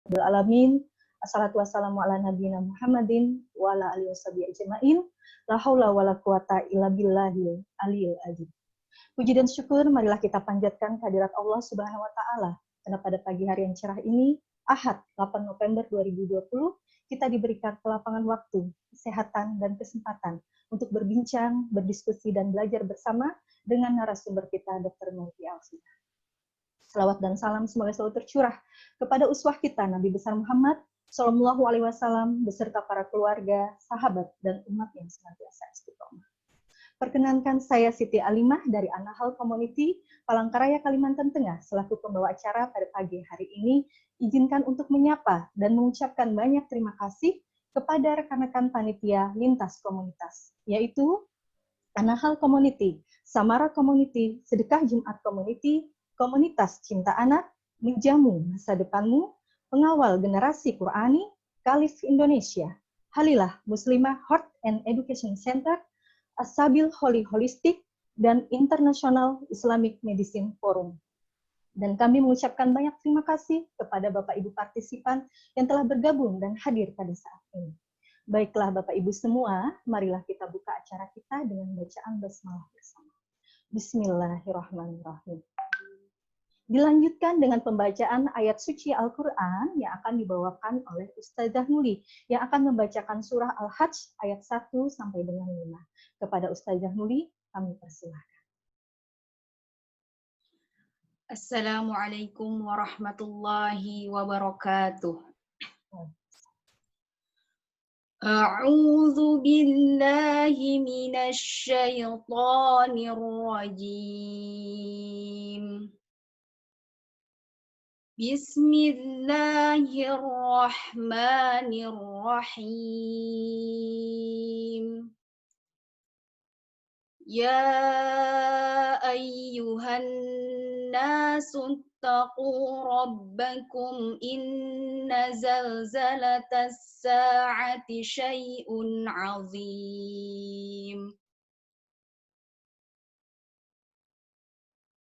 Alamin. Assalatu wassalamu ala nabiyina Muhammadin wa ala alihi washabihi ajmain. La haula wala quwata illa billahil aliyil azim. Puji dan syukur marilah kita panjatkan kehadirat Allah Subhanahu wa taala karena pada pagi hari yang cerah ini, Ahad 8 November 2020, kita diberikan kelapangan waktu, kesehatan dan kesempatan untuk berbincang, berdiskusi dan belajar bersama dengan narasumber kita Dr. Mulki Alsina. Salawat dan salam semoga selalu tercurah kepada uswah kita Nabi besar Muhammad Shallallahu Alaihi Wasallam beserta para keluarga, sahabat dan umat yang senantiasa istiqomah. Perkenankan saya Siti Alimah dari Anahal Community, Palangkaraya, Kalimantan Tengah, selaku pembawa acara pada pagi hari ini, izinkan untuk menyapa dan mengucapkan banyak terima kasih kepada rekan-rekan panitia lintas komunitas, yaitu Anahal Community, Samara Community, Sedekah Jumat Community, Komunitas Cinta Anak, Menjamu Masa Depanmu, Pengawal Generasi Qurani, Kalif Indonesia, Halilah Muslimah Heart and Education Center, As-Sabil Holy Holistic, dan International Islamic Medicine Forum. Dan kami mengucapkan banyak terima kasih kepada Bapak Ibu partisipan yang telah bergabung dan hadir pada saat ini. Baiklah Bapak Ibu semua, marilah kita buka acara kita dengan bacaan basmalah bersama. Bismillahirrahmanirrahim. Dilanjutkan dengan pembacaan ayat suci Al-Quran yang akan dibawakan oleh Ustazah Nuli yang akan membacakan surah Al-Hajj ayat 1 sampai dengan 5. Kepada Ustazah Nuli, kami persilahkan. Assalamualaikum warahmatullahi wabarakatuh. A'udzu billahi minasy syaithanir rajim. Bismillahirrahmanirrahim. Ya ayyuhan nasu ittaqu rabbakum inna zalzalatas sa'ati syai'un 'azim.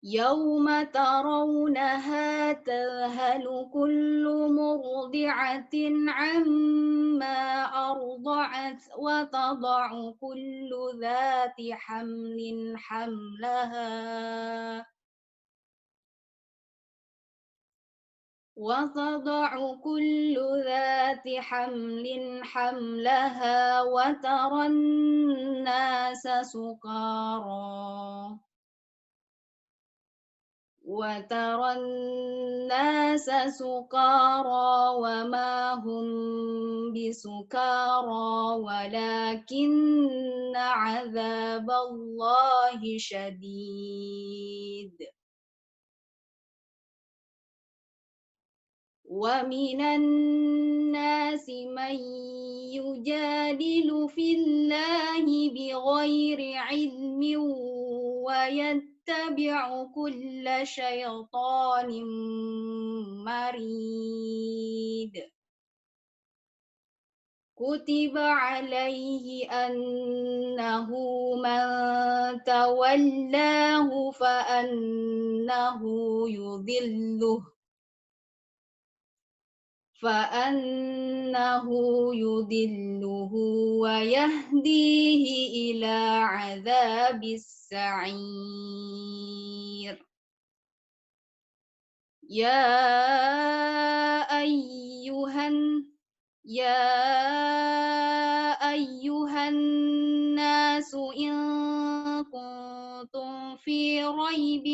Yawma tarawnaha tadhalu kullu murdi'atin 'amma arda'at wa tada'u kullu dhati hamlin hamlaha وتضع كل ذات حمل حملها وترى الناس سكارى وما هم بسكارى ولكن عذاب الله شديد ومن الناس من يجادل في الله بغير علم ويتبع كل شيطان مريد كتب عليه أنه من تولاه فأنه يضله ويهديه إلى عذاب السعير يا أيها الناس إن كنتم في ريب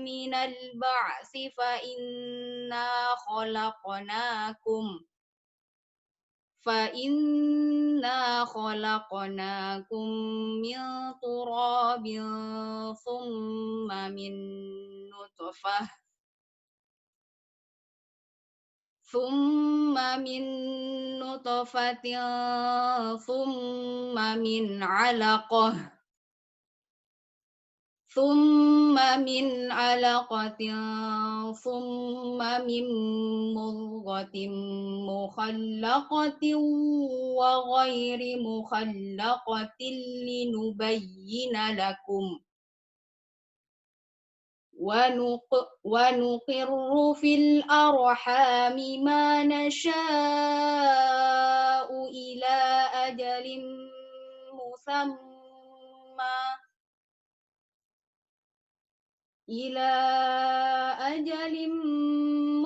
من البعث فإنا خلقناكم من تراب ثم من نطفة ثم من علقة ثم من مضغة مخلقة وغير مخلقة ونقر في الأرحام ما نشاء إلى أجل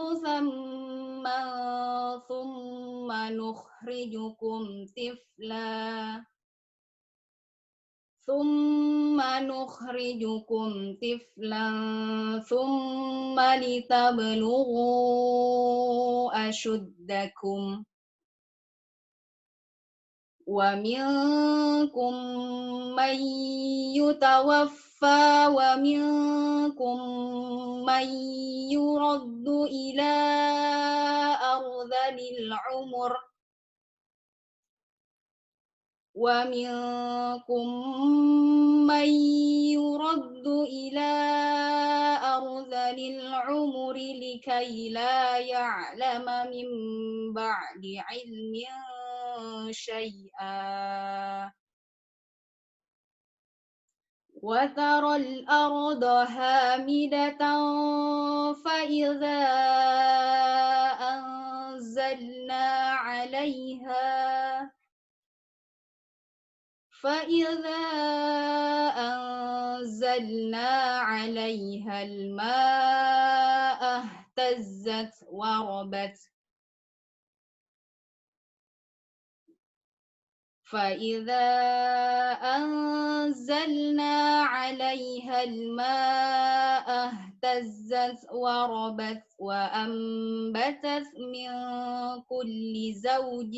مسمى ثم نخرجكم طفلا ثم لتبلغوا أشدكم ومنكم من يتوفى ومنكم من يرد إلى أرذل العمر لكي لا يعلم من بعد علم شيئا وترى الأرض هامدة فإذا أنزلنا عليها الماء اهتزت وربت وأنبتت من كل زوج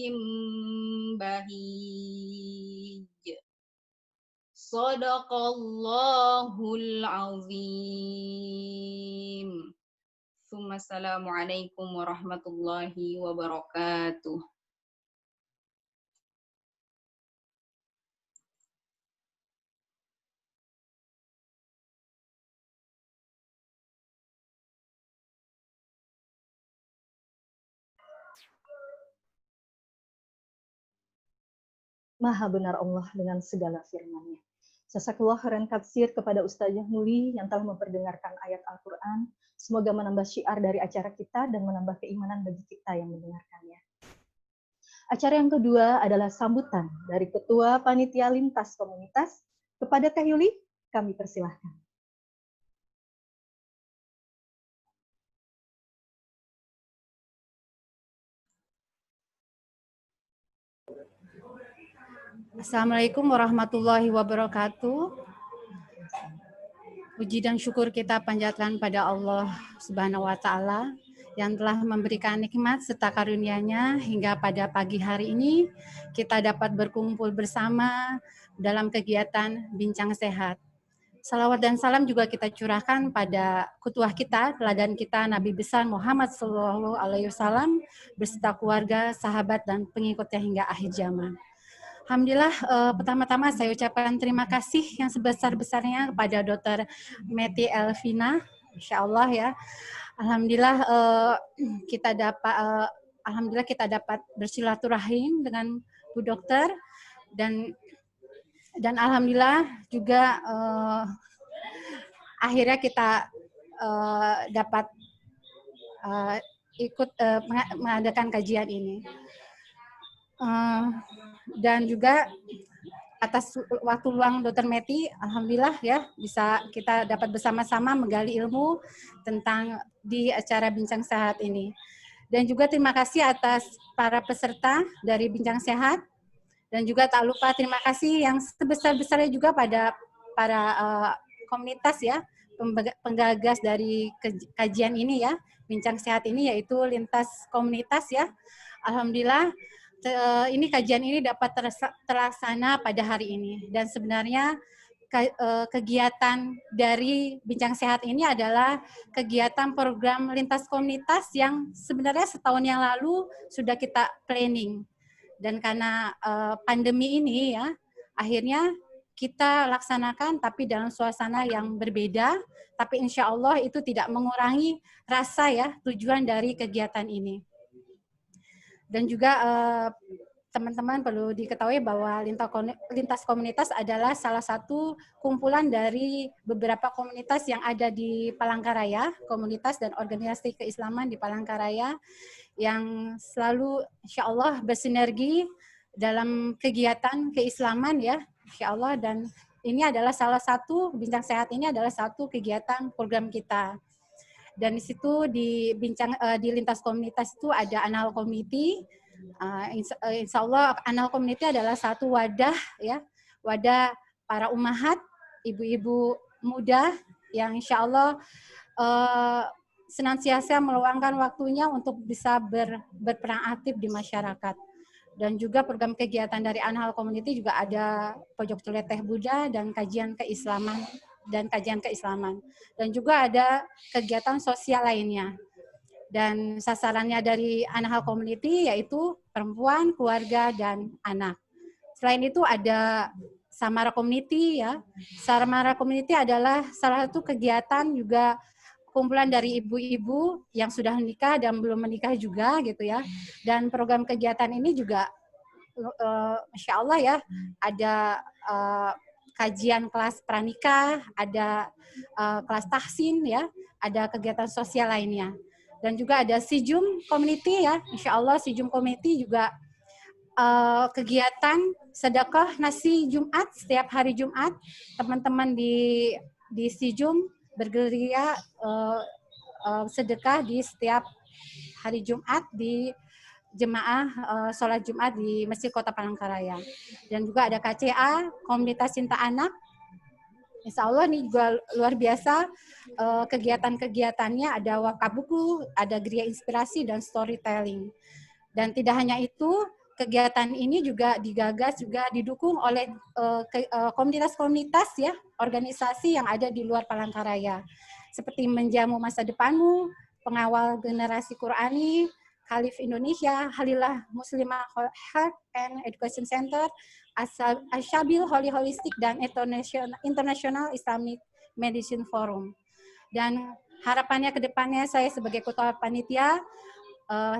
بهيج صدق الله العظيم ثم السلام عليكم ورحمة الله وبركاته. Maha benar Allah dengan segala firman-Nya. Jazakallah khairan katsir kepada Ustazah Nuli yang telah memperdengarkan ayat Al-Quran. Semoga menambah syiar dari acara kita dan menambah keimanan bagi kita yang mendengarkannya. Acara yang kedua adalah sambutan dari Ketua Panitia Lintas Komunitas. Kepada Kak Yuli, kami persilahkan. Assalamualaikum warahmatullahi wabarakatuh. Puji dan syukur kita panjatkan pada Allah Subhanahu wa Ta'ala yang telah memberikan nikmat serta karunia-Nya hingga pada pagi hari ini kita dapat berkumpul bersama dalam kegiatan Bincang Sehat. Salawat dan salam juga kita curahkan pada kutuah kita, teladan kita Nabi besar Muhammad SAW beserta keluarga, sahabat dan pengikutnya hingga akhir zaman. Alhamdulillah, pertama-tama saya ucapkan terima kasih yang sebesar-besarnya kepada Dr. Meti Elvina, Insya Allah ya. Alhamdulillah kita dapat bersilaturahim dengan Bu Dokter dan alhamdulillah juga akhirnya kita dapat ikut mengadakan kajian ini. Dan juga atas waktu luang Dr. Meti, alhamdulillah ya bisa kita dapat bersama-sama menggali ilmu tentang di acara Bincang Sehat ini. Dan juga terima kasih atas para peserta dari Bincang Sehat dan juga tak lupa terima kasih yang sebesar-besarnya juga pada para komunitas ya, penggagas dari kajian ini ya, Bincang Sehat ini yaitu lintas komunitas ya. Alhamdulillah ini kajian ini dapat terlaksana pada hari ini dan sebenarnya kegiatan dari Bincang Sehat ini adalah kegiatan program lintas komunitas yang sebenarnya setahun yang lalu sudah kita planning dan karena pandemi ini ya akhirnya kita laksanakan tapi dalam suasana yang berbeda tapi insya Allah itu tidak mengurangi rasa ya tujuan dari kegiatan ini. Dan juga teman-teman perlu diketahui bahwa lintas komunitas adalah salah satu kumpulan dari beberapa komunitas yang ada di Palangkaraya, komunitas dan organisasi keislaman di Palangkaraya yang selalu insya Allah bersinergi dalam kegiatan keislaman ya, insya Allah. Dan ini adalah salah satu, Bincang Sehat ini adalah satu kegiatan program kita. Dan di situ di lintas komunitas itu ada Anal Committee. Insya Allah Anal Community adalah satu wadah ya, wadah para umahat, ibu-ibu muda yang insya Allah senantiasa meluangkan waktunya untuk bisa berperan aktif di masyarakat. Dan juga program kegiatan dari Anal Community juga ada pojok tuleteh Buddha dan kajian keislaman dan juga ada kegiatan sosial lainnya. Dan sasarannya dari Anal Community yaitu perempuan, keluarga, dan anak. Selain itu ada Samara Community ya. Samara Community adalah salah satu kegiatan juga kumpulan dari ibu-ibu yang sudah menikah dan belum menikah juga gitu ya. Dan program kegiatan ini juga Masya Allah ya, ada kajian kelas pranikah, ada kelas tahsin ya, ada kegiatan sosial lainnya. Dan juga ada Sijum Community ya, insya Allah Sijum Community juga kegiatan sedekah nasi Jumat setiap hari Jumat. Teman-teman di Sijum bergerilya sedekah di setiap hari Jumat di jemaah sholat Jumat di Masjid Kota Palangkaraya. Dan juga ada KCA, Komunitas Cinta Anak. Insya Allah ini juga luar biasa kegiatan-kegiatannya, ada wakaf buku, ada geria inspirasi, dan storytelling. Dan tidak hanya itu, kegiatan ini juga digagas, juga didukung oleh komunitas-komunitas ya, organisasi yang ada di luar Palangkaraya. Seperti Menjamu Masa Depanmu, Pengawal Generasi Qurani, Khalif Indonesia, Halillah Muslimah Health and Education Center, Ashabil Holistic, dan International Islamic Medicine Forum. Dan harapannya ke depannya saya sebagai ketua panitia,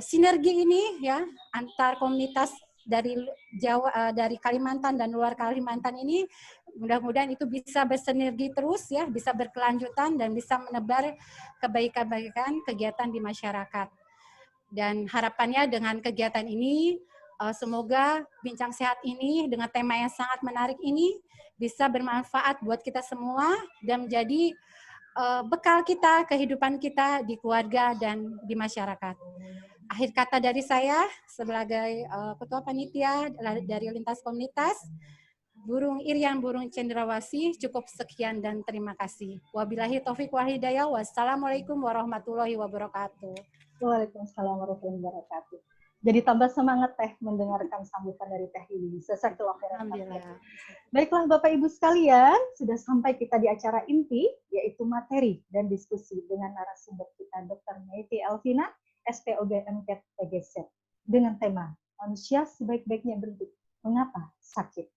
sinergi ini ya antar komunitas dari Jawa, dari Kalimantan dan luar Kalimantan ini, mudah-mudahan itu bisa bersinergi terus ya, bisa berkelanjutan dan bisa menebar kebaikan-kebaikan kegiatan di masyarakat. Dan harapannya dengan kegiatan ini, semoga Bincang Sehat ini dengan tema yang sangat menarik ini bisa bermanfaat buat kita semua dan menjadi bekal kita, kehidupan kita di keluarga dan di masyarakat. Akhir kata dari saya sebagai ketua panitia dari lintas komunitas, Burung Irian Burung Cendrawasih, cukup sekian dan terima kasih. Wabillahi taufik wal hidayah. Wassalamualaikum warahmatullahi wabarakatuh. Waalaikumsalam warahmatullahi wabarakatuh. Jadi tambah semangat Teh mendengarkan sambutan dari Teh Lili. Jazakallahu khairan. Alhamdulillah. Baiklah Bapak Ibu sekalian, sudah sampai kita di acara inti, yaitu materi dan diskusi dengan narasumber kita Dr. Maiti Elvina, SPOG MKET PGZ, dengan tema Manusia Sebaik-baiknya Bentuk, Mengapa Sakit?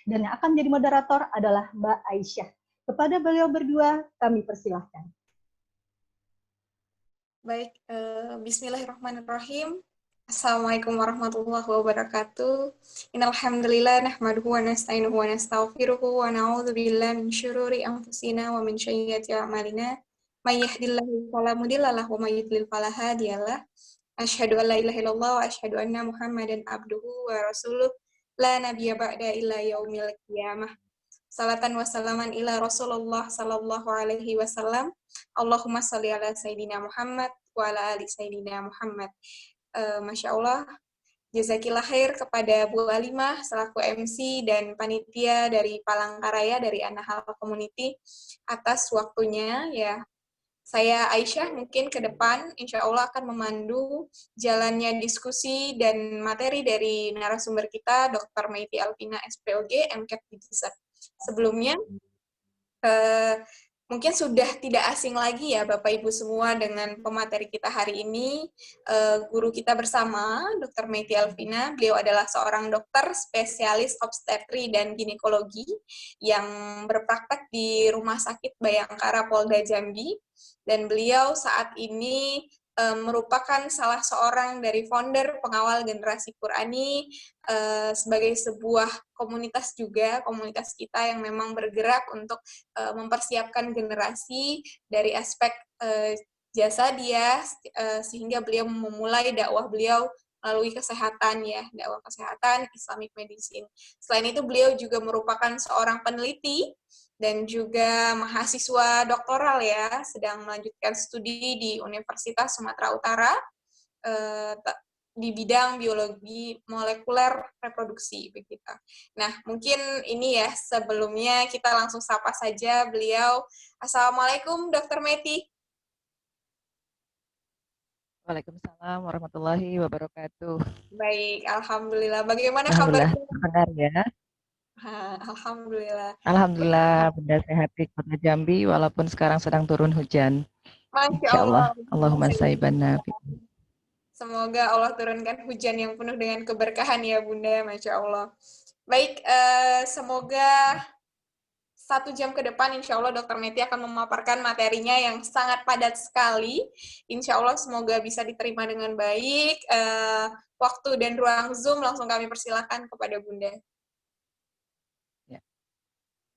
Dan yang akan menjadi moderator adalah Mbak Aisyah. Kepada beliau berdua, kami persilahkan. Baik, bismillahirrahmanirrahim. Assalamualaikum warahmatullahi wabarakatuh. Innal hamdalillah nahmaduhu wa nasta'inuhu wa nastaghfiruhu wa na'udzu billahi min syururi anfusina wa min sayyiati a'malina. May yahdihillahu fala mudilla lahu wa may yudlil fala hadiyalah. Asyhadu an la ilaha illallah wa asyhadu anna Muhammadan abduhu wa rasuluh. La nabiyya ba'da illa yaumil qiyamah. Salatan wa salaman ila Rasulullah sallallahu alaihi wasallam. Allahumma shalli ala Sayyidina Muhammad wa ala ali Sayyidina Muhammad. Masya Allah, jazakillah khair kepada Bu Alimah selaku MC dan panitia dari Palangkaraya dari Anal Community atas waktunya ya. Saya Aisyah mungkin ke depan insya Allah akan memandu jalannya diskusi dan materi dari narasumber kita Dr. Maiti Elvina SPOG MKET PGZ. Sebelumnya mungkin sudah tidak asing lagi ya Bapak Ibu semua dengan pemateri kita hari ini, guru kita bersama Dr. Maiti Elvina. Beliau adalah seorang dokter spesialis obstetri dan ginekologi yang berpraktek di Rumah Sakit Bayangkara Polda Jambi, dan beliau saat ini merupakan salah seorang dari founder pengawal generasi Qurani, sebagai sebuah komunitas juga, komunitas kita yang memang bergerak untuk mempersiapkan generasi dari aspek jasa dia, sehingga beliau memulai dakwah beliau melalui kesehatan ya, dakwah kesehatan, Islamic medicine. Selain itu beliau juga merupakan seorang peneliti dan juga mahasiswa doktoral ya, sedang melanjutkan studi di Universitas Sumatera Utara di bidang biologi molekuler reproduksi begitu. Nah, mungkin ini ya, sebelumnya kita langsung sapa saja beliau. Assalamualaikum Dr. Meti. Waalaikumsalam warahmatullahi wabarakatuh. Baik, alhamdulillah. Bagaimana Alhamdulillah kabarnya? terdengar ya. Alhamdulillah. Alhamdulillah Bunda sehat di Kota Jambi walaupun sekarang sedang turun hujan. Masya Insyaallah. Allah. Allahumma sayyiban nafi. Semoga Allah turunkan hujan yang penuh dengan keberkahan ya Bunda, Masya Allah. Baik, semoga 1 jam ke depan insya Allah Dr. Meti akan memaparkan materinya yang sangat padat sekali. Insya Allah semoga bisa diterima dengan baik. Waktu dan ruang Zoom langsung kami persilakan kepada Bunda. Ya.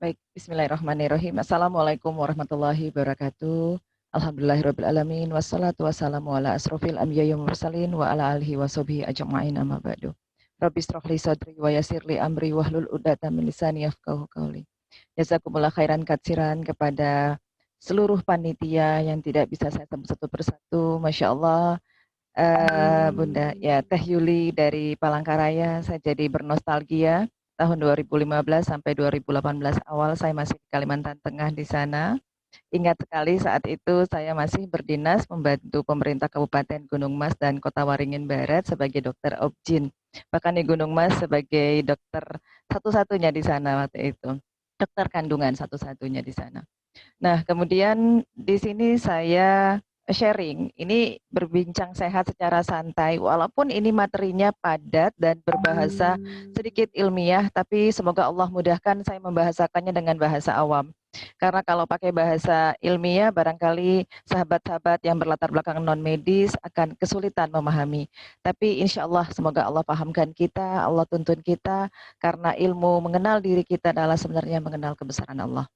Baik, bismillahirrahmanirrahim. Assalamualaikum warahmatullahi wabarakatuh. Alhamdulillahirrahmanirrahim. Wassalatu wassalamu ala asrofil anbiya'i wal mursalin wa ala alihi wa sahbihi ajma'in amma ba'du. Rabbi shrah li sadri wa yassir li amri wahlul 'uqdatam min lisani yafqahu qawli. Jazakumullah khairan katsiran kepada seluruh panitia yang tidak bisa saya sebut satu persatu. Masya Allah, Bunda, ya Teh Yuli dari Palangkaraya, saya jadi bernostalgia tahun 2015 sampai 2018 awal saya masih di Kalimantan Tengah di sana. Ingat sekali saat itu saya masih berdinas membantu pemerintah Kabupaten Gunung Mas dan Kota Waringin Barat sebagai dokter obgyn. Bahkan di Gunung Mas sebagai dokter satu-satunya di sana waktu itu. Dokter kandungan satu-satunya di sana. Nah, kemudian di sini saya sharing, ini berbincang sehat secara santai, walaupun ini materinya padat dan berbahasa sedikit ilmiah, tapi semoga Allah mudahkan saya membahasakannya dengan bahasa awam. Karena kalau pakai bahasa ilmiah, barangkali sahabat-sahabat yang berlatar belakang non-medis akan kesulitan memahami. Tapi insya Allah, semoga Allah pahamkan kita, Allah tuntun kita, karena ilmu mengenal diri kita adalah sebenarnya mengenal kebesaran Allah.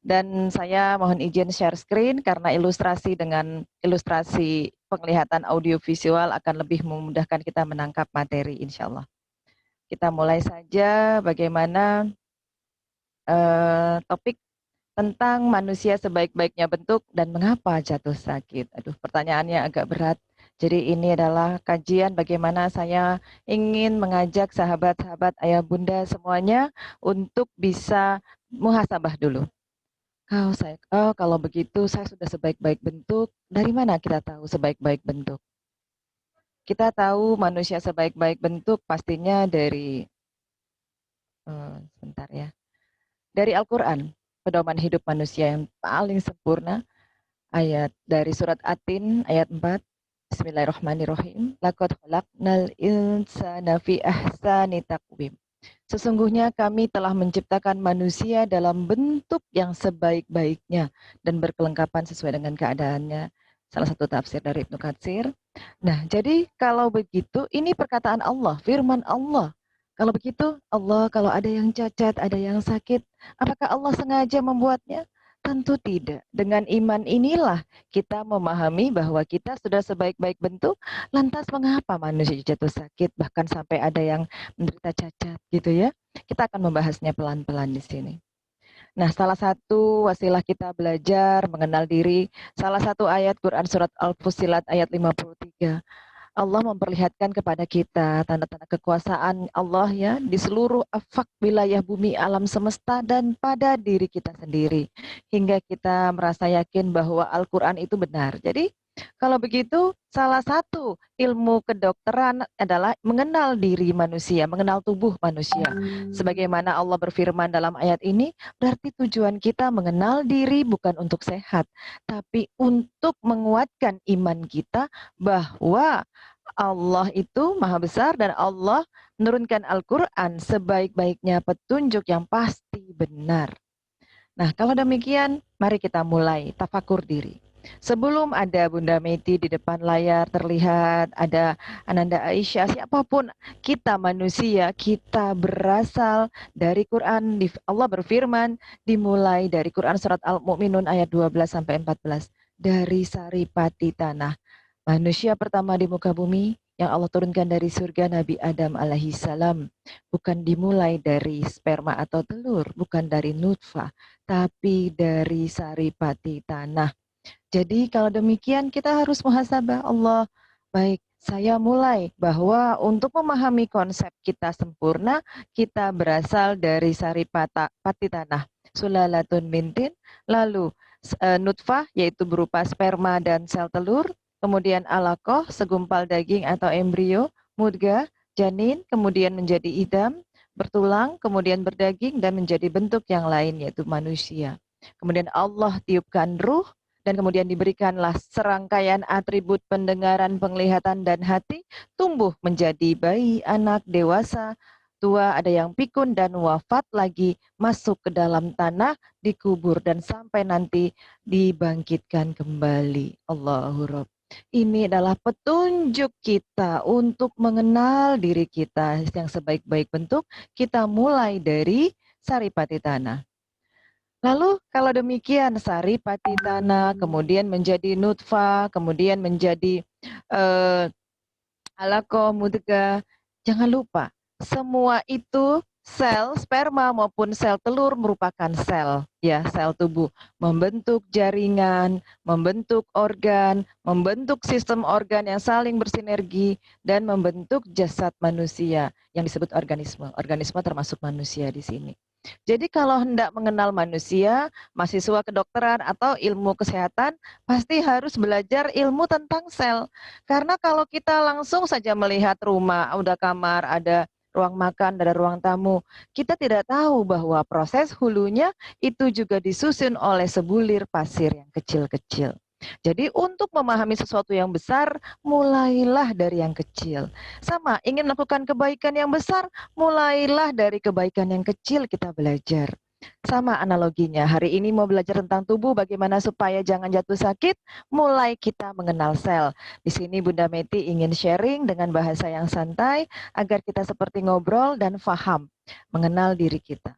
Dan saya mohon izin share screen karena ilustrasi dengan ilustrasi penglihatan audiovisual akan lebih memudahkan kita menangkap materi insya Allah. Kita mulai saja bagaimana topik tentang manusia sebaik-baiknya bentuk dan mengapa jatuh sakit. Aduh, pertanyaannya agak berat. Jadi ini adalah kajian bagaimana saya ingin mengajak sahabat-sahabat ayah bunda semuanya untuk bisa muhasabah dulu. Kalau begitu saya sudah sebaik-baik bentuk. Dari mana kita tahu sebaik-baik bentuk? Kita tahu manusia sebaik-baik bentuk pastinya dari sebentar ya. Dari Al-Qur'an, pedoman hidup manusia yang paling sempurna. Ayat dari surat At-Tin ayat 4. Bismillahirrahmanirrahim. Laqad khalaqnal insana fi ahsani taqwim. Sesungguhnya kami telah menciptakan manusia dalam bentuk yang sebaik-baiknya dan berkelengkapan sesuai dengan keadaannya. Salah satu tafsir dari Ibnu Katsir. Nah, jadi kalau begitu ini perkataan Allah, firman Allah. Kalau begitu, Allah kalau ada yang cacat, ada yang sakit, apakah Allah sengaja membuatnya? Tentu tidak. Dengan iman inilah kita memahami bahwa kita sudah sebaik-baik bentuk, lantas mengapa manusia jatuh sakit, bahkan sampai ada yang menderita cacat gitu ya. Kita akan membahasnya pelan-pelan di sini. Nah, salah satu wasilah kita belajar mengenal diri, salah satu ayat Quran surat Al-Fussilat ayat 53. Allah memperlihatkan kepada kita tanda-tanda kekuasaan Allah ya di seluruh afak wilayah bumi alam semesta dan pada diri kita sendiri. Hingga kita merasa yakin bahwa Al-Quran itu benar. Jadi kalau begitu salah satu ilmu kedokteran adalah mengenal diri manusia, mengenal tubuh manusia. Sebagaimana Allah berfirman dalam ayat ini, berarti tujuan kita mengenal diri bukan untuk sehat, tapi untuk menguatkan iman kita bahwa Allah itu maha besar dan Allah menurunkan Al-Quran sebaik-baiknya petunjuk yang pasti benar. Nah, kalau demikian, mari kita mulai tafakur diri. Sebelum ada Bunda Meti di depan layar terlihat, ada Ananda Aisyah, siapapun kita manusia, kita berasal dari Quran. Allah berfirman dimulai dari Quran surat Al-Mu'minun ayat 12 sampai 14. Dari saripati tanah. Manusia pertama di muka bumi yang Allah turunkan dari surga Nabi Adam alaihi salam. Bukan dimulai dari sperma atau telur, bukan dari nutfah, tapi dari saripati tanah. Jadi kalau demikian kita harus muhasabah Allah. Baik, saya mulai bahwa untuk memahami konsep kita sempurna, kita berasal dari saripati tanah. Sulalatun mintin, lalu nutfah yaitu berupa sperma dan sel telur, kemudian alaqah, segumpal daging atau embrio, mudghah, janin, kemudian menjadi idam, bertulang, kemudian berdaging dan menjadi bentuk yang lain yaitu manusia. Kemudian Allah tiupkan ruh, dan kemudian diberikanlah serangkaian atribut pendengaran, penglihatan, dan hati, tumbuh menjadi bayi, anak, dewasa, tua, ada yang pikun, dan wafat lagi, masuk ke dalam tanah, dikubur, dan sampai nanti dibangkitkan kembali. Allahu Rabb. Ini adalah petunjuk kita untuk mengenal diri kita yang sebaik-baik bentuk. Kita mulai dari saripati tanah. Lalu kalau demikian saripati tanah, kemudian menjadi nutfah, kemudian menjadi alaqah, mudghah, jangan lupa semua itu sel sperma maupun sel telur merupakan sel, ya, sel tubuh, membentuk jaringan, membentuk organ, membentuk sistem organ yang saling bersinergi dan membentuk jasad manusia yang disebut organisme. Organisme termasuk manusia di sini. Jadi kalau hendak mengenal manusia, mahasiswa kedokteran atau ilmu kesehatan pasti harus belajar ilmu tentang sel. Karena kalau kita langsung saja melihat rumah, ada kamar, ada ruang makan, ada ruang tamu, kita tidak tahu bahwa proses hulunya itu juga disusun oleh sebulir pasir yang kecil-kecil. Jadi untuk memahami sesuatu yang besar, mulailah dari yang kecil. Sama, ingin melakukan kebaikan yang besar, mulailah dari kebaikan yang kecil kita belajar. Sama analoginya, hari ini mau belajar tentang tubuh, bagaimana supaya jangan jatuh sakit, mulai kita mengenal sel. Di sini Bunda Meti ingin sharing dengan bahasa yang santai, agar kita seperti ngobrol dan faham, mengenal diri kita.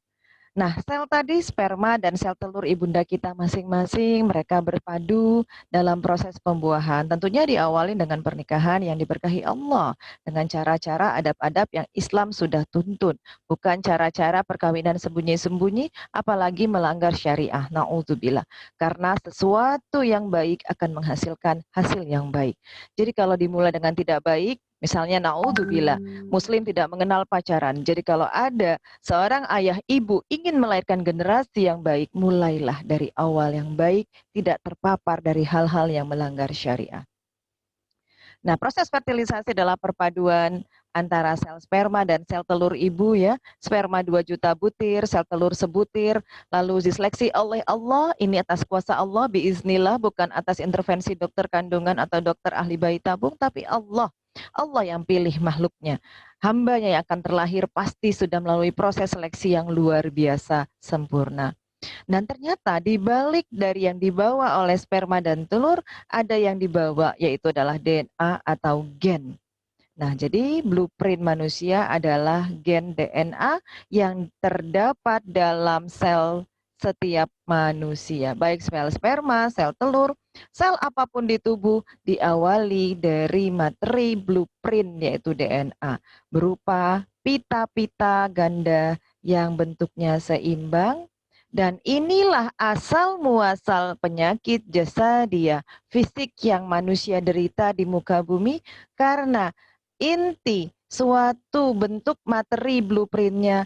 Nah, sel tadi sperma dan sel telur ibunda kita masing-masing, mereka berpadu dalam proses pembuahan. Tentunya diawali dengan pernikahan yang diberkahi Allah dengan cara-cara adab-adab yang Islam sudah tuntun, bukan cara-cara perkawinan sembunyi-sembunyi, apalagi melanggar syariah. Na'udzubillah. Karena sesuatu yang baik akan menghasilkan hasil yang baik. Jadi kalau dimulai dengan tidak baik, misalnya na'udzubillah, Muslim tidak mengenal pacaran. Jadi kalau ada seorang ayah ibu ingin melahirkan generasi yang baik, mulailah dari awal yang baik, tidak terpapar dari hal-hal yang melanggar syariah. Nah, proses fertilisasi adalah perpaduan antara sel sperma dan sel telur ibu, ya. Sperma 2 juta butir, sel telur sebutir, lalu diseleksi oleh Allah, ini atas kuasa Allah, biiznillah, bukan atas intervensi dokter kandungan atau dokter ahli bayi tabung, tapi Allah yang pilih makhluknya. Hambanya yang akan terlahir pasti sudah melalui proses seleksi yang luar biasa sempurna. Dan ternyata di balik dari yang dibawa oleh sperma dan telur, ada yang dibawa, yaitu adalah DNA atau gen. Nah, jadi blueprint manusia adalah gen DNA yang terdapat dalam sel setiap manusia, baik sel sperma, sel telur, sel apapun di tubuh diawali dari materi blueprint yaitu DNA, berupa pita-pita ganda yang bentuknya seimbang, dan inilah asal muasal penyakit jasadiyah, fisik yang manusia derita di muka bumi, karena inti suatu bentuk materi blueprintnya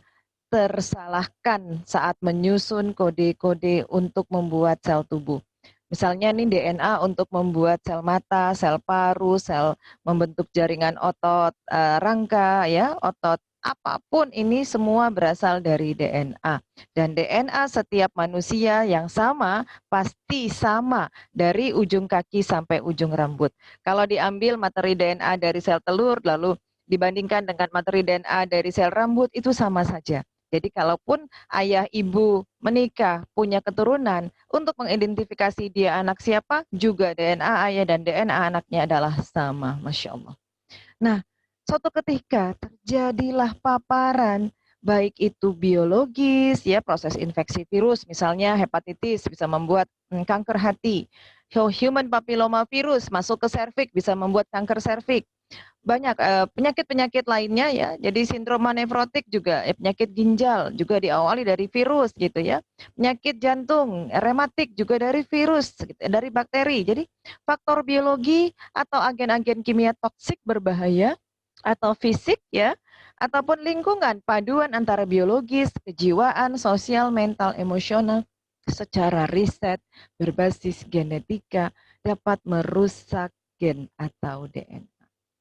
tersalahkan saat menyusun kode-kode untuk membuat sel tubuh. Misalnya nih DNA untuk membuat sel mata, sel paru, sel membentuk jaringan otot, rangka, ya, otot, apapun ini semua berasal dari DNA. Dan DNA setiap manusia yang sama pasti sama dari ujung kaki sampai ujung rambut. Kalau diambil materi DNA dari sel telur lalu dibandingkan dengan materi DNA dari sel rambut, itu sama saja. Jadi kalaupun ayah ibu menikah, punya keturunan, untuk mengidentifikasi dia anak siapa, juga DNA ayah dan DNA anaknya adalah sama, Masya Allah. Nah, suatu ketika terjadilah paparan, baik itu biologis, ya proses infeksi virus, misalnya hepatitis bisa membuat kanker hati, human papilloma virus masuk ke serviks bisa membuat kanker serviks, banyak penyakit-penyakit lainnya ya. Jadi sindroma nefrotik juga, penyakit ginjal juga diawali dari virus gitu ya. Penyakit jantung, rematik juga dari virus, gitu, dari bakteri. Jadi faktor biologi atau agen-agen kimia toksik berbahaya atau fisik ya, ataupun lingkungan, paduan antara biologis, kejiwaan, sosial, mental, emosional secara riset berbasis genetika dapat merusak gen atau DNA.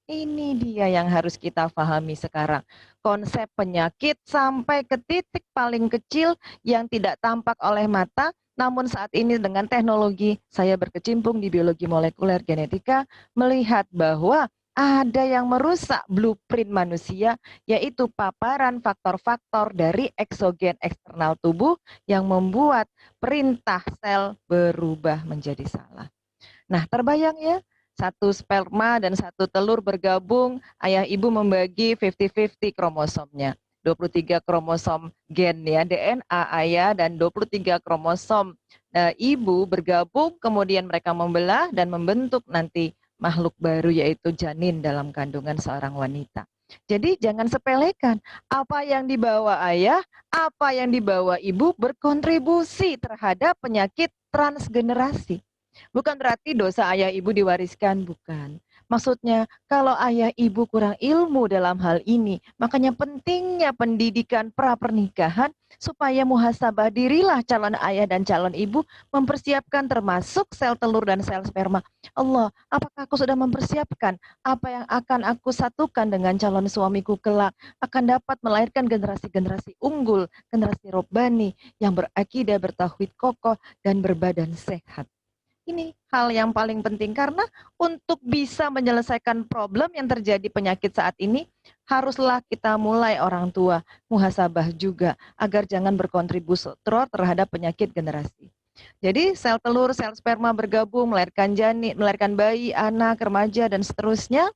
Ini dia yang harus kita pahami sekarang. Konsep penyakit sampai ke titik paling kecil yang tidak tampak oleh mata, namun saat ini dengan teknologi, saya berkecimpung di biologi molekuler genetika, melihat bahwa ada yang merusak blueprint manusia, yaitu paparan faktor-faktor dari eksogen eksternal tubuh yang membuat perintah sel berubah menjadi salah. Nah, terbayang ya? Satu sperma dan satu telur bergabung, ayah ibu membagi 50-50 kromosomnya. 23 kromosom gen ya, DNA ayah dan 23 kromosom ibu bergabung, kemudian mereka membelah dan membentuk nanti makhluk baru yaitu janin dalam kandungan seorang wanita. Jadi jangan sepelekan, apa yang dibawa ayah, apa yang dibawa ibu berkontribusi terhadap penyakit transgenerasi. Bukan berarti dosa ayah ibu diwariskan, bukan. Maksudnya kalau ayah ibu kurang ilmu dalam hal ini, makanya pentingnya pendidikan pra-pernikahan supaya muhasabah dirilah calon ayah dan calon ibu mempersiapkan termasuk sel telur dan sel sperma. Allah, apakah aku sudah mempersiapkan apa yang akan aku satukan dengan calon suamiku kelak akan dapat melahirkan generasi-generasi unggul, generasi robbani yang berakidah, bertauhid kokoh dan berbadan sehat. Ini hal yang paling penting karena untuk bisa menyelesaikan problem yang terjadi penyakit saat ini, haruslah kita mulai orang tua muhasabah juga agar jangan berkontribusi terhadap penyakit generasi. Jadi sel telur, sel sperma bergabung, melahirkan janin, melahirkan bayi, anak, remaja dan seterusnya.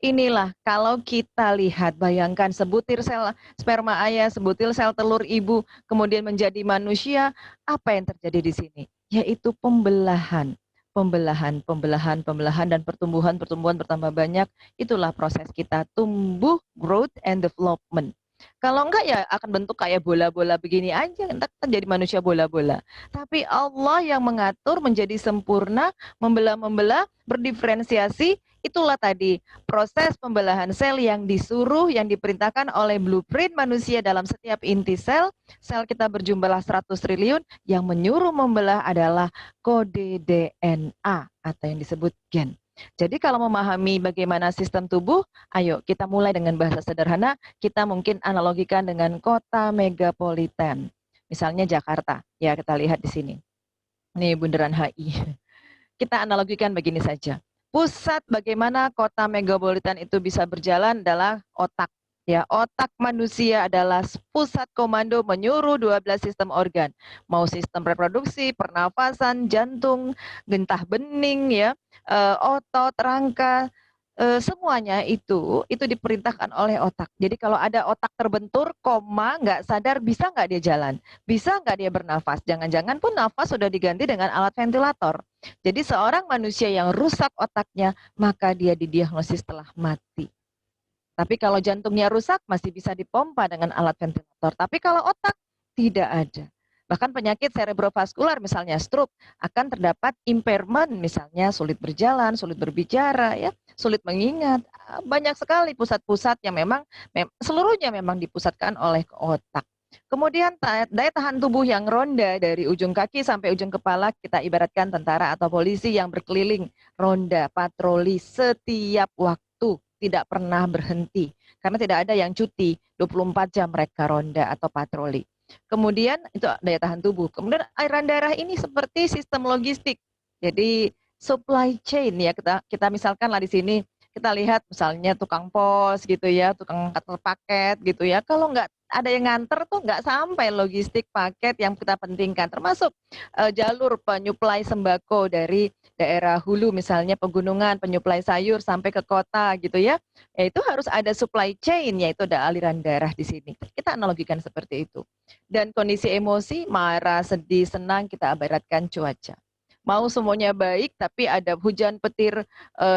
Inilah kalau kita lihat, bayangkan sebutir sel sperma ayah, sebutir sel telur ibu, kemudian menjadi manusia, apa yang terjadi di sini? Yaitu pembelahan, dan pertumbuhan bertambah banyak. Itulah proses kita tumbuh, growth and development. Kalau enggak ya akan bentuk kayak bola-bola begini aja, entar kita jadi manusia bola-bola. Tapi Allah yang mengatur menjadi sempurna, membelah-membelah, berdiferensiasi, itulah tadi proses pembelahan sel yang disuruh, yang diperintahkan oleh blueprint manusia dalam setiap inti sel. Sel kita berjumlah 100 triliun, yang menyuruh membelah adalah kode DNA atau yang disebut gen. Jadi kalau memahami bagaimana sistem tubuh, ayo kita mulai dengan bahasa sederhana, kita mungkin analogikan dengan kota megapolitan. Misalnya Jakarta, ya kita lihat di sini. Ini bundaran HI. Kita analogikan begini saja. Pusat bagaimana kota megapolitan itu bisa berjalan adalah otak. Ya, otak manusia adalah pusat komando menyuruh 12 sistem organ. Mau sistem reproduksi, pernafasan, jantung, getah bening, ya, otot, rangka, semuanya itu diperintahkan oleh otak. Jadi kalau ada otak terbentur, koma, nggak sadar, bisa nggak dia jalan? Bisa nggak dia bernafas? Jangan-jangan pun nafas sudah diganti dengan alat ventilator. Jadi seorang manusia yang rusak otaknya, maka dia didiagnosis telah mati. Tapi kalau jantungnya rusak, masih bisa dipompa dengan alat ventilator. Tapi kalau otak, tidak ada. Bahkan penyakit cerebrovaskular, misalnya stroke, akan terdapat impairment, misalnya sulit berjalan, sulit berbicara, ya, sulit mengingat. Banyak sekali pusat-pusat yang memang seluruhnya memang dipusatkan oleh otak. Kemudian daya tahan tubuh yang ronda dari ujung kaki sampai ujung kepala, kita ibaratkan tentara atau polisi yang berkeliling, ronda, patroli setiap waktu, tidak pernah berhenti. Karena tidak ada yang cuti, 24 jam mereka ronda atau patroli. Kemudian itu daya tahan tubuh. Kemudian aliran darah ini seperti sistem logistik. Jadi supply chain ya, kita misalkanlah di sini kita lihat misalnya tukang pos gitu ya, tukang antar paket gitu ya, kalau nggak ada yang nganter tuh nggak sampai logistik paket yang kita pentingkan, termasuk jalur penyuplai sembako dari daerah hulu misalnya pegunungan, penyuplai sayur sampai ke kota gitu ya, itu harus ada supply chain, yaitu ada aliran darah di sini. Kita analogikan seperti itu. Dan kondisi emosi, marah, sedih, senang, kita ibaratkan cuaca. Mau semuanya baik, tapi ada hujan petir,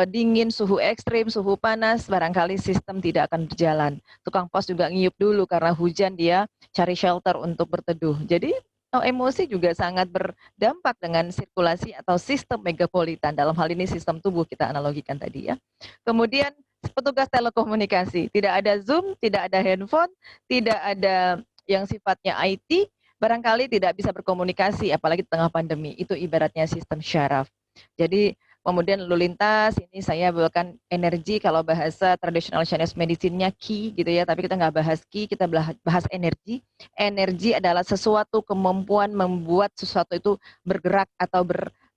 dingin, suhu ekstrim, suhu panas, barangkali sistem tidak akan berjalan. Tukang pos juga ngiyup dulu karena hujan, dia cari shelter untuk berteduh. Jadi emosi juga sangat berdampak dengan sirkulasi atau sistem megapolitan. Dalam hal ini sistem tubuh kita analogikan tadi ya. Kemudian petugas telekomunikasi, tidak ada Zoom, tidak ada handphone, tidak ada yang sifatnya IT, barangkali tidak bisa berkomunikasi, apalagi di tengah pandemi. Itu ibaratnya sistem syaraf. Jadi kemudian lalu lintas, ini saya bawakan energi, kalau bahasa tradisional Chinese medicine-nya qi gitu ya, tapi kita nggak bahas qi, kita bahas energi. Energi adalah sesuatu kemampuan membuat sesuatu itu bergerak atau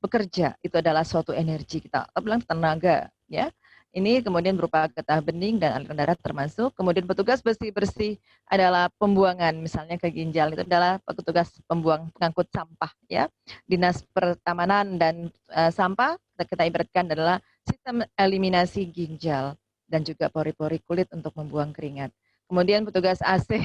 bekerja, itu adalah suatu energi, kita bilang tenaga ya. Ini kemudian berupa getah bening dan aliran darah termasuk. Kemudian petugas bersih-bersih adalah pembuangan, misalnya ke ginjal, itu adalah petugas pengangkut sampah ya. Dinas pertamanan dan sampah kita ibaratkan adalah sistem eliminasi ginjal dan juga pori-pori kulit untuk membuang keringat. Kemudian petugas AC,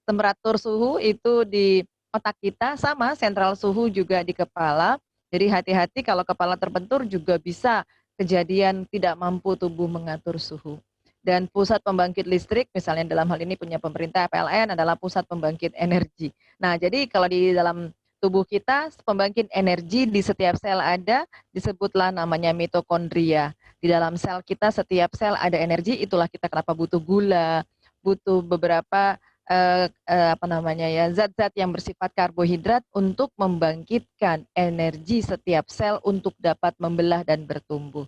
temperatur suhu itu di otak kita sama, sentral suhu juga di kepala. Jadi hati-hati kalau kepala terbentur juga bisa kejadian tidak mampu tubuh mengatur suhu. Dan pusat pembangkit listrik, misalnya dalam hal ini punya pemerintah PLN adalah pusat pembangkit energi. Nah, jadi kalau di dalam tubuh kita, pembangkit energi di setiap sel ada, disebutlah namanya mitokondria. Di dalam sel kita, setiap sel ada energi, itulah kita kenapa butuh gula, butuh beberapa zat-zat yang bersifat karbohidrat untuk membangkitkan energi setiap sel untuk dapat membelah dan bertumbuh.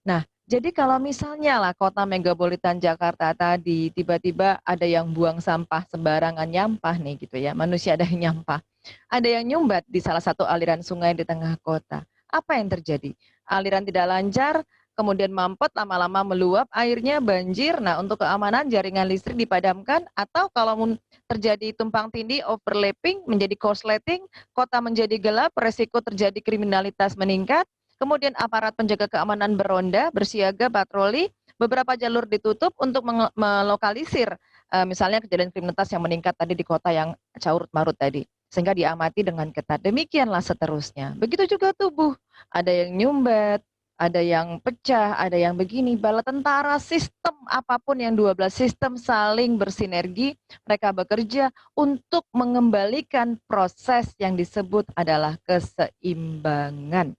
Nah, jadi kalau misalnya lah kota megapolitan Jakarta tadi tiba-tiba ada yang buang sampah sembarangan, nyampah nih gitu ya, manusia ada yang nyampah, ada yang nyumbat di salah satu aliran sungai di tengah kota. Apa yang terjadi? Aliran tidak lancar, kemudian mampet, lama-lama meluap, airnya banjir. Nah, untuk keamanan jaringan listrik dipadamkan, atau kalau terjadi tumpang tindih, overlapping, menjadi korsleting, kota menjadi gelap, resiko terjadi kriminalitas meningkat, kemudian aparat penjaga keamanan beronda, bersiaga, patroli, beberapa jalur ditutup untuk melokalisir, misalnya kejadian kriminalitas yang meningkat tadi di kota yang carut-marut tadi, sehingga diamati dengan ketat. Demikianlah seterusnya. Begitu juga tubuh, ada yang nyumbat, ada yang pecah, ada yang begini. Bala tentara, sistem apapun yang 12 sistem saling bersinergi, mereka bekerja untuk mengembalikan proses yang disebut adalah keseimbangan,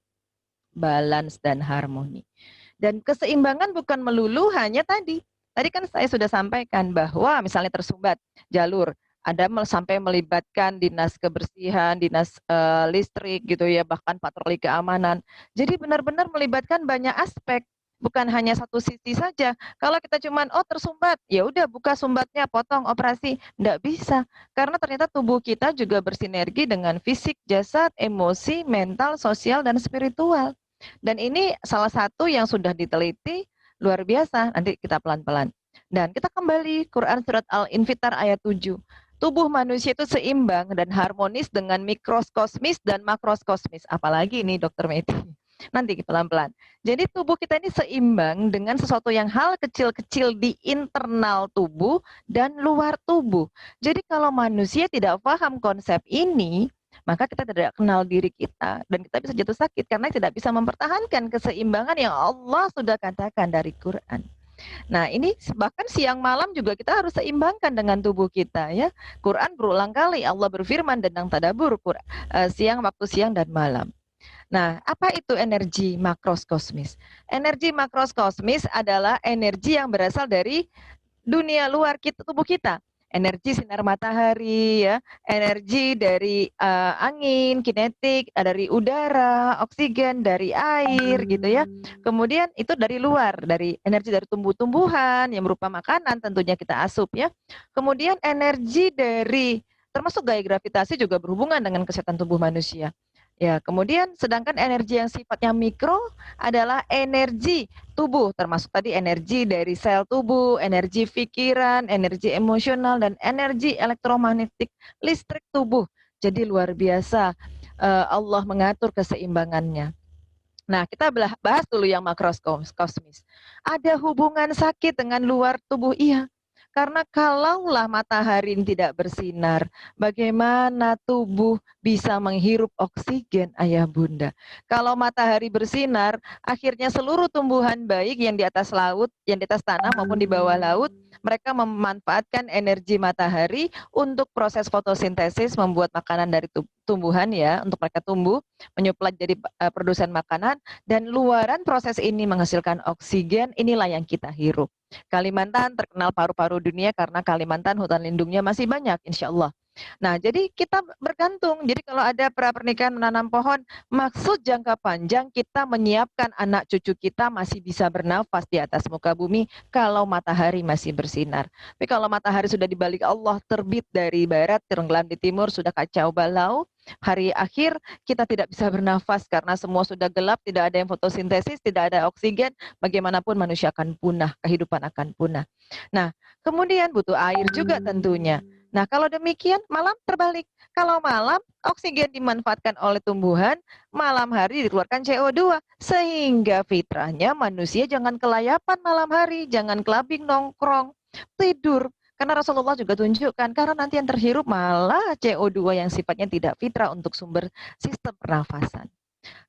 balance dan harmoni. Dan keseimbangan bukan melulu hanya tadi. Tadi kan saya sudah sampaikan bahwa misalnya tersumbat jalur, ada sampai melibatkan dinas kebersihan, dinas listrik gitu ya, bahkan patroli keamanan. Jadi benar-benar melibatkan banyak aspek, bukan hanya satu sisi saja. Kalau kita cuman tersumbat, ya udah buka sumbatnya, potong, operasi, enggak bisa. Karena ternyata tubuh kita juga bersinergi dengan fisik, jasad, emosi, mental, sosial dan spiritual. Dan ini salah satu yang sudah diteliti luar biasa. Nanti kita pelan-pelan. Dan kita kembali Quran surat Al-Infitar ayat 7. Tubuh manusia itu seimbang dan harmonis dengan mikroskosmis dan makroskosmis. Apalagi ini Dr. Meti. Nanti pelan-pelan. Jadi tubuh kita ini seimbang dengan sesuatu yang hal kecil-kecil di internal tubuh dan luar tubuh. Jadi kalau manusia tidak paham konsep ini, maka kita tidak kenal diri kita dan kita bisa jatuh sakit karena tidak bisa mempertahankan keseimbangan yang Allah sudah katakan dari Quran. Nah, ini bahkan siang malam juga kita harus seimbangkan dengan tubuh kita ya. Quran berulang kali Allah berfirman tentang tadabbur waktu siang dan malam. Nah, apa itu energi makroskosmis? Energi makroskosmis adalah energi yang berasal dari dunia luar tubuh kita. Energi sinar matahari, ya, energi dari angin, kinetik, dari udara, oksigen, dari air, gitu ya. Kemudian itu dari luar, dari energi dari tumbuh-tumbuhan yang berupa makanan, tentunya kita asup ya. Kemudian energi dari termasuk gaya gravitasi juga berhubungan dengan kesehatan tubuh manusia. Ya, kemudian sedangkan energi yang sifatnya mikro adalah energi tubuh, termasuk tadi energi dari sel tubuh, energi pikiran, energi emosional, dan energi elektromagnetik listrik tubuh. Jadi luar biasa Allah mengatur keseimbangannya. Nah, kita bahas dulu yang makrokosmis. Ada hubungan sakit dengan luar tubuh? Iya. Karena kalaulah matahari tidak bersinar, bagaimana tubuh bisa menghirup oksigen, ayah bunda? Kalau matahari bersinar, akhirnya seluruh tumbuhan baik yang di atas laut, yang di atas tanah maupun di bawah laut, mereka memanfaatkan energi matahari untuk proses fotosintesis, membuat makanan dari tumbuhan ya, untuk mereka tumbuh, menyuplai jadi produsen makanan, dan luaran proses ini menghasilkan oksigen, inilah yang kita hirup. Kalimantan terkenal paru-paru dunia karena Kalimantan hutan lindungnya masih banyak, insya Allah. Nah, jadi kita bergantung. Jadi kalau ada pernikahan menanam pohon, maksud jangka panjang kita menyiapkan anak cucu kita masih bisa bernafas di atas muka bumi kalau matahari masih bersinar. Tapi kalau matahari sudah dibalik Allah, terbit dari barat, tenggelam di timur, sudah kacau balau, hari akhir kita tidak bisa bernafas karena semua sudah gelap, tidak ada yang fotosintesis, tidak ada oksigen, bagaimanapun manusia akan punah, kehidupan akan punah. Nah, kemudian butuh air juga tentunya. Nah, kalau demikian malam terbalik. Kalau malam oksigen dimanfaatkan oleh tumbuhan, malam hari dikeluarkan CO2. Sehingga fitrahnya manusia jangan kelayapan malam hari, jangan kelabing nongkrong, tidur. Karena Rasulullah juga tunjukkan, karena nanti yang terhirup malah CO2 yang sifatnya tidak fitrah untuk sumber sistem pernafasan.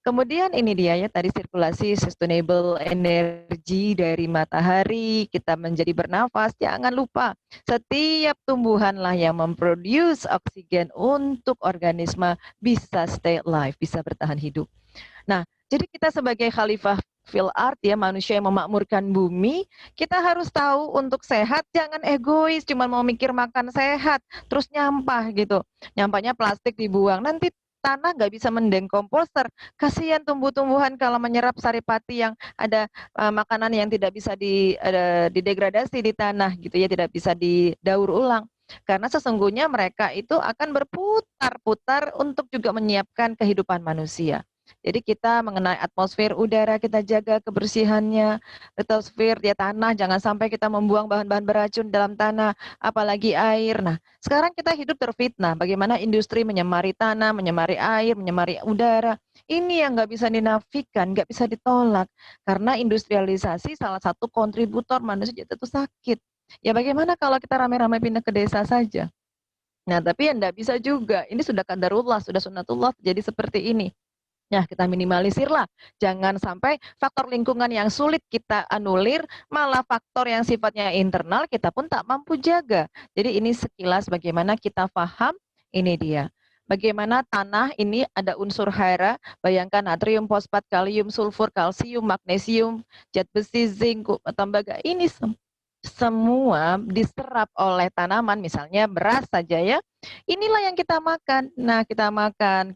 Kemudian ini dia ya, tadi sirkulasi sustainable energi dari matahari, kita menjadi bernafas. Jangan lupa, setiap tumbuhanlah yang memproduce oksigen untuk organisme bisa stay alive, bisa bertahan hidup. Nah, jadi kita sebagai khalifah fil art ya, manusia yang memakmurkan bumi, kita harus tahu untuk sehat jangan egois, cuma mau mikir makan sehat, terus nyampah gitu. Nyampahnya plastik dibuang, nanti tanah nggak bisa mendengkomposter. Kasihan tumbuh-tumbuhan kalau menyerap saripati yang ada makanan yang tidak bisa didegradasi di tanah gitu ya, tidak bisa didaur ulang. Karena sesungguhnya mereka itu akan berputar-putar untuk juga menyiapkan kehidupan manusia. Jadi kita mengenai atmosfer udara, kita jaga kebersihannya, litosfer dia tanah, jangan sampai kita membuang bahan-bahan beracun dalam tanah, apalagi air. Nah, sekarang kita hidup terfitnah, bagaimana industri menyemari tanah, menyemari air, menyemari udara. Ini yang nggak bisa dinafikan, nggak bisa ditolak. Karena industrialisasi salah satu kontributor manusia jatuh sakit. Ya bagaimana kalau kita ramai-ramai pindah ke desa saja? Nah, tapi ya nggak bisa juga. Ini sudah qadarullah, sudah sunatullah jadi seperti ini. Nah, kita minimalisirlah. Jangan sampai faktor lingkungan yang sulit kita anulir, malah faktor yang sifatnya internal kita pun tak mampu jaga. Jadi ini sekilas bagaimana kita paham, ini dia. Bagaimana tanah ini ada unsur hara, bayangkan natrium, fosfat, kalium, sulfur, kalsium, magnesium, zat besi, zinc, tembaga, ini semua diserap oleh tanaman, misalnya beras saja ya. Inilah yang kita makan. Nah, kita makan.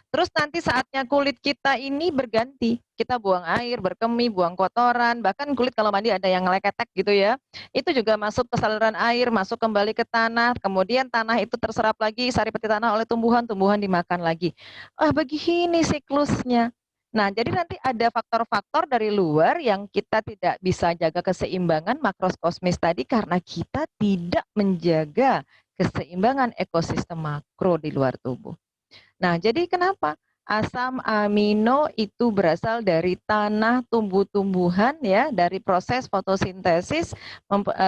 Terus nanti saatnya kulit kita ini berganti. Kita buang air, berkemih, buang kotoran, bahkan kulit kalau mandi ada yang ngeleketek gitu ya. Itu juga masuk ke saluran air, masuk kembali ke tanah, kemudian tanah itu terserap lagi saripati tanah oleh tumbuhan, tumbuhan dimakan lagi. Begini siklusnya. Nah, jadi nanti ada faktor-faktor dari luar yang kita tidak bisa jaga keseimbangan makrokosmis tadi karena kita tidak menjaga keseimbangan ekosistem makro di luar tubuh. Nah, jadi kenapa? Asam amino itu berasal dari tanah, tumbuh-tumbuhan ya, dari proses fotosintesis,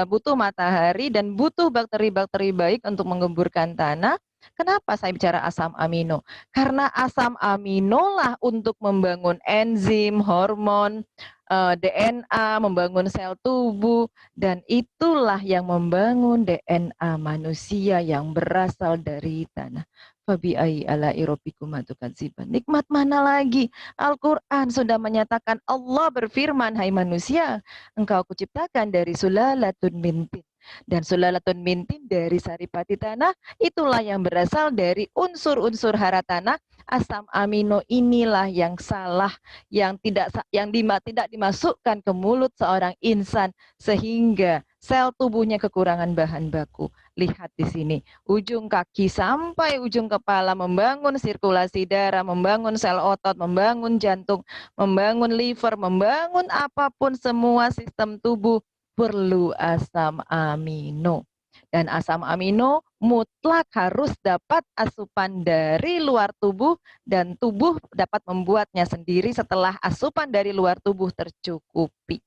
butuh matahari dan butuh bakteri-bakteri baik untuk menggemburkan tanah. Kenapa saya bicara asam amino? Karena asam amino lah untuk membangun enzim, hormon, DNA, membangun sel tubuh, dan itulah yang membangun DNA manusia yang berasal dari tanah. Fabi'ai ala'i rabbikuma tukadziban. Nikmat mana lagi? Al-Quran sudah menyatakan, Allah berfirman, hai manusia, engkau kuciptakan dari sulalatun min tin. Dan sulalatun min tin dari saripati tanah, itulah yang berasal dari unsur-unsur hara tanah. Asam amino inilah yang salah, yang tidak dimasukkan ke mulut seorang insan sehingga sel tubuhnya kekurangan bahan baku. Lihat di sini, ujung kaki sampai ujung kepala membangun sirkulasi darah, membangun sel otot, membangun jantung, membangun liver, membangun apapun semua sistem tubuh perlu asam amino. Dan asam amino mutlak harus dapat asupan dari luar tubuh dan tubuh dapat membuatnya sendiri setelah asupan dari luar tubuh tercukupi.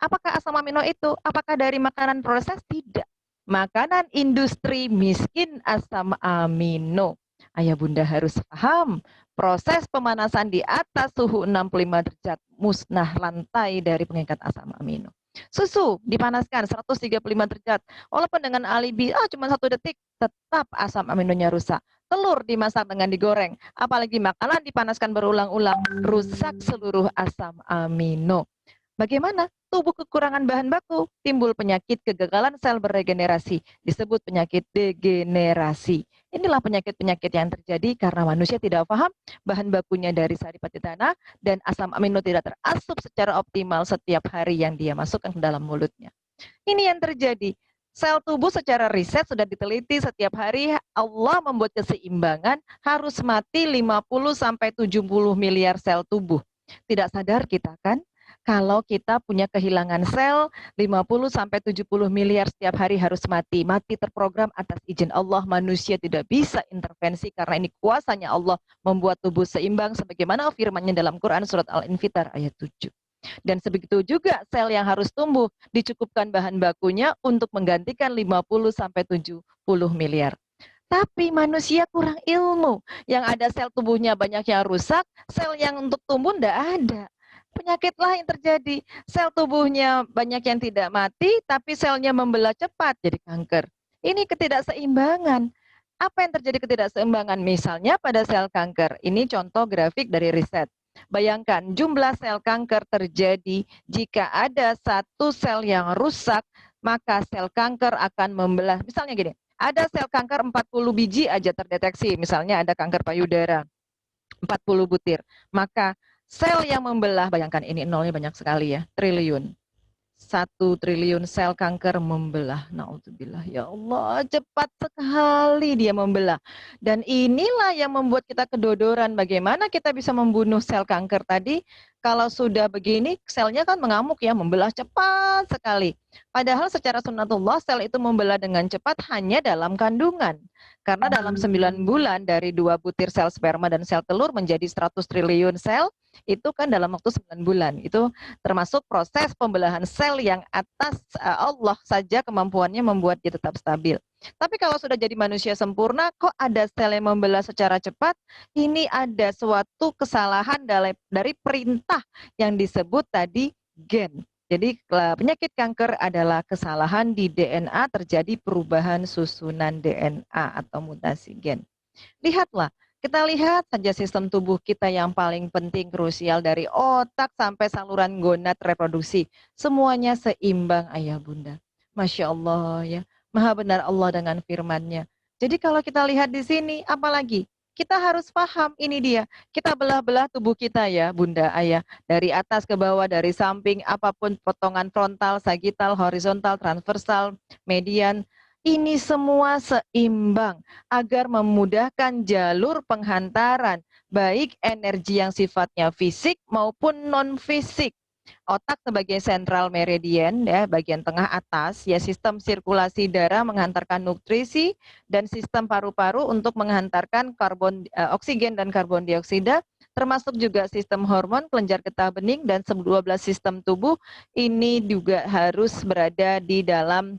Apakah asam amino itu? Apakah dari makanan proses? Tidak. Makanan industri miskin asam amino. Ayah bunda harus paham, proses pemanasan di atas suhu 65 derajat musnah lantai dari pengikat asam amino. Susu dipanaskan 135 derajat, walaupun dengan alibi, cuma 1 detik, tetap asam aminonya rusak. Telur dimasak dengan digoreng, apalagi makanan dipanaskan berulang-ulang, rusak seluruh asam amino. Bagaimana? Tubuh kekurangan bahan baku, timbul penyakit kegagalan sel beregenerasi, disebut penyakit degenerasi. Inilah penyakit-penyakit yang terjadi karena manusia tidak paham bahan bakunya dari saripati tanah dan asam amino tidak terasup secara optimal setiap hari yang dia masukkan ke dalam mulutnya. Ini yang terjadi. Sel tubuh secara riset sudah diteliti setiap hari Allah membuat keseimbangan harus mati 50-70 miliar sel tubuh. Tidak sadar kita kan? Kalau kita punya kehilangan sel 50-70 miliar setiap hari harus mati. Mati terprogram atas izin Allah, manusia tidak bisa intervensi karena ini kuasanya Allah membuat tubuh seimbang sebagaimana firman-Nya dalam Quran surat Al-Infitar ayat 7. Dan sebegitu juga sel yang harus tumbuh dicukupkan bahan bakunya untuk menggantikan 50-70 miliar. Tapi manusia kurang ilmu. Yang ada sel tubuhnya banyak yang rusak, sel yang untuk tumbuh tidak ada. Penyakitlah yang terjadi. Sel tubuhnya banyak yang tidak mati, tapi selnya membelah cepat jadi kanker. Ini ketidakseimbangan. Apa yang terjadi ketidakseimbangan? Misalnya pada sel kanker. Ini contoh grafik dari riset. Bayangkan jumlah sel kanker terjadi jika ada satu sel yang rusak, maka sel kanker akan membelah. Misalnya gini, ada sel kanker 40 biji aja terdeteksi. Misalnya ada kanker payudara, 40 butir. Maka sel yang membelah, bayangkan ini nolnya banyak sekali ya, triliun. 1 triliun sel kanker membelah. Na'udzubillah, ya Allah, cepat sekali dia membelah. Dan inilah yang membuat kita kedodoran. Bagaimana kita bisa membunuh sel kanker tadi? Kalau sudah begini, selnya kan mengamuk ya, membelah cepat sekali. Padahal secara sunnatullah, sel itu membelah dengan cepat hanya dalam kandungan. Karena dalam 9 bulan dari 2 butir sel sperma dan sel telur menjadi 100 triliun sel, itu kan dalam waktu 9 bulan. Itu termasuk proses pembelahan sel yang atas Allah saja kemampuannya membuat dia tetap stabil. Tapi kalau sudah jadi manusia sempurna, kok ada sel yang membelah secara cepat? Ini ada suatu kesalahan dari perintah yang disebut tadi gen. Jadi penyakit kanker adalah kesalahan di DNA, terjadi perubahan susunan DNA atau mutasi gen. Lihatlah, kita lihat saja sistem tubuh kita yang paling penting, krusial dari otak sampai saluran gonad reproduksi. Semuanya seimbang ayah bunda. Masya Allah ya, maha benar Allah dengan firman-Nya. Jadi kalau kita lihat di sini, apalagi? Kita harus paham ini dia. Kita belah-belah tubuh kita ya bunda ayah. Dari atas ke bawah, dari samping, apapun potongan frontal, sagital, horizontal, transversal, median. Ini semua seimbang agar memudahkan jalur penghantaran. Baik energi yang sifatnya fisik maupun non-fisik. Otak sebagai sentral meridian ya, bagian tengah atas ya, sistem sirkulasi darah menghantarkan nutrisi dan sistem paru-paru untuk menghantarkan oksigen dan karbon dioksida, termasuk juga sistem hormon, kelenjar getah bening dan 12 sistem tubuh ini juga harus berada di dalam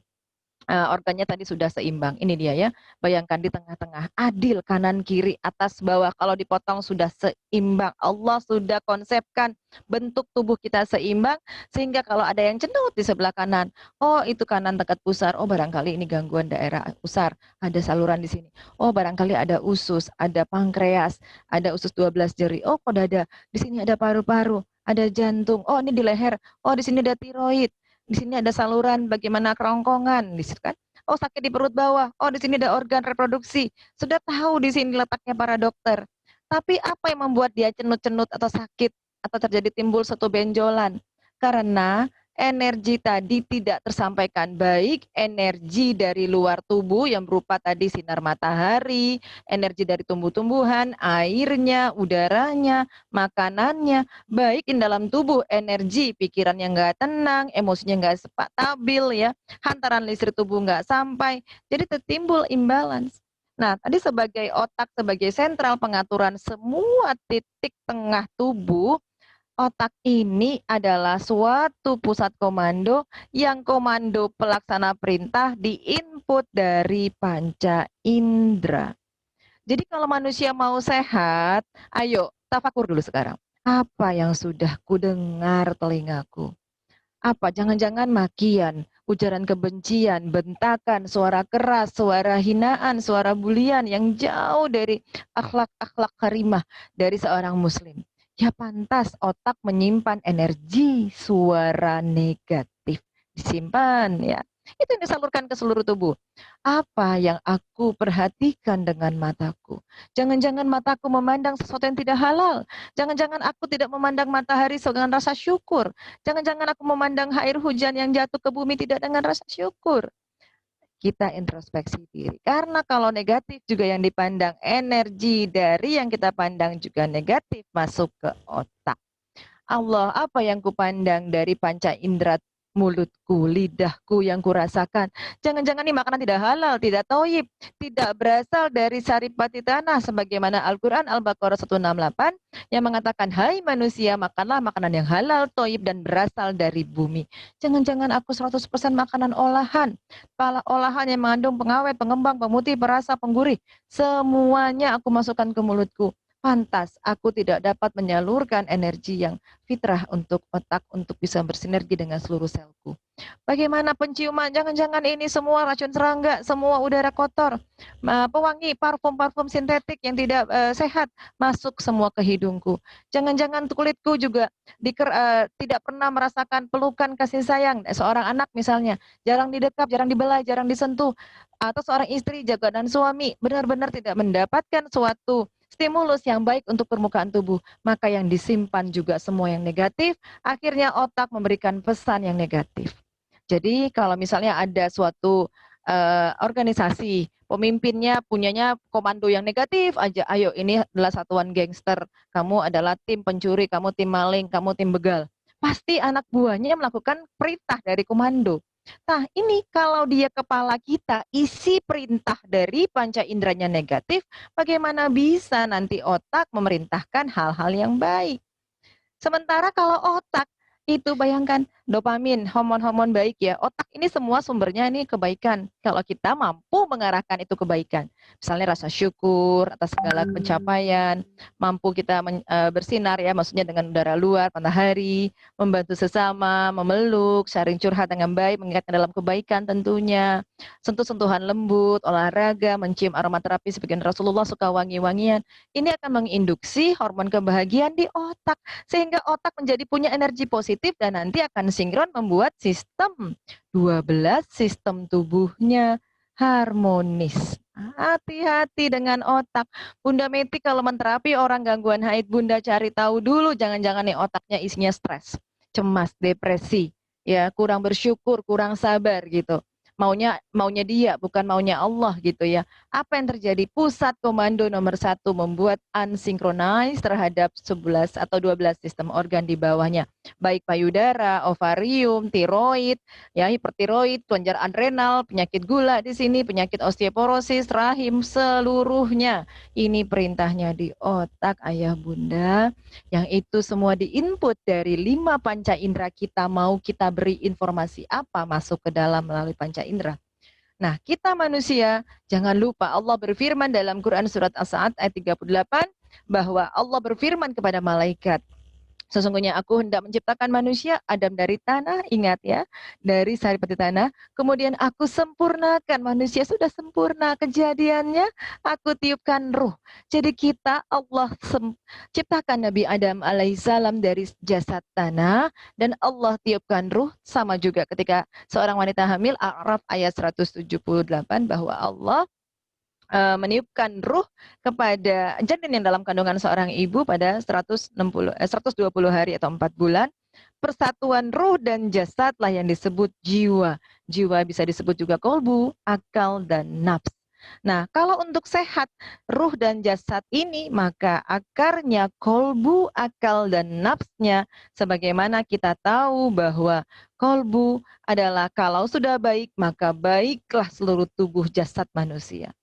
organnya tadi sudah seimbang. Ini dia ya, bayangkan di tengah-tengah, adil, kanan kiri, atas bawah. Kalau dipotong sudah seimbang. Allah sudah konsepkan bentuk tubuh kita seimbang, sehingga kalau ada yang cenut di sebelah kanan, oh itu kanan dekat pusar, oh barangkali ini gangguan daerah pusar, ada saluran di sini. Oh barangkali ada usus, ada pankreas, ada usus 12 jari. Oh kok dada, di sini ada paru-paru, ada jantung. Oh ini di leher, oh di sini ada tiroid. Di sini ada saluran bagaimana kerongkongan, di situ kan. Oh sakit di perut bawah, oh di sini ada organ reproduksi. Sudah tahu di sini letaknya para dokter. Tapi apa yang membuat dia cenut-cenut atau sakit atau terjadi timbul suatu benjolan? Karena energi tadi tidak tersampaikan, baik energi dari luar tubuh yang berupa tadi sinar matahari, energi dari tumbuh-tumbuhan, airnya, udaranya, makanannya, baik di dalam tubuh energi pikiran yang nggak tenang, emosinya nggak stabil ya, hantaran listrik tubuh nggak sampai, jadi tertimbul imbalance. Nah, tadi sebagai otak, sebagai sentral pengaturan semua titik tengah tubuh, otak ini adalah suatu pusat komando yang komando pelaksana perintah diinput dari panca indera. Jadi kalau manusia mau sehat, ayo tafakur dulu sekarang. Apa yang sudah kudengar telingaku? Apa? Jangan-jangan makian, ujaran kebencian, bentakan, suara keras, suara hinaan, suara bulian yang jauh dari akhlak-akhlak karimah dari seorang muslim. Ya pantas otak menyimpan energi suara negatif. Disimpan ya. Itu yang disalurkan ke seluruh tubuh. Apa yang aku perhatikan dengan mataku? Jangan-jangan mataku memandang sesuatu yang tidak halal. Jangan-jangan aku tidak memandang matahari dengan rasa syukur. Jangan-jangan aku memandang air hujan yang jatuh ke bumi tidak dengan rasa syukur. Kita introspeksi diri. Karena kalau negatif juga yang dipandang, energi dari yang kita pandang juga negatif masuk ke otak. Allah, apa yang kupandang dari panca indera mulutku, lidahku yang kurasakan. Jangan-jangan ini makanan tidak halal, tidak thayyib, tidak berasal dari saripati tanah sebagaimana Al-Qur'an Al-Baqarah 168 yang mengatakan, "Hai manusia, makanlah makanan yang halal, thayyib dan berasal dari bumi." Jangan-jangan aku 100% makanan olahan. Olahan yang mengandung pengawet, pengembang, pemutih, perasa, penggurih. Semuanya aku masukkan ke mulutku. Pantas aku tidak dapat menyalurkan energi yang fitrah untuk otak untuk bisa bersinergi dengan seluruh selku. Bagaimana penciuman? Jangan-jangan ini semua racun serangga, semua udara kotor, pewangi, parfum-parfum sintetik yang tidak sehat masuk semua ke hidungku. Jangan-jangan kulitku juga tidak pernah merasakan pelukan kasih sayang seorang anak misalnya, jarang didekap, jarang dibelai, jarang disentuh, atau seorang istri, jaga dan suami benar-benar tidak mendapatkan suatu stimulus yang baik untuk permukaan tubuh, maka yang disimpan juga semua yang negatif, akhirnya otak memberikan pesan yang negatif. Jadi kalau misalnya ada suatu organisasi, pemimpinnya punyanya komando yang negatif aja, ayo ini adalah satuan gangster, kamu adalah tim pencuri, kamu tim maling, kamu tim begal. Pasti anak buahnya melakukan perintah dari komando. Nah, ini kalau dia kepala kita, isi perintah dari panca inderanya negatif, bagaimana bisa nanti otak memerintahkan hal-hal yang baik? Sementara kalau otak itu bayangkan dopamin, hormon-hormon baik ya. Otak ini semua sumbernya ini kebaikan. Kalau kita mampu mengarahkan itu kebaikan. Misalnya rasa syukur atas segala pencapaian, mampu kita bersinar ya, maksudnya dengan udara luar, matahari, membantu sesama, memeluk, sharing curhat dengan baik, mengingatkan dalam kebaikan tentunya. Sentuh-sentuhan lembut, olahraga, mencium aromaterapi sebagian Rasulullah suka wangi-wangian. Ini akan menginduksi hormon kebahagiaan di otak. Sehingga otak menjadi punya energi positif dan nanti akan sinkron membuat sistem 12 sistem tubuhnya harmonis. Hati-hati dengan otak. Bunda Meti kalau menterapi orang gangguan haid, Bunda cari tahu dulu jangan-jangan nih otaknya isinya stres, cemas, depresi, ya kurang bersyukur, kurang sabar gitu. Maunya dia, bukan maunya Allah gitu ya. Apa yang terjadi? Pusat komando nomor 1 membuat unsynchronize terhadap 11 atau 12 sistem organ di bawahnya. Baik payudara, ovarium, tiroid, ya hipertiroid, kelenjar adrenal, penyakit gula di sini, penyakit osteoporosis, rahim, seluruhnya. Ini perintahnya di otak ayah bunda. Yang itu semua diinput dari 5 panca indera kita, mau kita beri informasi apa masuk ke dalam melalui panca indera. Nah, kita manusia, jangan lupa Allah berfirman dalam Quran surat As-Sa'ad ayat 38 bahwa Allah berfirman kepada malaikat, sesungguhnya aku hendak menciptakan manusia, Adam dari tanah, ingat ya, dari saripati tanah. Kemudian aku sempurnakan, manusia sudah sempurna. Kejadiannya, aku tiupkan ruh. Jadi kita, Allah ciptakan Nabi Adam alaihissalam dari jasad tanah, dan Allah tiupkan ruh, sama juga ketika seorang wanita hamil, A'raf ayat 178, bahwa Allah meniupkan ruh kepada janin yang dalam kandungan seorang ibu pada 120 hari atau 4 bulan. persatuan ruh dan jasad lah yang disebut jiwa. Jiwa bisa disebut juga kolbu, akal, dan nafs. Nah, kalau untuk sehat ruh dan jasad ini, maka akarnya kolbu, akal, dan nafsnya, sebagaimana kita tahu bahwa kolbu adalah kalau sudah baik, maka baiklah seluruh tubuh jasad manusia.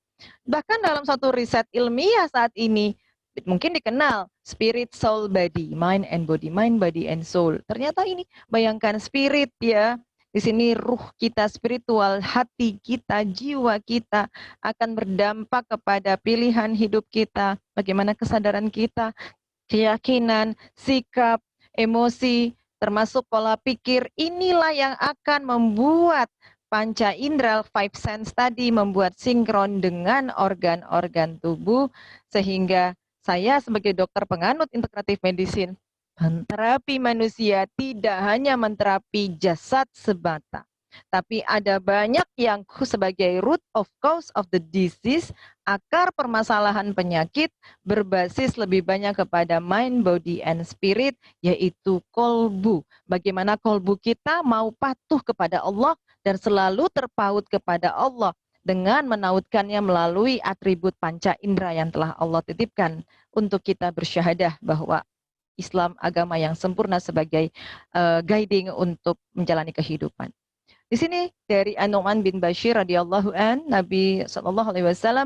Bahkan dalam suatu riset ilmiah saat ini, mungkin dikenal spirit, soul, body, mind and body, mind, body and soul. Ternyata ini bayangkan spirit ya. Di sini ruh kita, spiritual, hati kita, jiwa kita akan berdampak kepada pilihan hidup kita, bagaimana kesadaran kita, keyakinan, sikap, emosi, termasuk pola pikir. Inilah yang akan membuat panca indera, five sense tadi, membuat sinkron dengan organ-organ tubuh, sehingga saya sebagai dokter penganut integratif medicine, menterapi manusia tidak hanya menterapi jasad semata, tapi ada banyak yang sebagai root of cause of the disease, akar permasalahan penyakit berbasis lebih banyak kepada mind, body, and spirit, yaitu kolbu. Bagaimana kolbu kita mau patuh kepada Allah dan selalu terpaut kepada Allah dengan menautkannya melalui atribut panca indera yang telah Allah titipkan untuk kita bersyahadah bahwa Islam agama yang sempurna sebagai guiding untuk menjalani kehidupan. Di sini dari An-Nu'man bin Bashir radhiyallahu an, Nabi SAW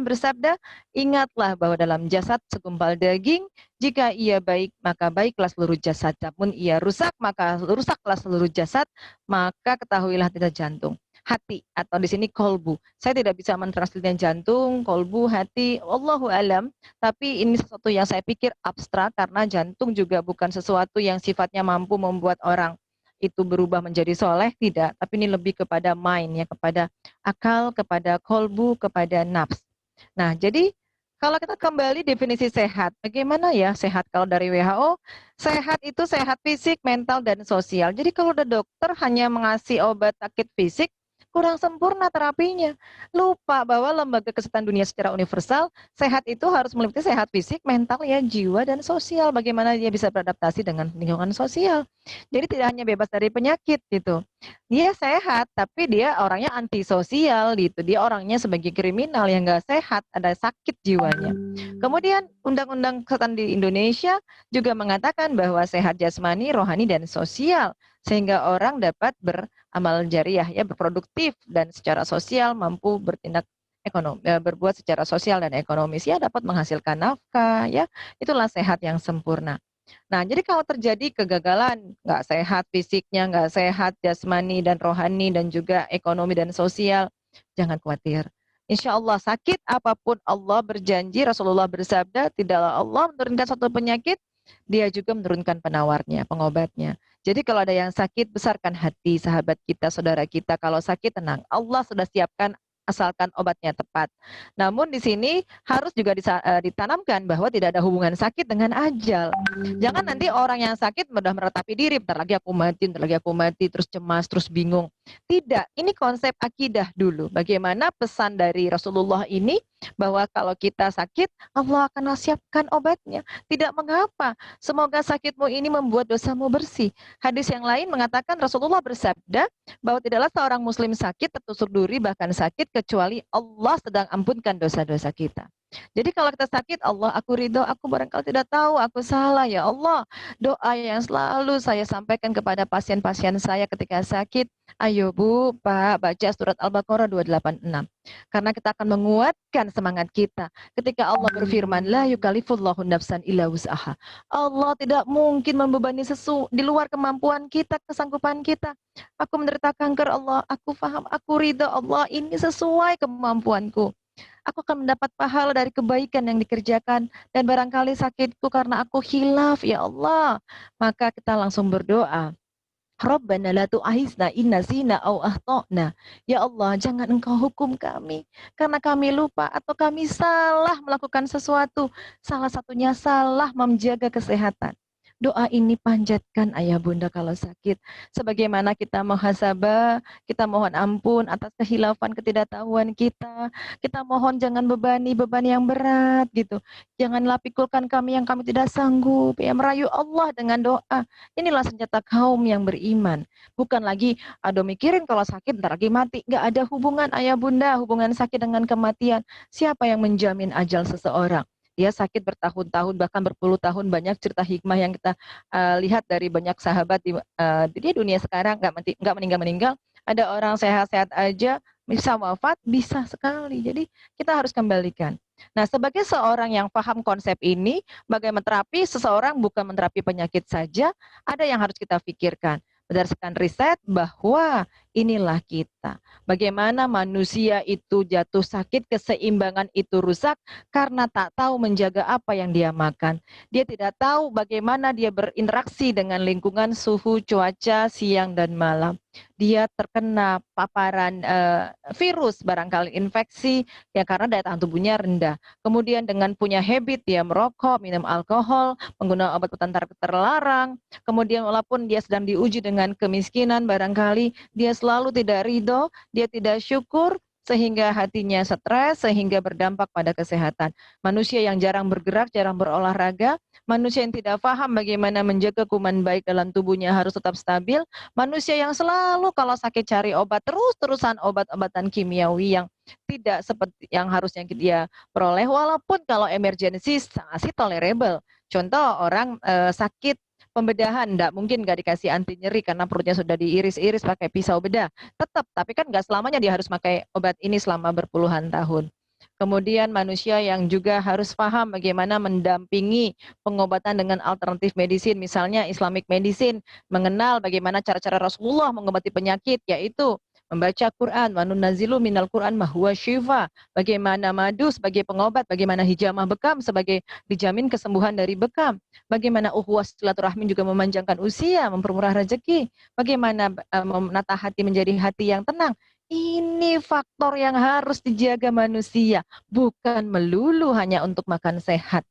bersabda, ingatlah bahwa dalam jasad segumpal daging, jika ia baik maka baiklah seluruh jasad, namun ia rusak maka rusaklah seluruh jasad, maka ketahuilah tidak jantung. Hati atau di sini kolbu. Saya tidak bisa mentranslitnya jantung, kolbu, hati, Allahu alam. Tapi ini sesuatu yang saya pikir abstrak karena jantung juga bukan sesuatu yang sifatnya mampu membuat orang itu berubah menjadi soleh, tidak. Tapi ini lebih kepada mind ya, kepada akal, kepada kolbu, kepada nafs. Nah, jadi kalau kita kembali definisi sehat, bagaimana ya sehat kalau dari WHO? Sehat itu sehat fisik, mental, dan sosial. Jadi kalau ada dokter hanya mengasih obat sakit fisik, kurang sempurna terapinya. Lupa bahwa lembaga kesehatan dunia secara universal, sehat itu harus meliputi sehat fisik, mental, ya, jiwa, dan sosial. Bagaimana dia bisa beradaptasi dengan lingkungan sosial. Jadi tidak hanya bebas dari penyakit gitu. Dia sehat, tapi dia orangnya antisosial gitu. Dia orangnya sebagai kriminal yang nggak sehat, ada sakit jiwanya. Kemudian Undang-Undang Kesehatan di Indonesia juga mengatakan bahwa sehat jasmani, rohani, dan sosial. Sehingga orang dapat beramal jariah, ya, berproduktif dan secara sosial mampu bertindak ekonomi, berbuat secara sosial dan ekonomis, ya, dapat menghasilkan nafkah, ya, itulah sehat yang sempurna. Nah, jadi kalau terjadi kegagalan, nggak sehat fisiknya, nggak sehat jasmani dan rohani dan juga ekonomi dan sosial, jangan khawatir. Insya Allah sakit apapun Allah berjanji, Rasulullah bersabda, tidaklah Allah menurunkan suatu penyakit, dia juga menurunkan penawarnya, pengobatnya. Jadi kalau ada yang sakit, besarkan hati sahabat kita, saudara kita. Kalau sakit, tenang. Allah sudah siapkan asalkan obatnya tepat. Namun di sini harus juga ditanamkan bahwa tidak ada hubungan sakit dengan ajal. Jangan nanti orang yang sakit sudah meratapi diri, bentar lagi aku mati, terus cemas, terus bingung. Tidak, ini konsep akidah dulu. Bagaimana pesan dari Rasulullah ini, bahwa kalau kita sakit, Allah akan siapkan obatnya. Tidak mengapa, semoga sakitmu ini membuat dosamu bersih. Hadis yang lain mengatakan Rasulullah bersabda bahwa tidaklah seorang muslim sakit, tertusuk duri, bahkan sakit, kecuali Allah sedang ampunkan dosa-dosa kita. Jadi kalau kita sakit, Allah, aku ridho, aku barangkali tidak tahu, aku salah, ya Allah. Doa yang selalu saya sampaikan kepada pasien-pasien saya ketika sakit, ayo Bu, Pak, baca surat Al-Baqarah 286. Karena kita akan menguatkan semangat kita. Ketika Allah berfirman, la yukallifullahu nafsan illa wus'aha. Allah tidak mungkin membebani di luar kemampuan kita, kesanggupan kita. Aku menderita kanker, Allah, aku paham, aku ridho, Allah, ini sesuai kemampuanku. Aku akan mendapat pahala dari kebaikan yang dikerjakan, dan barangkali sakitku karena aku khilaf, ya Allah. Maka kita langsung berdoa, Rabbana la tu'ahizna inna zina au ahtona. Ya Allah, jangan engkau hukum kami karena kami lupa atau kami salah melakukan sesuatu. Salah satunya salah menjaga kesehatan. doa ini panjatkan ayah bunda kalau sakit. Sebagaimana kita muhasabah, kita mohon ampun atas kehilafan ketidaktahuan kita. Kita mohon jangan bebani beban yang berat gitu. Janganlah pikulkan kami yang kami tidak sanggup. Ya, merayu Allah dengan doa. Inilah senjata kaum yang beriman. Bukan lagi, aduh mikirin kalau sakit ntar lagi mati. Nggak ada hubungan ayah bunda, hubungan sakit dengan kematian. Siapa yang menjamin ajal seseorang? Dia sakit bertahun-tahun, bahkan berpuluh tahun. Banyak cerita hikmah yang kita lihat dari banyak sahabat di dunia sekarang, nggak meninggal-meninggal. Ada orang sehat-sehat aja, bisa wafat, bisa sekali. Jadi kita harus kembalikan. Nah, sebagai seorang yang paham konsep ini, bagaimana terapi seseorang bukan menterapi penyakit saja, ada yang harus kita pikirkan. Berdasarkan riset bahwa inilah kita. Bagaimana manusia itu jatuh sakit, keseimbangan itu rusak karena tak tahu menjaga apa yang dia makan. Dia tidak tahu bagaimana dia berinteraksi dengan lingkungan, suhu, cuaca, siang dan malam. Dia terkena paparan virus, barangkali infeksi, ya karena daya tahan tubuhnya rendah. Kemudian dengan punya habit, dia merokok, minum alkohol, menggunakan obat-obatan terlarang. Kemudian walaupun dia sedang diuji dengan kemiskinan, barangkali dia selalu tidak ridho, dia tidak syukur, sehingga hatinya stres, sehingga berdampak pada kesehatan. Manusia yang jarang bergerak, jarang berolahraga, manusia yang tidak paham bagaimana menjaga kuman baik dalam tubuhnya harus tetap stabil, manusia yang selalu kalau sakit cari obat, terus-terusan obat-obatan kimiawi yang tidak seperti yang harusnya dia peroleh, walaupun kalau emergency sangat tolerable. Contoh orang sakit pembedahan, mungkin nggak dikasih anti nyeri karena perutnya sudah diiris-iris pakai pisau bedah. Tetap, tapi kan nggak selamanya dia harus pakai obat ini selama berpuluhan tahun. Kemudian manusia yang juga harus paham bagaimana mendampingi pengobatan dengan alternatif medicine, misalnya Islamic medicine, mengenal bagaimana cara-cara Rasulullah mengobati penyakit, yaitu membaca Quran, wa nunazzilu minal Quran ma huwa syifa, bagaimana madu sebagai pengobat, bagaimana hijamah bekam sebagai dijamin kesembuhan dari bekam, bagaimana ukhuwah silaturahmi juga memanjangkan usia, mempermurah rezeki, bagaimana menata hati menjadi hati yang tenang. Ini faktor yang harus dijaga manusia, bukan melulu hanya untuk makan sehat.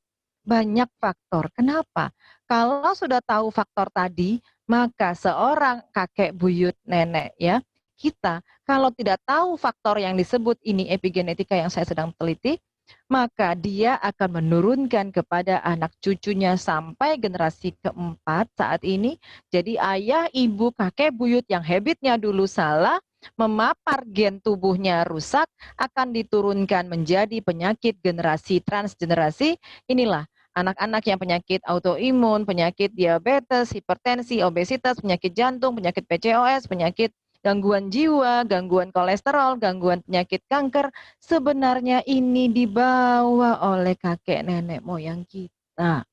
Banyak faktor. Kenapa? Kalau sudah tahu faktor tadi, maka seorang kakek, buyut, nenek ya, kita kalau tidak tahu faktor yang disebut ini epigenetika yang saya sedang teliti, maka dia akan menurunkan kepada anak cucunya sampai generasi keempat saat ini. Jadi ayah, ibu, kakek, buyut yang habitnya dulu salah, memapar gen tubuhnya rusak, akan diturunkan menjadi penyakit generasi transgenerasi. Inilah anak-anak yang penyakit autoimun, penyakit diabetes, hipertensi, obesitas, penyakit jantung, penyakit PCOS, penyakit gangguan jiwa, gangguan kolesterol, gangguan penyakit kanker, sebenarnya ini dibawa oleh kakek nenek moyang kita.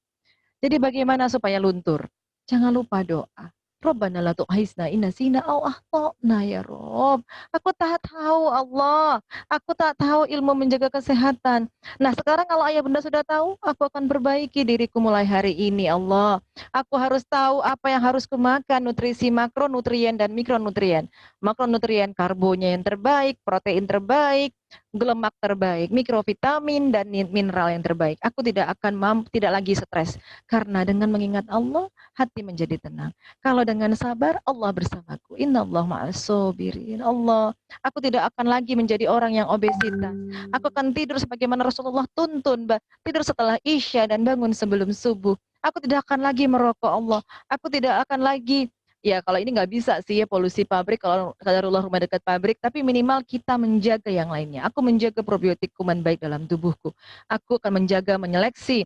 Jadi bagaimana supaya luntur? Jangan lupa doa. Rabbana la tu'akhizna in nasina aw akhtana ya Rob. Aku tak tahu Allah. Aku tak tahu ilmu menjaga kesehatan. Nah sekarang kalau ayah bunda sudah tahu, aku akan perbaiki diriku mulai hari ini Allah. Aku harus tahu apa yang harus kumakan, nutrisi makronutrien dan mikronutrien. Makronutrien karbonya yang terbaik, protein terbaik, lemak terbaik, mikrovitamin dan mineral yang terbaik. Aku tidak akan tidak lagi stres karena dengan mengingat Allah hati menjadi tenang. Kalau dengan sabar Allah bersamaku. Innallaha ma'as-sabirin. Allah, aku tidak akan lagi menjadi orang yang obesitas. Aku akan tidur sebagaimana Rasulullah tuntun, tidur setelah Isya dan bangun sebelum subuh. Aku tidak akan lagi merokok Allah. Aku tidak akan lagi, ya kalau ini nggak bisa sih ya polusi pabrik, kalau kadarullah rumah dekat pabrik, tapi minimal kita menjaga yang lainnya. Aku menjaga probiotik kuman baik dalam tubuhku. Aku akan menjaga menyeleksi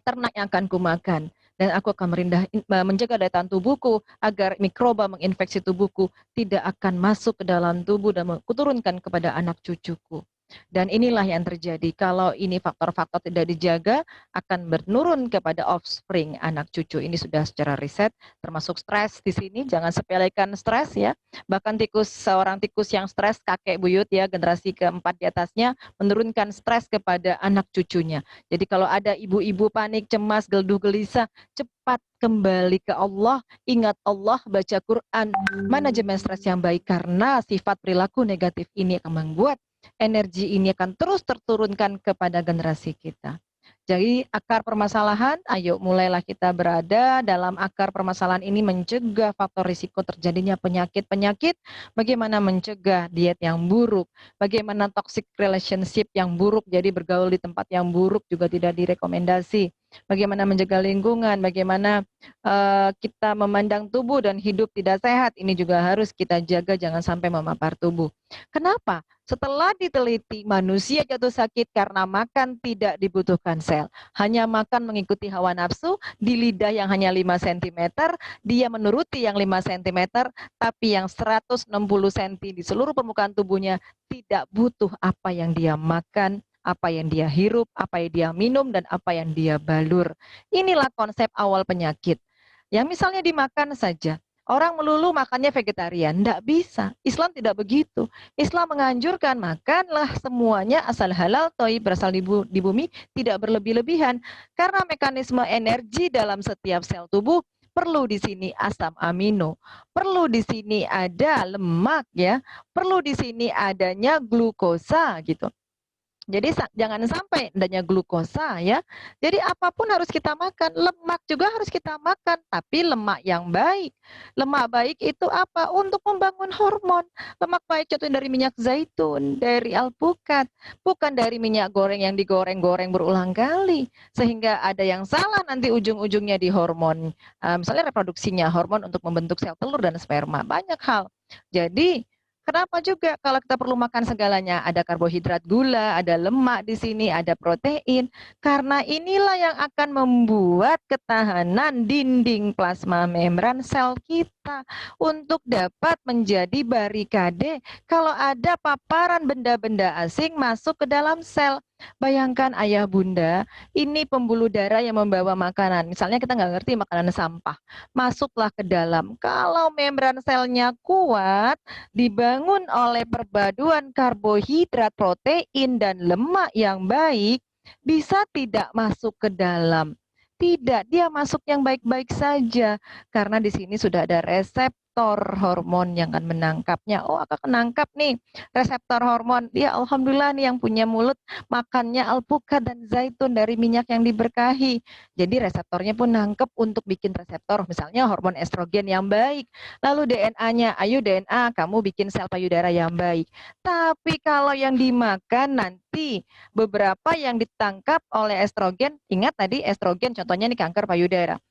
ternak yang akan kumakan. Dan aku akan menjaga daya tahan tubuhku agar mikroba menginfeksi tubuhku tidak akan masuk ke dalam tubuh dan kuturunkan kepada anak cucuku. Dan inilah yang terjadi kalau ini faktor-faktor tidak dijaga akan menurun kepada offspring anak cucu. Ini sudah secara riset, termasuk stres di sini. Jangan sepelekan stres ya. Bahkan seorang tikus yang stres, kakek buyut ya, generasi keempat di atasnya menurunkan stres kepada anak cucunya. Jadi kalau ada ibu-ibu panik, cemas, gelduh gelisah, cepat kembali ke Allah, ingat Allah, baca Quran, manajemen stres yang baik, karena sifat perilaku negatif ini akan membuat energi ini akan terus terturunkan kepada generasi kita. Jadi akar permasalahan, ayo mulailah kita berada dalam akar permasalahan ini, mencegah faktor risiko terjadinya penyakit-penyakit, bagaimana mencegah diet yang buruk, bagaimana toxic relationship yang buruk, jadi bergaul di tempat yang buruk juga tidak direkomendasi, bagaimana menjaga lingkungan, bagaimana kita memandang tubuh dan hidup tidak sehat, ini juga harus kita jaga jangan sampai memapar tubuh. Kenapa? Setelah diteliti, manusia jatuh sakit karena makan tidak dibutuhkan sel. Hanya makan mengikuti hawa nafsu, di lidah yang hanya 5 cm, dia menuruti yang 5 cm, tapi yang 160 cm di seluruh permukaan tubuhnya tidak butuh apa yang dia makan, apa yang dia hirup, apa yang dia minum, dan apa yang dia balur. Inilah konsep awal penyakit. Yang misalnya dimakan saja. Orang melulu makannya vegetarian, tidak bisa. Islam tidak begitu. Islam menganjurkan makanlah semuanya asal halal, thayyib, berasal di bumi, tidak berlebih-lebihan. Karena mekanisme energi dalam setiap sel tubuh perlu di sini asam amino, perlu di sini ada lemak ya, perlu di sini adanya glukosa gitu. Jadi jangan sampai adanya glukosa ya. Jadi apapun harus kita makan, lemak juga harus kita makan, tapi lemak yang baik. Lemak baik itu apa? Untuk membangun hormon. Lemak baik contohnya dari minyak zaitun, dari alpukat, bukan dari minyak goreng yang digoreng-goreng berulang kali. Sehingga ada yang salah nanti ujung-ujungnya di hormon. Misalnya reproduksinya, hormon untuk membentuk sel telur dan sperma. Banyak hal. Jadi kenapa juga kalau kita perlu makan segalanya? Ada karbohidrat, gula, ada lemak di sini, ada protein. Karena inilah yang akan membuat ketahanan dinding plasma membran sel kita untuk dapat menjadi barikade kalau ada paparan benda-benda asing masuk ke dalam sel. Bayangkan ayah bunda, ini pembuluh darah yang membawa makanan. Misalnya kita nggak ngerti makanan sampah, masuklah ke dalam. Kalau membran selnya kuat, dibangun oleh perpaduan karbohidrat, protein, dan lemak yang baik, bisa tidak masuk ke dalam. Tidak, dia masuk yang baik-baik saja. Karena di sini sudah ada reseptor hormon yang akan menangkapnya. Oh, akan menangkap nih reseptor hormon. Ya, alhamdulillah nih yang punya mulut makannya alpukat dan zaitun dari minyak yang diberkahi. Jadi reseptornya pun nangkep untuk bikin reseptor, misalnya hormon estrogen yang baik. Lalu DNA-nya, ayo DNA, kamu bikin sel payudara yang baik. Tapi kalau yang dimakan nanti beberapa yang ditangkap oleh estrogen, ingat tadi estrogen contohnya nih kanker payudara,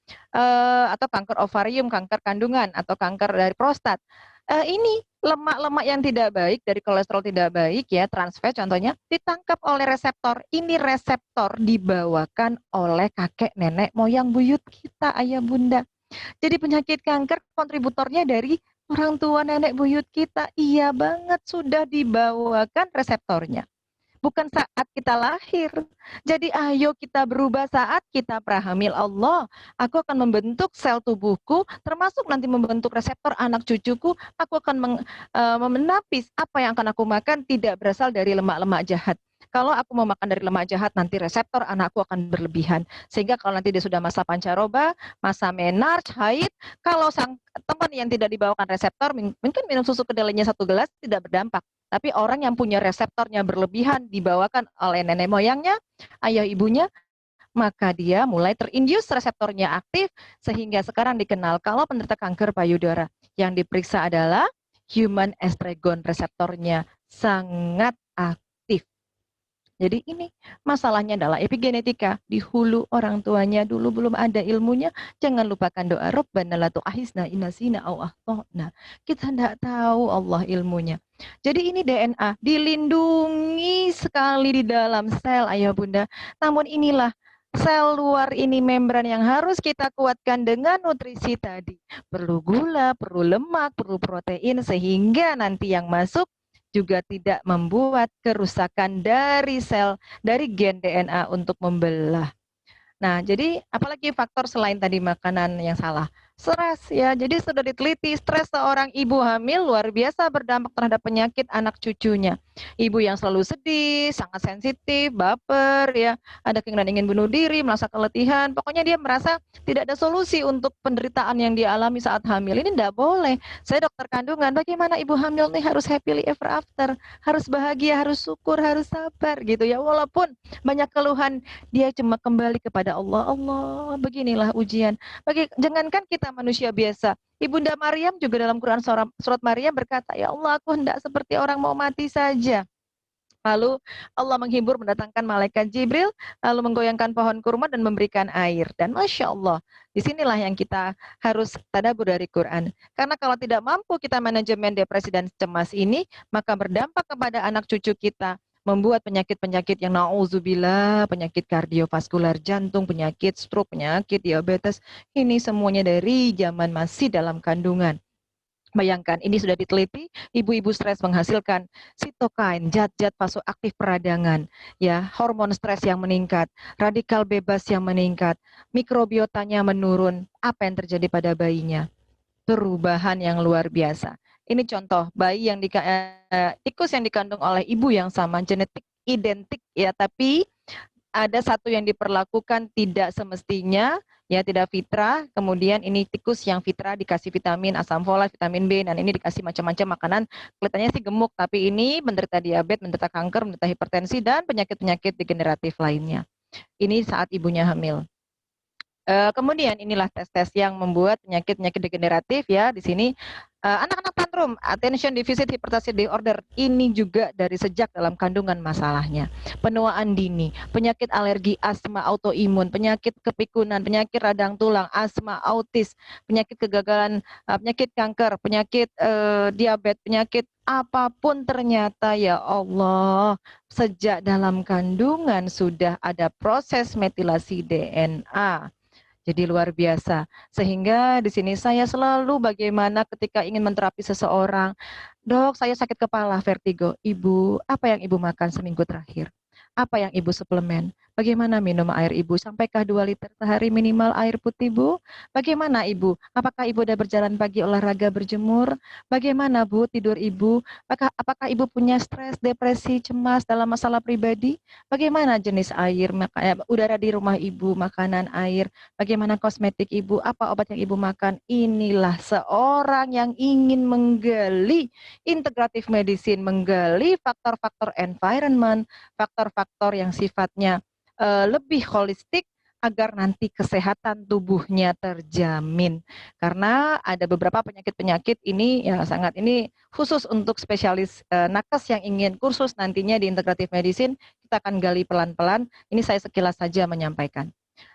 atau kanker ovarium, kanker kandungan, atau kanker dari prostat. Ini lemak-lemak yang tidak baik dari kolesterol tidak baik ya, trans fat contohnya, ditangkap oleh reseptor. Ini reseptor dibawakan oleh kakek nenek moyang buyut kita, ayah bunda. Jadi penyakit kanker kontributornya dari orang tua nenek buyut kita. Iya banget, sudah dibawakan reseptornya. Bukan saat kita lahir. Jadi ayo kita berubah saat kita prahamil Allah. Aku akan membentuk sel tubuhku, termasuk nanti membentuk reseptor anak cucuku. Aku akan menapis apa yang akan aku makan tidak berasal dari lemak-lemak jahat. Kalau aku mau makan dari lemak jahat, nanti reseptor anakku akan berlebihan. Sehingga kalau nanti dia sudah masa pancaroba, masa menarche, haid, kalau sang teman yang tidak dibawakan reseptor, mungkin minum susu kedelainya 1 gelas tidak berdampak. Tapi orang yang punya reseptornya berlebihan dibawakan oleh nenek moyangnya, ayah ibunya, maka dia mulai terinduce reseptornya aktif sehingga sekarang dikenal kalau penderita kanker payudara yang diperiksa adalah human estrogen reseptornya sangat aktif. Jadi ini masalahnya adalah epigenetika. Di hulu orang tuanya dulu belum ada ilmunya. Jangan lupakan doa Rabbana la tu'akhizna in nasina aw akhtana. Kita tidak tahu Allah ilmunya. Jadi ini DNA dilindungi sekali di dalam sel ayah bunda. Namun inilah sel luar ini membran yang harus kita kuatkan dengan nutrisi tadi. Perlu gula, perlu lemak, perlu protein sehingga nanti yang masuk juga tidak membuat kerusakan dari sel, dari gen DNA untuk membelah. Nah, jadi apalagi faktor selain tadi makanan yang salah? Stres ya, jadi sudah diteliti stres seorang ibu hamil luar biasa berdampak terhadap penyakit anak cucunya. Ibu yang selalu sedih, sangat sensitif, baper, ya, ada keinginan ingin bunuh diri, merasa keletihan. Pokoknya dia merasa tidak ada solusi untuk penderitaan yang dia alami saat hamil. Ini tidak boleh. Saya dokter kandungan, bagaimana ibu hamil nih harus happily ever after, harus bahagia, harus syukur, harus sabar gitu ya. Walaupun banyak keluhan, dia cuma kembali kepada Allah. Allah, beginilah ujian. Jangankan kita manusia biasa, Ibunda Maryam juga dalam Quran surat Maryam berkata, ya Allah, aku hendak seperti orang mau mati saja. Lalu Allah menghibur, mendatangkan malaikat Jibril, lalu menggoyangkan pohon kurma dan memberikan air. Dan Masya Allah, disinilah yang kita harus tadabbur dari Quran. Karena kalau tidak mampu kita manajemen depresi dan cemas ini, maka berdampak kepada anak cucu kita, membuat penyakit-penyakit yang na'udzubillah, penyakit kardiovaskular jantung, penyakit stroke, penyakit diabetes, ini semuanya dari zaman masih dalam kandungan. Bayangkan, ini sudah diteliti, ibu-ibu stres menghasilkan sitokain, zat-zat vasoaktif peradangan, ya, hormon stres yang meningkat, radikal bebas yang meningkat, mikrobiotanya menurun. Apa yang terjadi pada bayinya? Perubahan yang luar biasa. Ini contoh bayi yang tikus yang dikandung oleh ibu yang sama, genetik identik ya, tapi ada satu yang diperlakukan tidak semestinya, ya, tidak fitrah. Kemudian ini tikus yang fitrah dikasih vitamin asam folat, vitamin B, dan ini dikasih macam-macam makanan. Kelihatannya sih gemuk, tapi ini menderita diabetes, menderita kanker, menderita hipertensi, dan penyakit-penyakit degeneratif lainnya. Ini saat ibunya hamil. Kemudian inilah tes-tes yang membuat penyakit-penyakit degeneratif ya. Di sini anak-anak tantrum, attention deficit hyperactive disorder, ini juga dari sejak dalam kandungan masalahnya. Penuaan dini, penyakit alergi, asma autoimun, penyakit kepikunan, penyakit radang tulang, asma, autis, penyakit kegagalan, penyakit kanker, penyakit diabetes, penyakit apapun ternyata ya Allah, sejak dalam kandungan sudah ada proses metilasi DNA. Jadi luar biasa. Sehingga di sini saya selalu bagaimana ketika ingin menterapi seseorang, dok saya sakit kepala, vertigo. Ibu, apa yang ibu makan seminggu terakhir? Apa yang ibu suplemen? Bagaimana minum air ibu? Sampaikah 2 liter sehari minimal air putih bu? Bagaimana ibu? Apakah ibu udah berjalan pagi, olahraga, berjemur? Bagaimana bu tidur ibu? Apakah ibu punya stres, depresi, cemas dalam masalah pribadi? Bagaimana jenis air, udara di rumah ibu, makanan, air? Bagaimana kosmetik ibu? Apa obat yang ibu makan? Inilah seorang yang ingin menggali integratif medicine, menggali faktor-faktor environment, faktor-faktor yang sifatnya lebih holistik agar nanti kesehatan tubuhnya terjamin. Karena ada beberapa penyakit-penyakit ini ya sangat ini khusus untuk spesialis nakes yang ingin kursus nantinya di integratif medicine, kita akan gali pelan-pelan. Ini saya sekilas saja menyampaikan.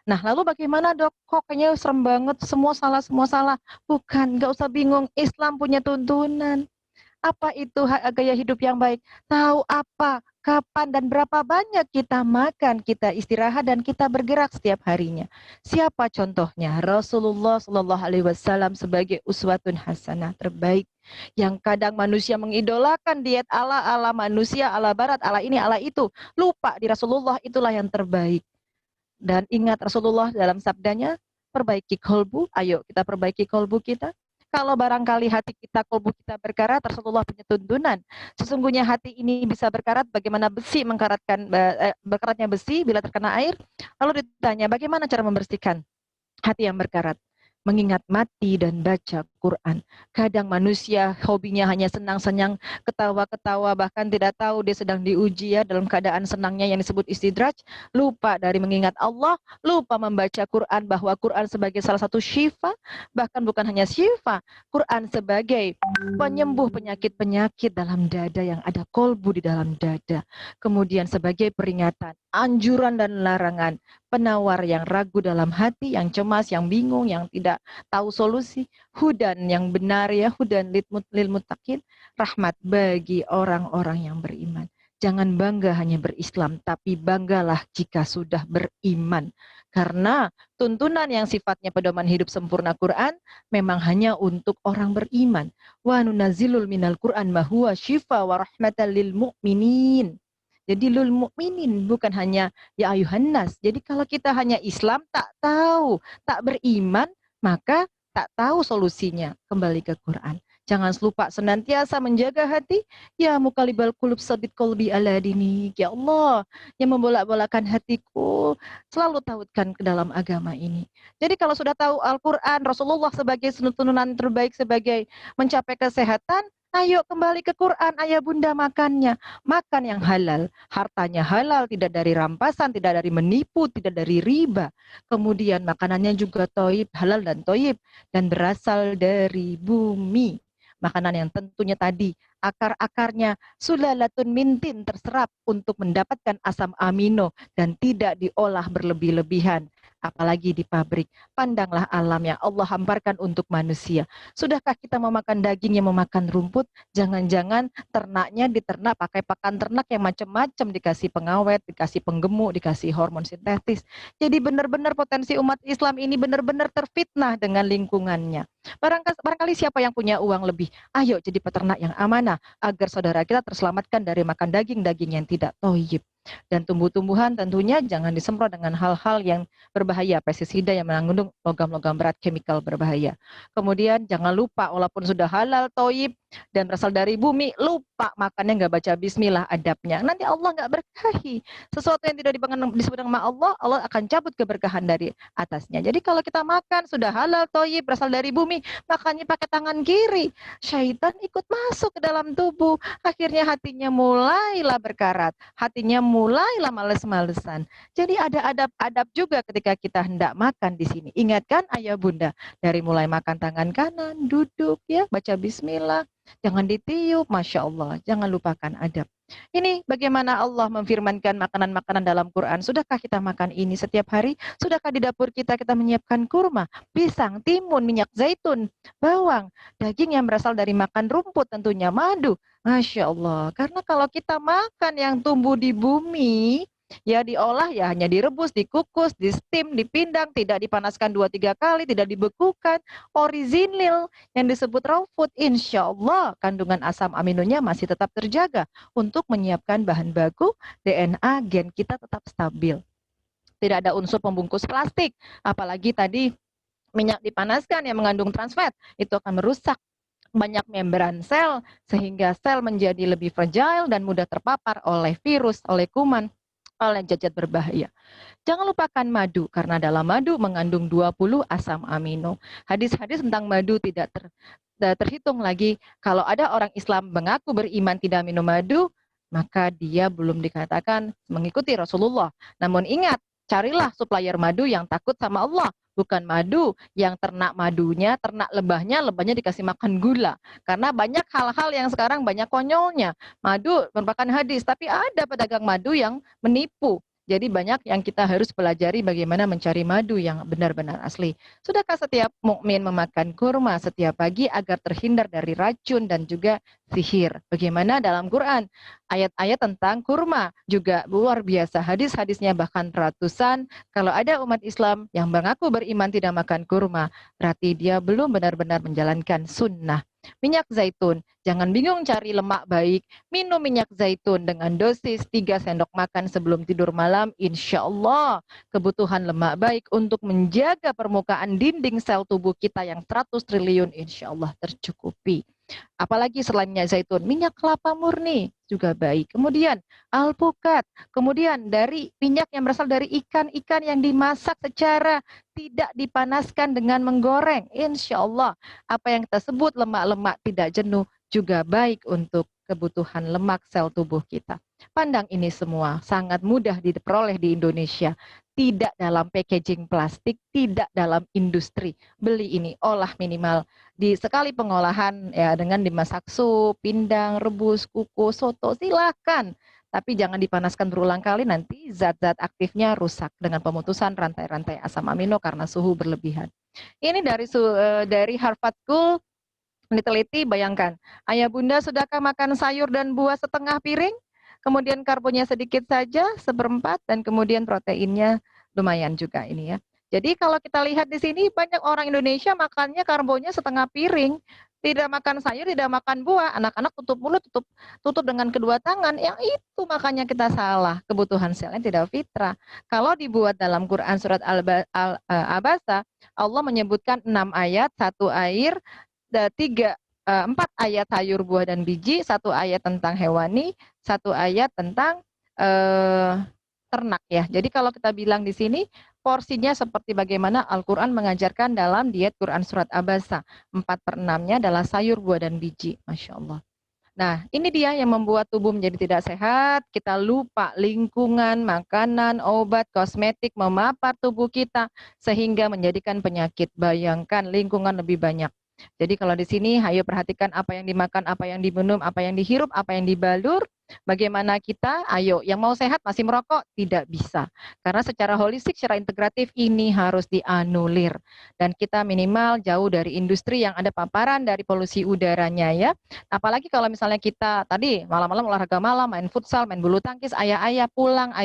Nah, lalu bagaimana dok? Kok kayaknya serem banget, semua salah, semua salah. Bukan, nggak usah bingung, Islam punya tuntunan. Apa itu gaya hidup yang baik? Tahu apa, kapan, dan berapa banyak kita makan, kita istirahat, dan kita bergerak setiap harinya. Siapa contohnya? Rasulullah SAW sebagai uswatun hasanah terbaik. Yang kadang manusia mengidolakan diet ala manusia, ala barat, ala ini, ala itu. Lupa di Rasulullah itulah yang terbaik. Dan ingat Rasulullah dalam sabdanya, perbaiki kolbu, ayo kita perbaiki kolbu kita. Kalau barangkali hati kita, kolbu kita berkarat, Rasulullah punya tuntunan. Sesungguhnya hati ini bisa berkarat, bagaimana besi berkaratnya besi bila terkena air. Lalu ditanya, bagaimana cara membersihkan hati yang berkarat? Mengingat mati dan baca Quran. Kadang manusia hobinya hanya senang-senang, ketawa-ketawa, bahkan tidak tahu dia sedang diuji ya dalam keadaan senangnya yang disebut istidraj, lupa dari mengingat Allah, lupa membaca Quran, bahwa Quran sebagai salah satu syifa, bahkan bukan hanya syifa, Quran sebagai penyembuh penyakit-penyakit dalam dada yang ada kolbu di dalam dada. Kemudian sebagai peringatan, anjuran dan larangan, penawar yang ragu dalam hati, yang cemas, yang bingung, yang tidak tahu solusi, hudan yang benar ya, hudan lil muttaqin, rahmat bagi orang-orang yang beriman. Jangan bangga hanya berislam, tapi banggalah jika sudah beriman. Karena tuntunan yang sifatnya pedoman hidup sempurna Quran memang hanya untuk orang beriman. Wa nunazzilul minal Quran ma huwa syifa wa rahmatan lil mu'minin. Jadi lil mu'minin, bukan hanya ya ayuhan nas. Jadi kalau kita hanya Islam, tak tahu, tak beriman, maka tak tahu solusinya, kembali ke Quran. Jangan lupa senantiasa menjaga hati. Ya muqallibal qulub sabit qalbi ala dinik. Ya Allah, yang membolak-bolakan hatiku, selalu tautkan ke dalam agama ini. Jadi kalau sudah tahu Al-Quran, Rasulullah sebagai turunan terbaik, sebagai mencapai kesehatan, ayo kembali ke Quran, ayah bunda makannya. Makan yang halal, hartanya halal, tidak dari rampasan, tidak dari menipu, tidak dari riba. Kemudian makanannya juga toib, halal dan toib, dan berasal dari bumi. Makanan yang tentunya tadi akar-akarnya sulalatun mintin terserap untuk mendapatkan asam amino dan tidak diolah berlebih-lebihan. Apalagi di pabrik. Pandanglah alam yang Allah hamparkan untuk manusia. Sudahkah kita memakan daging yang memakan rumput? Jangan-jangan ternaknya diternak pakai pakan ternak yang macam-macam, dikasih pengawet, dikasih penggemuk, dikasih hormon sintetis. Jadi benar-benar potensi umat Islam ini benar-benar terfitnah dengan lingkungannya. Barangkali siapa yang punya uang lebih, ayo jadi peternak yang amanah agar saudara kita terselamatkan dari makan daging-daging yang tidak thayyib. Dan tumbuh-tumbuhan tentunya jangan disemprot dengan hal-hal yang berbahaya, pestisida yang mengandung logam-logam berat, chemical berbahaya. Kemudian jangan lupa walaupun sudah halal, thayyib dan berasal dari bumi, lupa makannya nggak baca bismillah adabnya. Nanti Allah nggak berkahi. Sesuatu yang tidak disebut nama Allah, Allah akan cabut keberkahan dari atasnya. Jadi kalau kita makan sudah halal, thayyib, berasal dari bumi, makannya pakai tangan kiri, syaitan ikut masuk ke dalam tubuh. Akhirnya hatinya mulailah berkarat, hatinya mulailah males-malesan. Jadi ada adab-adab juga ketika kita hendak makan di sini. Ingatkan ayah bunda, dari mulai makan tangan kanan, duduk ya, baca bismillah, jangan ditiup, masya Allah, jangan lupakan adab. Ini bagaimana Allah memfirmankan makanan-makanan dalam Quran. Sudahkah kita makan ini setiap hari? Sudahkah di dapur kita menyiapkan kurma, pisang, timun, minyak zaitun, bawang, daging yang berasal dari makan rumput, tentunya madu. Masya Allah, karena kalau kita makan yang tumbuh di bumi, ya diolah ya hanya direbus, dikukus, di steam, dipindang, tidak dipanaskan 2-3 kali, tidak dibekukan, orisinil yang disebut raw food, insya Allah kandungan asam aminonya masih tetap terjaga untuk menyiapkan bahan baku DNA gen kita tetap stabil. Tidak ada unsur pembungkus plastik, apalagi tadi minyak dipanaskan yang mengandung trans fat, itu akan merusak banyak membran sel sehingga sel menjadi lebih fragile dan mudah terpapar oleh virus, oleh kuman, oleh zat-zat berbahaya. Jangan lupakan madu, karena dalam madu mengandung 20 asam amino. Hadis-hadis tentang madu tidak terhitung lagi. Kalau ada orang Islam mengaku beriman tidak minum madu, maka dia belum dikatakan mengikuti Rasulullah. Namun ingat, carilah supplier madu yang takut sama Allah. Bukan madu yang ternak madunya, ternak lebahnya dikasih makan gula. Karena banyak hal-hal yang sekarang banyak konyolnya. Madu merupakan hadis, tapi ada pedagang madu yang menipu. Jadi banyak yang kita harus pelajari bagaimana mencari madu yang benar-benar asli. Sudahkah setiap mukmin memakan kurma setiap pagi agar terhindar dari racun dan juga sihir? Bagaimana dalam Quran? Ayat-ayat tentang kurma juga luar biasa. Hadis-hadisnya bahkan ratusan. Kalau ada umat Islam yang mengaku beriman tidak makan kurma, berarti dia belum benar-benar menjalankan sunnah. Minyak zaitun, jangan bingung cari lemak baik. Minum minyak zaitun dengan dosis 3 sendok makan sebelum tidur malam. Insya Allah kebutuhan lemak baik untuk menjaga permukaan dinding sel tubuh kita yang 100 triliun insya Allah tercukupi. Apalagi selain minyak zaitun, minyak kelapa murni juga baik. Kemudian alpukat, kemudian dari minyak yang berasal dari ikan-ikan yang dimasak secara tidak dipanaskan dengan menggoreng. Insya Allah apa yang kita sebut lemak-lemak tidak jenuh juga baik untuk kebutuhan lemak sel tubuh kita. Pandang ini semua sangat mudah diperoleh di Indonesia. Tidak dalam packaging plastik, tidak dalam industri. Beli ini, olah minimal di sekali pengolahan ya dengan dimasak sup, pindang, rebus, kukus, soto, silakan. Tapi jangan dipanaskan berulang kali, nanti zat-zat aktifnya rusak dengan pemutusan rantai-rantai asam amino karena suhu berlebihan. Ini dari Harvard School diteliti, bayangkan, ayah bunda sudahkah makan sayur dan buah setengah piring? Kemudian karbonnya sedikit saja, 1/4, dan kemudian proteinnya lumayan juga ini ya. Jadi kalau kita lihat di sini banyak orang Indonesia makannya karbonnya setengah piring, tidak makan sayur, tidak makan buah, anak-anak tutup mulut, tutup dengan kedua tangan, yang itu makanya kita salah, kebutuhan selnya tidak fitrah. Kalau dibuat dalam Quran surat Al-Abasa, Allah menyebutkan 6 ayat, 1 air, 3 4 ayat sayur, buah, dan biji, 1 ayat tentang hewani, 1 ayat tentang ternak ya. Jadi kalau kita bilang di sini porsinya seperti bagaimana Al-Quran mengajarkan dalam diet Quran Surat Abasa. 4/6-nya adalah sayur, buah, dan biji. Masya Allah. Nah, ini dia yang membuat tubuh menjadi tidak sehat. Kita lupa lingkungan, makanan, obat, kosmetik memapar tubuh kita sehingga menjadikan penyakit. Bayangkan lingkungan lebih banyak. Jadi kalau di sini, ayo perhatikan apa yang dimakan, apa yang diminum, apa yang dihirup, apa yang dibalur. Bagaimana kita, ayo, yang mau sehat masih merokok? Tidak bisa. Karena secara holistik, secara integratif ini harus dianulir. Dan kita minimal jauh dari industri yang ada paparan dari polusi udaranya ya. Apalagi kalau misalnya kita tadi malam-malam olahraga malam, main futsal, main bulu tangkis, ayah pulang,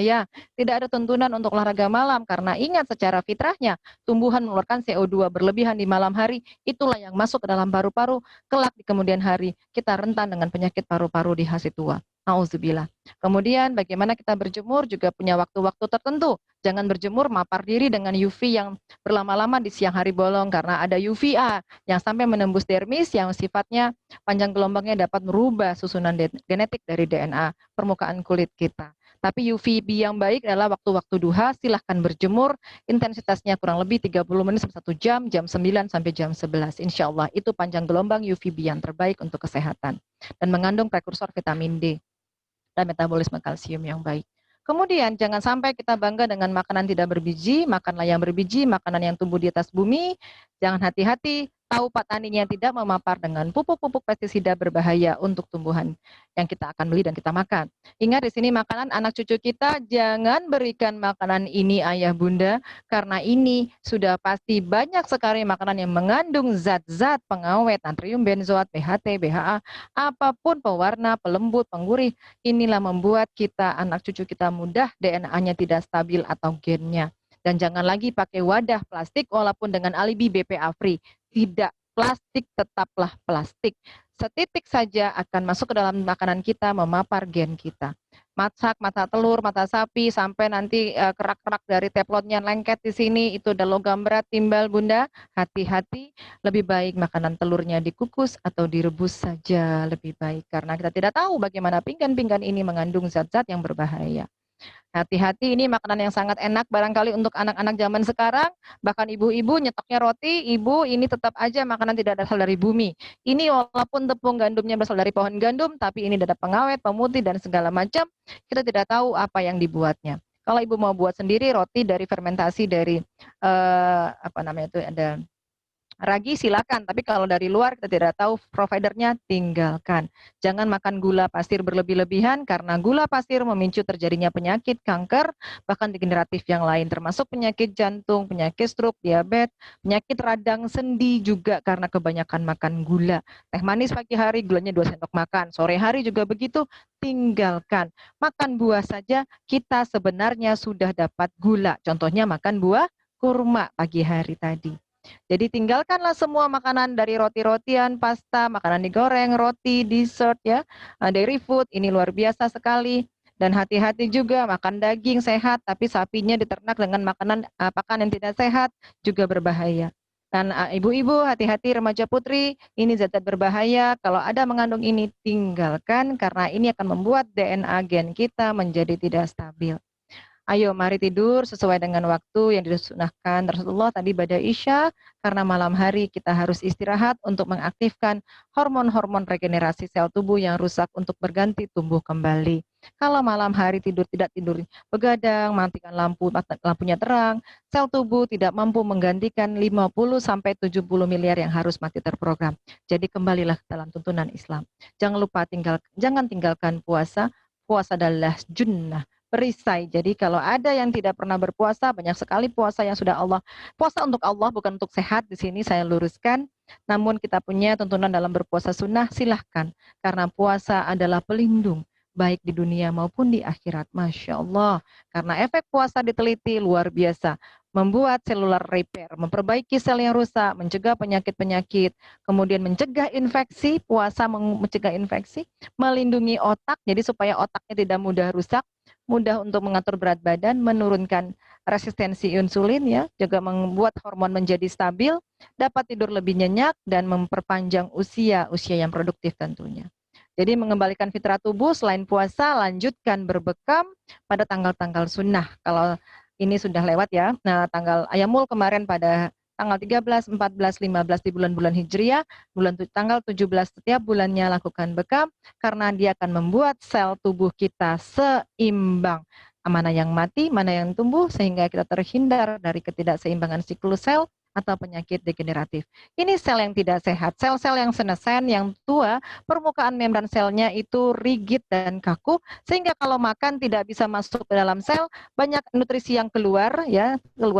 tidak ada tuntunan untuk olahraga malam. Karena ingat secara fitrahnya, tumbuhan mengeluarkan CO2 berlebihan di malam hari, itulah yang masuk ke dalam paru-paru, kelak di kemudian hari kita rentan dengan penyakit paru-paru di hari tua. Nauzubillah. Kemudian bagaimana kita berjemur juga punya waktu-waktu tertentu. Jangan berjemur mapar diri dengan UV yang berlama-lama di siang hari bolong karena ada UVA yang sampai menembus dermis yang sifatnya panjang gelombangnya dapat merubah susunan genetik dari DNA permukaan kulit kita. Tapi UVB yang baik adalah waktu-waktu duha, silahkan berjemur, intensitasnya kurang lebih 30 menit sampai 1 jam, jam 9 sampai jam 11. Insya Allah itu panjang gelombang UVB yang terbaik untuk kesehatan dan mengandung prekursor vitamin D dan metabolisme kalsium yang baik. Kemudian jangan sampai kita bangga dengan makanan tidak berbiji, makanlah yang berbiji, makanan yang tumbuh di atas bumi. Jangan hati-hati, tahu petaninya tidak memapar dengan pupuk-pupuk pestisida berbahaya untuk tumbuhan yang kita akan beli dan kita makan. Ingat di sini makanan anak cucu kita, jangan berikan makanan ini ayah bunda, karena ini sudah pasti banyak sekali makanan yang mengandung zat-zat pengawet, natrium benzoat, BHT, BHA, apapun pewarna, pelembut, penggurih. Inilah membuat kita, anak cucu kita mudah DNA-nya tidak stabil atau gennya. Dan jangan lagi pakai wadah plastik walaupun dengan alibi BPA free. Tidak, plastik tetaplah plastik. Setitik saja akan masuk ke dalam makanan kita, memapar gen kita. Masak, mata telur, mata sapi, sampai nanti kerak-kerak dari teplotnya lengket di sini, itu ada logam berat timbal bunda. Hati-hati, lebih baik makanan telurnya dikukus atau direbus saja lebih baik. Karena kita tidak tahu bagaimana pinggan-pinggan ini mengandung zat-zat yang berbahaya. Hati-hati, ini makanan yang sangat enak barangkali untuk anak-anak zaman sekarang, bahkan ibu-ibu nyetoknya roti, ibu ini tetap aja makanan tidak berasal dari bumi. Ini walaupun tepung gandumnya berasal dari pohon gandum, tapi ini ada pengawet, pemutih dan segala macam, kita tidak tahu apa yang dibuatnya. Kalau ibu mau buat sendiri roti dari fermentasi dari ada ragi silakan, tapi kalau dari luar kita tidak tahu providernya, tinggalkan. Jangan makan gula pasir berlebih-lebihan karena gula pasir memicu terjadinya penyakit kanker, bahkan degeneratif yang lain termasuk penyakit jantung, penyakit stroke, diabetes, penyakit radang sendi juga karena kebanyakan makan gula. Teh manis pagi hari gulanya 2 sendok makan, sore hari juga begitu, tinggalkan. Makan buah saja kita sebenarnya sudah dapat gula. Contohnya makan buah kurma pagi hari tadi. Jadi tinggalkanlah semua makanan dari roti-rotian, pasta, makanan digoreng, roti, dessert ya, dairy food, ini luar biasa sekali. Dan hati-hati juga makan daging sehat, tapi sapinya diternak dengan makanan pakan yang tidak sehat juga berbahaya. Dan ibu-ibu hati-hati remaja putri, ini zat-zat berbahaya, kalau ada mengandung ini tinggalkan karena ini akan membuat DNA gen kita menjadi tidak stabil. Ayo mari tidur sesuai dengan waktu yang disunahkan Rasulullah tadi pada Isya, karena malam hari kita harus istirahat untuk mengaktifkan hormon-hormon regenerasi sel tubuh yang rusak untuk berganti tumbuh kembali. Kalau malam hari tidak tidur begadang, matikan lampunya terang, sel tubuh tidak mampu menggantikan 50-70 miliar yang harus mati terprogram. Jadi kembalilah dalam tuntunan Islam. Jangan lupa jangan tinggalkan puasa. Puasa adalah junnah, perisai. Jadi kalau ada yang tidak pernah berpuasa, banyak sekali puasa yang sudah puasa untuk Allah, bukan untuk sehat. Di sini saya luruskan. Namun kita punya tuntunan dalam berpuasa sunnah, silahkan. Karena puasa adalah pelindung, baik di dunia maupun di akhirat. Masya Allah. Karena efek puasa diteliti luar biasa. Membuat selular repair, memperbaiki sel yang rusak, mencegah penyakit-penyakit, kemudian mencegah infeksi, puasa mencegah infeksi, melindungi otak, jadi supaya otaknya tidak mudah rusak, mudah untuk mengatur berat badan, menurunkan resistensi insulin ya, juga membuat hormon menjadi stabil, dapat tidur lebih nyenyak dan memperpanjang usia yang produktif tentunya. Jadi mengembalikan fitrah tubuh selain puasa, lanjutkan berbekam pada tanggal-tanggal sunnah. Kalau ini sudah lewat ya. Nah, tanggal Ayamul kemarin pada tanggal 13, 14, 15 di bulan-bulan Hijriah, tanggal 17 setiap bulannya lakukan bekam karena dia akan membuat sel tubuh kita seimbang. Mana yang mati, mana yang tumbuh sehingga kita terhindar dari ketidakseimbangan siklus sel atau penyakit degeneratif. Ini sel yang tidak sehat, sel-sel yang senescent, yang tua, permukaan membran selnya itu rigid dan kaku, sehingga kalau makan tidak bisa masuk ke dalam sel, banyak nutrisi yang keluar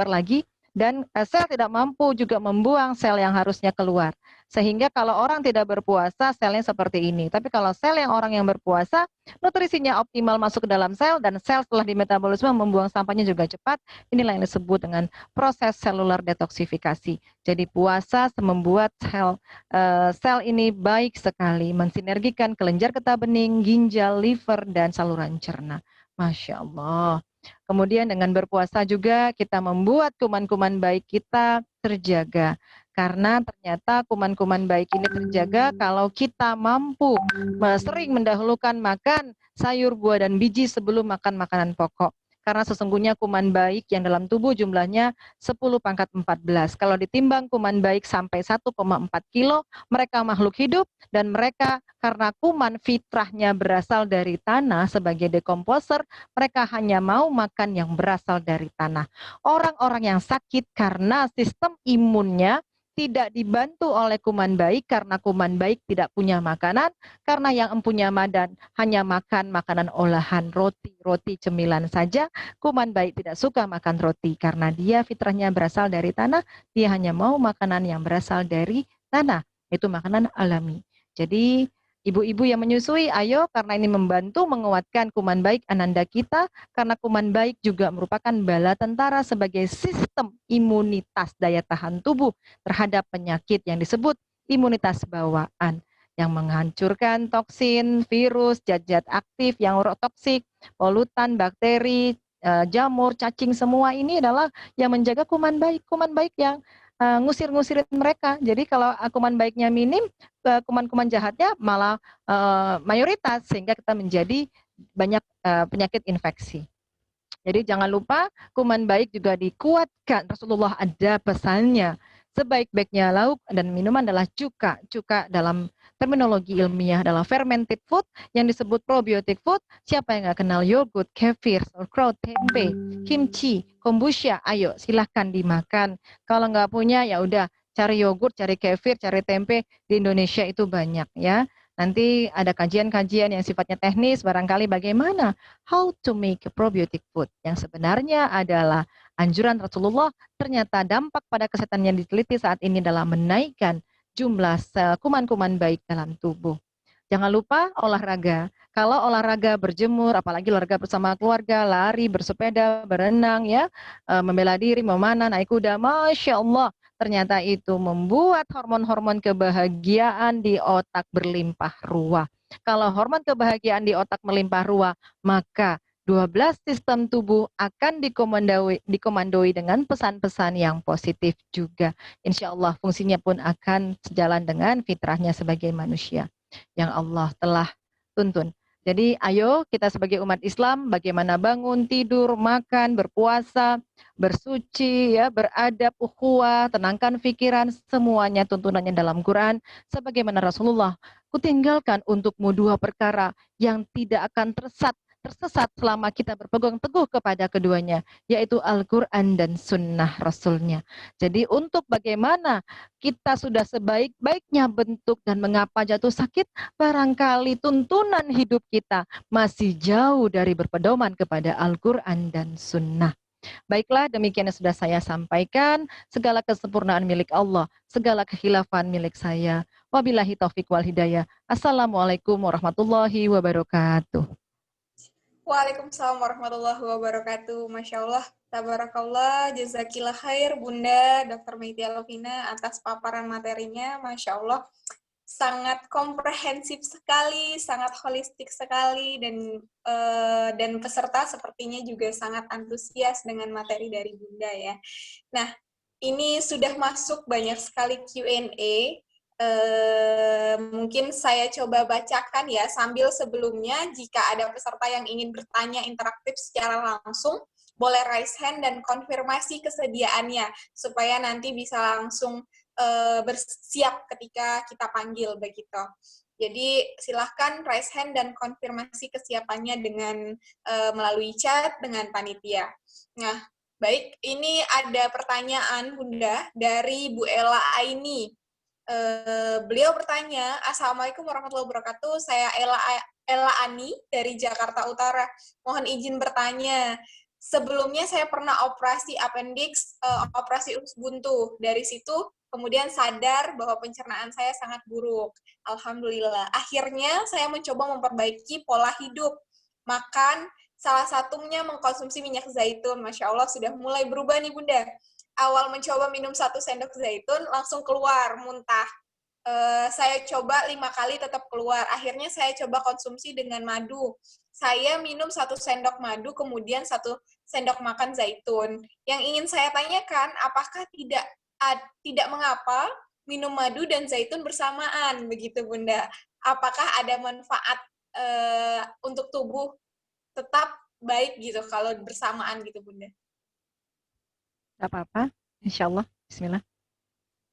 lagi, dan sel tidak mampu juga membuang sel yang harusnya keluar. Sehingga kalau orang tidak berpuasa, selnya seperti ini. Tapi kalau sel yang orang yang berpuasa, nutrisinya optimal masuk ke dalam sel, dan sel setelah dimetabolisme membuang sampahnya juga cepat. Inilah yang disebut dengan proses selular detoksifikasi. Jadi puasa membuat sel ini baik sekali, mensinergikan kelenjar getah bening, ginjal, liver, dan saluran cerna. Masya Allah. Kemudian dengan berpuasa juga kita membuat kuman-kuman baik kita terjaga. Karena ternyata kuman-kuman baik ini terjaga kalau kita mampu sering mendahulukan makan sayur, buah, dan biji sebelum makan makanan pokok. Karena sesungguhnya kuman baik yang dalam tubuh jumlahnya 10⁻14. Kalau ditimbang kuman baik sampai 1,4 kilo, mereka makhluk hidup dan mereka karena kuman fitrahnya berasal dari tanah sebagai dekomposer, mereka hanya mau makan yang berasal dari tanah. Orang-orang yang sakit karena sistem imunnya tidak dibantu oleh kuman baik karena kuman baik tidak punya makanan, karena yang empunya madan hanya makan makanan olahan, roti cemilan saja. Kuman baik tidak suka makan roti karena dia fitrahnya berasal dari tanah, dia hanya mau makanan yang berasal dari tanah, itu makanan alami. Jadi ibu-ibu yang menyusui, ayo karena ini membantu menguatkan kuman baik ananda kita, karena kuman baik juga merupakan bala tentara sebagai sistem imunitas daya tahan tubuh terhadap penyakit yang disebut imunitas bawaan, yang menghancurkan toksin, virus, zat-zat aktif yang toksik, polutan, bakteri, jamur, cacing, semua ini adalah yang menjaga kuman baik yang ngusir-ngusirin mereka. Jadi kalau kuman baiknya minim, kuman-kuman jahatnya malah mayoritas, sehingga kita menjadi banyak penyakit infeksi. Jadi jangan lupa kuman baik juga dikuatkan. Rasulullah ada pesannya. Sebaik-baiknya lauk dan minuman adalah cuka. Cuka dalam terminologi ilmiah adalah fermented food yang disebut probiotic food. Siapa yang nggak kenal yogurt, kefir, sauerkraut, tempe, kimchi, kombucha? Ayo silahkan dimakan. Kalau nggak punya ya udah cari yogurt, cari kefir, cari tempe. Di Indonesia itu banyak ya. Nanti ada kajian-kajian yang sifatnya teknis, barangkali bagaimana how to make a probiotic food. Yang sebenarnya adalah anjuran Rasulullah, ternyata dampak pada kesehatan yang diteliti saat ini adalah menaikkan jumlah sel kuman-kuman baik dalam tubuh. Jangan lupa olahraga. Kalau olahraga berjemur, apalagi olahraga bersama keluarga, lari, bersepeda, berenang, ya, membela diri, memanah, naik kuda, Masya Allah, ternyata itu membuat hormon-hormon kebahagiaan di otak berlimpah ruah. Kalau hormon kebahagiaan di otak melimpah ruah, maka 12 sistem tubuh akan dikomandoi dengan pesan-pesan yang positif juga. Insya Allah fungsinya pun akan sejalan dengan fitrahnya sebagai manusia yang Allah telah tuntun. Jadi ayo kita sebagai umat Islam bagaimana bangun, tidur, makan, berpuasa, bersuci, ya, beradab, ukhuwah, tenangkan pikiran, semuanya tuntunannya dalam Quran. Sebagaimana Rasulullah, kutinggalkan untukmu 2 perkara yang tidak akan tersesat selama kita berpegang teguh kepada keduanya, yaitu Al-Quran dan Sunnah Rasulnya. Jadi untuk bagaimana kita sudah sebaik-baiknya bentuk dan mengapa jatuh sakit, barangkali tuntunan hidup kita masih jauh dari berpedoman kepada Al-Quran dan Sunnah. Baiklah, demikian yang sudah saya sampaikan. Segala kesempurnaan milik Allah, segala kekhilafan milik saya. Wabillahi taufik wal hidayah. Assalamualaikum warahmatullahi wabarakatuh. Waalaikumsalam warahmatullahi wabarakatuh. Masya Allah, tabarakallah, jazakillah khair Bunda Dr. Meiti Alvina atas paparan materinya. Masya Allah, sangat komprehensif sekali, sangat holistik sekali, dan peserta sepertinya juga sangat antusias dengan materi dari Bunda ya. Nah, ini sudah masuk banyak sekali Q&A. Mungkin saya coba bacakan ya, sambil sebelumnya jika ada peserta yang ingin bertanya interaktif secara langsung, boleh raise hand dan konfirmasi kesediaannya, supaya nanti bisa langsung bersiap ketika kita panggil begitu. Jadi silahkan raise hand dan konfirmasi kesiapannya dengan melalui chat dengan panitia. Nah, baik, ini ada pertanyaan Bunda dari Bu Ella Aini. Beliau bertanya, Assalamualaikum warahmatullahi wabarakatuh, saya Ella Ani dari Jakarta Utara. Mohon izin bertanya, sebelumnya saya pernah operasi appendix, operasi usus buntu. Dari situ kemudian sadar bahwa pencernaan saya sangat buruk. Alhamdulillah. Akhirnya saya mencoba memperbaiki pola hidup. Makan, salah satunya mengkonsumsi minyak zaitun. Masya Allah, sudah mulai berubah nih Bunda. Awal mencoba minum 1 sendok zaitun, langsung keluar, muntah. Saya coba 5 kali tetap keluar. Akhirnya saya coba konsumsi dengan madu. Saya minum 1 sendok madu, kemudian 1 sendok makan zaitun. Yang ingin saya tanyakan, apakah tidak mengapa minum madu dan zaitun bersamaan, begitu Bunda? Apakah ada manfaat untuk tubuh tetap baik gitu kalau bersamaan gitu Bunda? Tidak apa-apa, insya Allah. Bismillah.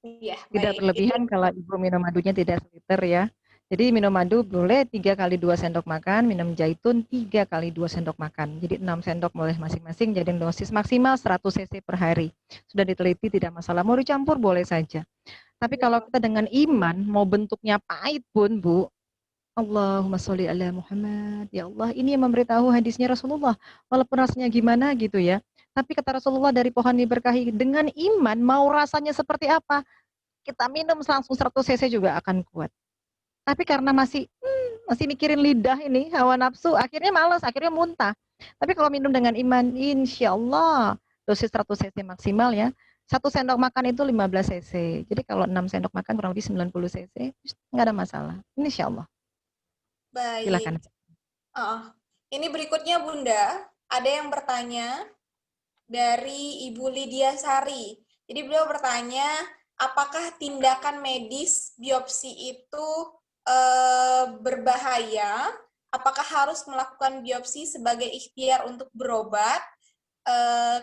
Iya, Tidak baik. berlebihan kalau Ibu minum madunya tidak seliter ya. Jadi minum madu boleh 3 kali 2 sendok makan, minum zaitun 3 kali 2 sendok makan. Jadi 6 sendok boleh masing-masing, jadi dosis maksimal 100 cc per hari. Sudah diteliti tidak masalah, mau dicampur boleh saja. Tapi kalau kita dengan iman, mau bentuknya pahit pun Bu, Allahumma sholli ala Muhammad. Ya Allah, ini yang memberitahu hadisnya Rasulullah. Walaupun rasanya gimana gitu ya. Tapi kata Rasulullah dari pohon diberkahi, dengan iman mau rasanya seperti apa, kita minum langsung 100 cc juga akan kuat. Tapi karena masih mikirin lidah ini, hawa nafsu, akhirnya malas, akhirnya muntah. Tapi kalau minum dengan iman, insya Allah dosis 100 cc maksimal ya. 1 sendok makan itu 15 cc. Jadi kalau 6 sendok makan kurang lebih 90 cc, nggak ada masalah. Insya Allah. Baik. Silakan. Ini berikutnya Bunda, ada yang bertanya dari Ibu Lydia Sari. Jadi beliau bertanya, apakah tindakan medis biopsi itu berbahaya? Apakah harus melakukan biopsi sebagai ikhtiar untuk berobat?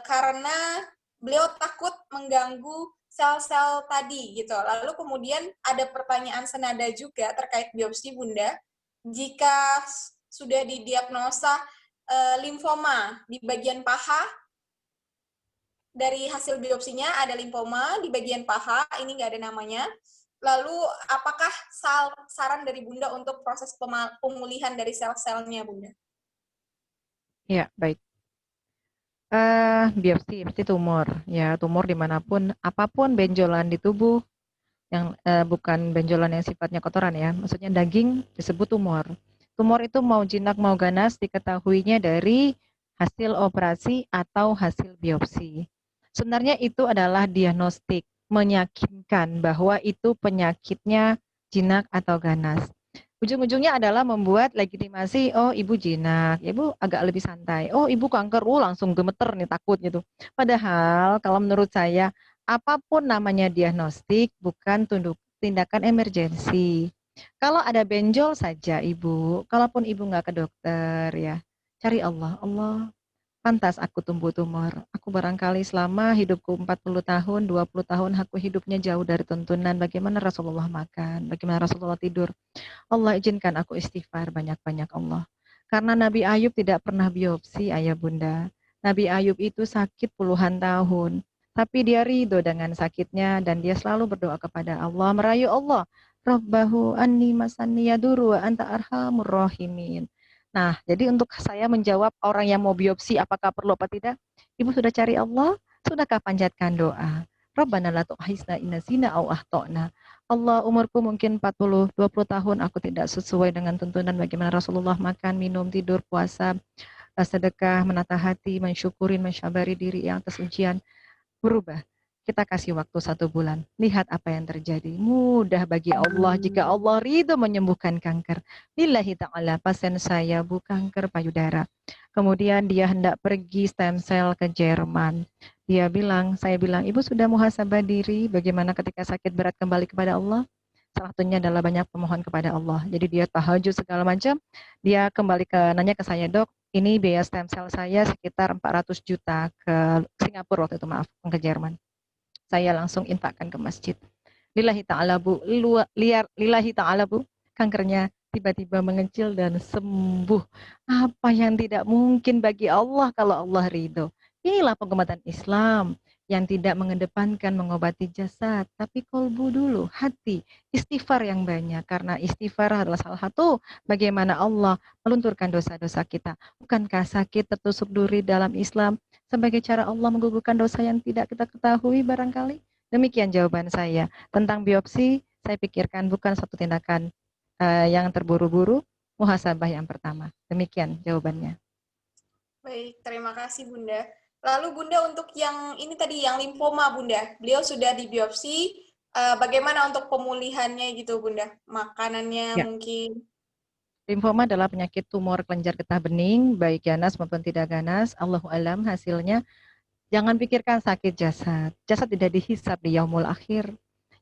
Karena beliau takut mengganggu sel-sel tadi gitu. Lalu kemudian ada pertanyaan senada juga terkait biopsi Bunda. Jika sudah didiagnosa limfoma di bagian paha, dari hasil biopsinya ada limfoma di bagian paha, ini nggak ada namanya. Lalu apakah saran dari Bunda untuk proses pemulihan dari sel-selnya Bunda? Ya, baik. Biopsi pasti tumor. Ya, tumor dimanapun, apapun benjolan di tubuh, yang bukan benjolan yang sifatnya kotoran ya, maksudnya daging disebut tumor. Tumor itu mau jinak mau ganas diketahuinya dari hasil operasi atau hasil biopsi. Sebenarnya itu adalah diagnostik, meyakinkan bahwa itu penyakitnya jinak atau ganas. Ujung-ujungnya adalah membuat legitimasi, oh ibu jinak, ibu agak lebih santai, oh ibu kanker, langsung gemeter nih takut gitu. Padahal kalau menurut saya, apapun namanya diagnostik bukan tindakan emergensi. Kalau ada benjol saja ibu, kalaupun ibu nggak ke dokter ya, cari Allah. Allah, pantas aku tumbuh tumor. Aku barangkali selama hidupku 40 tahun, 20 tahun aku hidupnya jauh dari tuntunan. Bagaimana Rasulullah makan, bagaimana Rasulullah tidur. Allah izinkan aku istighfar banyak-banyak Allah. Karena Nabi Ayub tidak pernah biopsi ayah bunda. Nabi Ayub itu sakit puluhan tahun. Tapi dia ridho dengan sakitnya dan dia selalu berdoa kepada Allah. Merayu Allah. Rabbahu anni masanni yaduru wa anta arhamur rahimin. Nah, jadi untuk saya menjawab orang yang mau biopsi apakah perlu apa tidak, Ibu sudah cari Allah, sudahkah panjatkan doa? Rabbana la tu'akhizna in nasina aw akhtana. Allah, umurku mungkin 40, 20 tahun aku tidak sesuai dengan tuntunan bagaimana Rasulullah makan, minum, tidur, puasa, sedekah, menata hati, mensyukuri, mensyabari diri yang atas ujian berubah. Kita kasih waktu 1 bulan. Lihat apa yang terjadi. Mudah bagi Allah jika Allah ridho menyembuhkan kanker. Lillahi ta'ala, pasien saya bu kanker payudara. Kemudian dia hendak pergi stem cell ke Jerman. Saya bilang, ibu sudah muhasabah diri bagaimana ketika sakit berat kembali kepada Allah? Salah satunya adalah banyak pemohon kepada Allah. Jadi dia tahajud segala macam. Dia kembali nanya ke saya, dok, ini biaya stem cell saya sekitar 400 juta ke Singapura waktu itu, maaf, ke Jerman. Saya langsung infakkan ke masjid. Lillahi ta'ala bu, lillahi ta'ala bu, kankernya tiba-tiba mengecil dan sembuh. Apa yang tidak mungkin bagi Allah kalau Allah ridho. Inilah penghormatan Islam yang tidak mengedepankan mengobati jasad, tapi kolbu dulu, hati, istighfar yang banyak. Karena istighfar adalah salah satu bagaimana Allah melunturkan dosa-dosa kita. Bukankah sakit tertusuk duri dalam Islam sebagai cara Allah menggugurkan dosa yang tidak kita ketahui barangkali? Demikian jawaban saya. Tentang biopsi, saya pikirkan bukan satu tindakan yang terburu-buru, muhasabah yang pertama. Demikian jawabannya. Baik, terima kasih Bunda. Lalu Bunda untuk yang ini tadi, yang limfoma Bunda, beliau sudah dibiopsi, bagaimana untuk pemulihannya gitu Bunda? Makanannya Ya. mungkin? Limfoma adalah penyakit tumor kelenjar getah bening, baik ganas maupun tidak ganas. Allahu alam hasilnya. Jangan pikirkan sakit jasad. Jasad tidak dihisab di yaumul akhir.